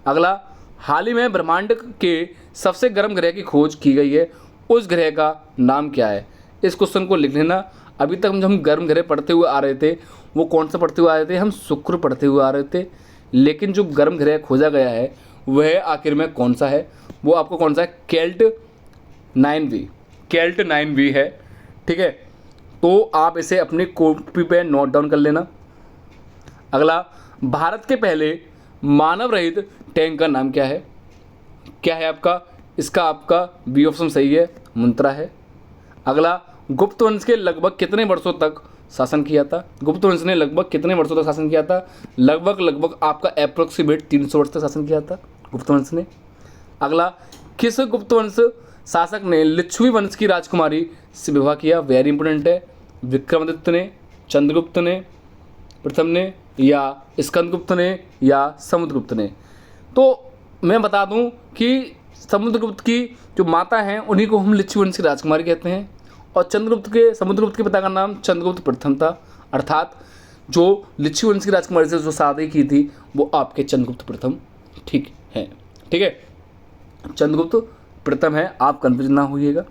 अगला, हाल ही में ब्रह्मांड के सबसे गर्म ग्रह की खोज की गई है, उस ग्रह का नाम क्या है? इस क्वेश्चन को लिख लेना। अभी तक जब हम गर्म ग्रह पढ़ते हुए आ रहे थे, वो कौन सा पढ़ते हुए आ रहे थे? हम शुक्र पढ़ते हुए आ रहे थे। लेकिन जो गर्म ग्रह खोजा गया है वह आखिर में कौन सा है? वो आपको कौन सा है? केल्ट 9V, केल्ट 9V है। ठीक है, तो आप इसे अपनी कॉपी पे नोट डाउन कर लेना। अगला, भारत के पहले मानव रहित टैंक का नाम क्या है? क्या है आपका? इसका आपका बी ऑप्शन सही है, मंत्रा है। अगला, गुप्त वंश के लगभग कितने वर्षों तक शासन किया था? गुप्त वंश ने लगभग कितने वर्षों तक शासन किया था? लगभग आपका अप्रोक्सीमेट 300 वर्ष तक शासन किया था गुप्त वंश ने। अगला, किस गुप्त वंश शासक ने लिच्छवी वंश की राजकुमारी से विवाह किया? वेरी इंपोर्टेंट है। विक्रमादित्य ने, चंद्रगुप्त ने प्रथम ने, या स्कंदगुप्त ने, या समुद्रगुप्त ने? तो मैं बता दूं कि समुद्रगुप्त की जो माता हैं उन्हीं को हम लिच्छवी वंश की राजकुमारी कहते हैं, और समुद्रगुप्त के पिता का नाम चंद्रगुप्त प्रथम था। अर्थात जो लिच्छवी वंश की राजकुमारी से जो शादी की थी वो आपके चंद्रगुप्त प्रथम ठीक है। ठीक है, चंद्रगुप्त प्रथम है, आप कंफ्यूज ना होइएगा।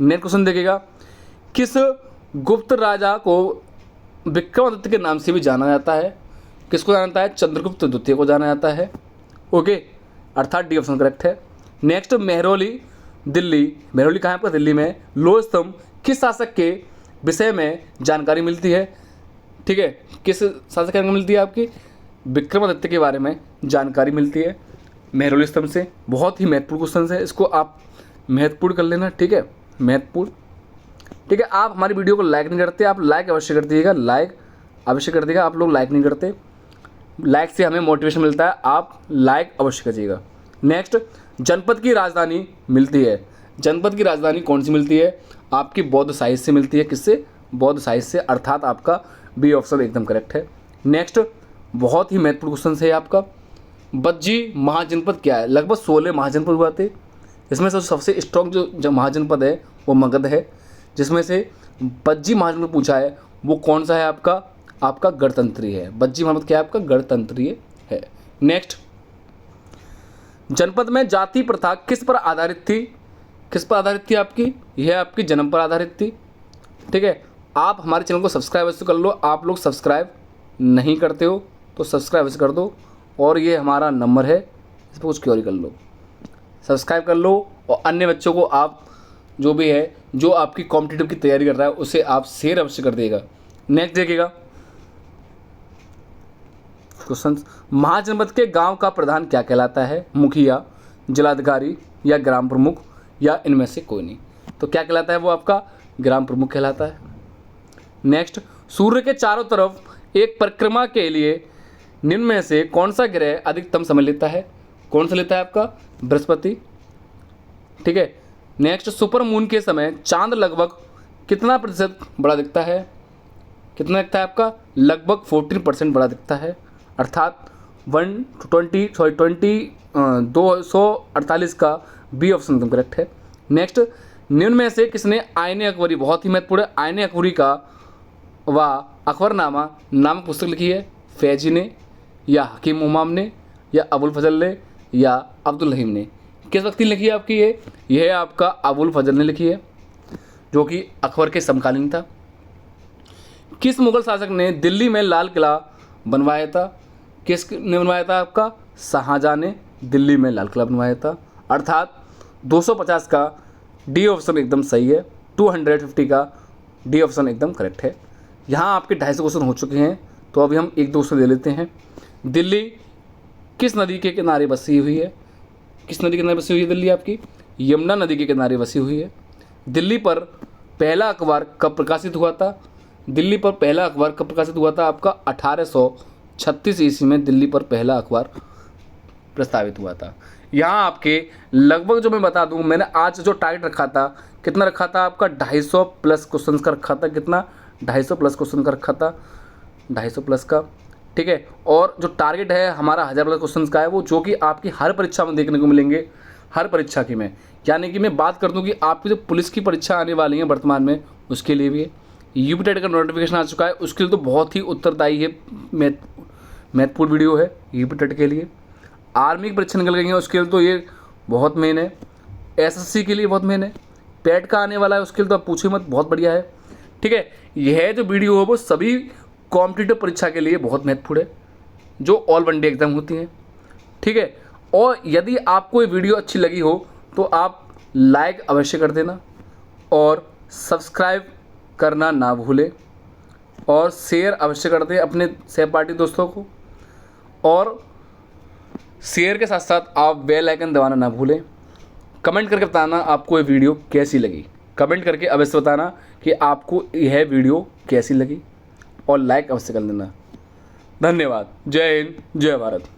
नेक्स्ट क्वेश्चन देखिएगा, किस गुप्त राजा को विक्रमादित्य के नाम से भी जाना जाता है? किसको जाना जाता है? चंद्रगुप्त द्वितीय को जाना जाता है। ओके, अर्थात डी ऑप्शन करेक्ट है। नेक्स्ट, मेहरौली दिल्ली, मेहरौली कहाँ है आपका? दिल्ली में। लोह स्तंभ किस शासक के विषय में जानकारी मिलती है? ठीक है, किस शासक के मिलती है? आपकी विक्रमादित्य के बारे में जानकारी मिलती है मेहरौली स्तंभ से। बहुत ही महत्वपूर्ण क्वेश्चन है, इसको आप महत्वपूर्ण कर लेना। ठीक है, महत्वपूर्ण। ठीक है, आप हमारी वीडियो को लाइक नहीं करते, आप लाइक अवश्य कर दीजिएगा, लाइक अवश्य कर दीजिएगा। आप लोग लाइक नहीं करते, लाइक से हमें मोटिवेशन मिलता है, आप लाइक अवश्य करिएगा। नेक्स्ट, जनपद की राजधानी मिलती है, जनपद की राजधानी कौन सी मिलती है? आपकी बौद्ध साहित्य से मिलती है। किससे? बौद्ध साहित्य से, अर्थात आपका बी ऑप्शन एकदम करेक्ट है। नेक्स्ट, बहुत ही महत्वपूर्ण क्वेश्चन है आपका, बज्जी महाजनपद क्या है? लगभग 16 महाजनपद हुआ थे, इसमें से सबसे स्ट्रॉन्ग जो महाजनपद है वो मगध है, जिसमें से बज्जी महाजनपद पूछा है वो कौन सा है? आपका गणतंत्रीय है। बज्जी महाजनपद क्या है? आपका गणतंत्रीय है। नेक्स्ट, जनपद में जाति प्रथा किस पर आधारित थी? किस पर आधारित थी आपकी? यह आपकी जन्म पर आधारित थी। ठीक है, आप हमारे चैनल को सब्सक्राइब अवश्य कर लो, आप लोग सब्सक्राइब नहीं करते हो तो सब्सक्राइब अवश्य कर दो, और ये हमारा नंबर है, इस पर कुछ क्योरी कर लो, सब्सक्राइब कर लो, और अन्य बच्चों को आप जो भी है जो आपकी कॉम्पिटिटिव की तैयारी कर रहा है उसे आप शेयर अवश्य कर देगा। नेक्स्ट देखिएगा क्वेश्चन, महाजनपद के गांव का प्रधान क्या कहलाता है? मुखिया, जिलाधिकारी, या ग्राम प्रमुख, या इनमें से कोई नहीं? तो क्या कहलाता है? वो आपका ग्राम प्रमुख कहलाता है। नेक्स्ट, सूर्य के चारों तरफ एक परिक्रमा के लिए निम्न में से कौन सा ग्रह अधिकतम समय लेता है? कौन सा लेता है? आपका बृहस्पति। ठीक है, नेक्स्ट, सुपर मून के समय चांद लगभग कितना प्रतिशत बड़ा दिखता है? कितना दिखता है आपका? लगभग 14% बड़ा दिखता है, अर्थात 248 का बी ऑप्शन एकदम करेक्ट है। नेक्स्ट, निम्न में से किसने आईने अकबरी, बहुत ही महत्वपूर्ण है, आईने अकबरी का व अकबरनामा नामक पुस्तक लिखी है? फैजी ने, या हकीम उमाम ने, या अबुल फजल ने, या अब्दुल रहीम ने? किस व्यक्ति ने लिखी है आपकी ये? यह आपका अबुल फजल ने लिखी है, जो कि अकबर के समकालीन था। किस मुगल शासक ने दिल्ली में लाल किला बनवाया था? किसने बनवाया था? आपका शाहजहां ने दिल्ली में लाल किला बनवाया था, अर्थात 250 का डी ऑप्शन एकदम सही है, 250 का डी ऑप्शन एकदम करेक्ट है। यहाँ आपके 250 क्वेश्चन हो चुके हैं, तो अभी हम एक दो क्वेश्चन ले लेते हैं। दिल्ली किस नदी के किनारे बसी हुई है? किस नदी के किनारे बसी हुई है दिल्ली? आपकी यमुना नदी के किनारे बसी हुई है। दिल्ली पर पहला अखबार कब प्रकाशित हुआ था? दिल्ली पर पहला अखबार कब प्रकाशित हुआ था? आपका 1836 ईस्वी में दिल्ली पर पहला अखबार प्रस्तावित हुआ था। यहाँ आपके लगभग जो मैं बता दूँ, मैंने आज जो टारगेट रखा था, कितना रखा था? आपका 250 प्लस क्वेश्चन का रखा था। कितना? 250 प्लस क्वेश्चन का रखा था, 250 प्लस का। ठीक है, और जो टारगेट है हमारा 1000 प्लस क्वेश्चन का है, वो जो कि आपकी हर परीक्षा में देखने को मिलेंगे, हर परीक्षा की में। यानी कि मैं बात कर दूं कि आपकी जो पुलिस की परीक्षा आने वाली है वर्तमान में, उसके लिए भी है। यूपी टेट का नोटिफिकेशन आ चुका है, उसके लिए तो बहुत ही उत्तरदायी है, महत्वपूर्ण वीडियो है यूपी टेट के लिए। आर्मी की परीक्षा निकल गई है, उसके लिए तो ये बहुत मेन है। एसएससी के लिए बहुत मेन है, पेट का आने वाला है उसके लिए तो आप पूछे मत, बहुत बढ़िया है। ठीक है, यह जो वीडियो है वो सभी कॉम्पिटिटिव परीक्षा के लिए बहुत महत्वपूर्ण है जो ऑल वनडे एग्ज़ाम होती हैं। ठीक है, और यदि आपको ये वीडियो अच्छी लगी हो तो आप लाइक अवश्य कर देना और सब्सक्राइब करना ना भूलें और शेयर अवश्य कर दें अपने सहपाठी दोस्तों को, और शेयर के साथ साथ आप बेल आइकन दबाना ना भूलें। कमेंट करके बताना आपको ये वीडियो कैसी लगी, कमेंट करके अवश्य बताना कि आपको यह वीडियो कैसी लगी और लाइक अवश्य कर देना। धन्यवाद। जय हिंद, जय भारत।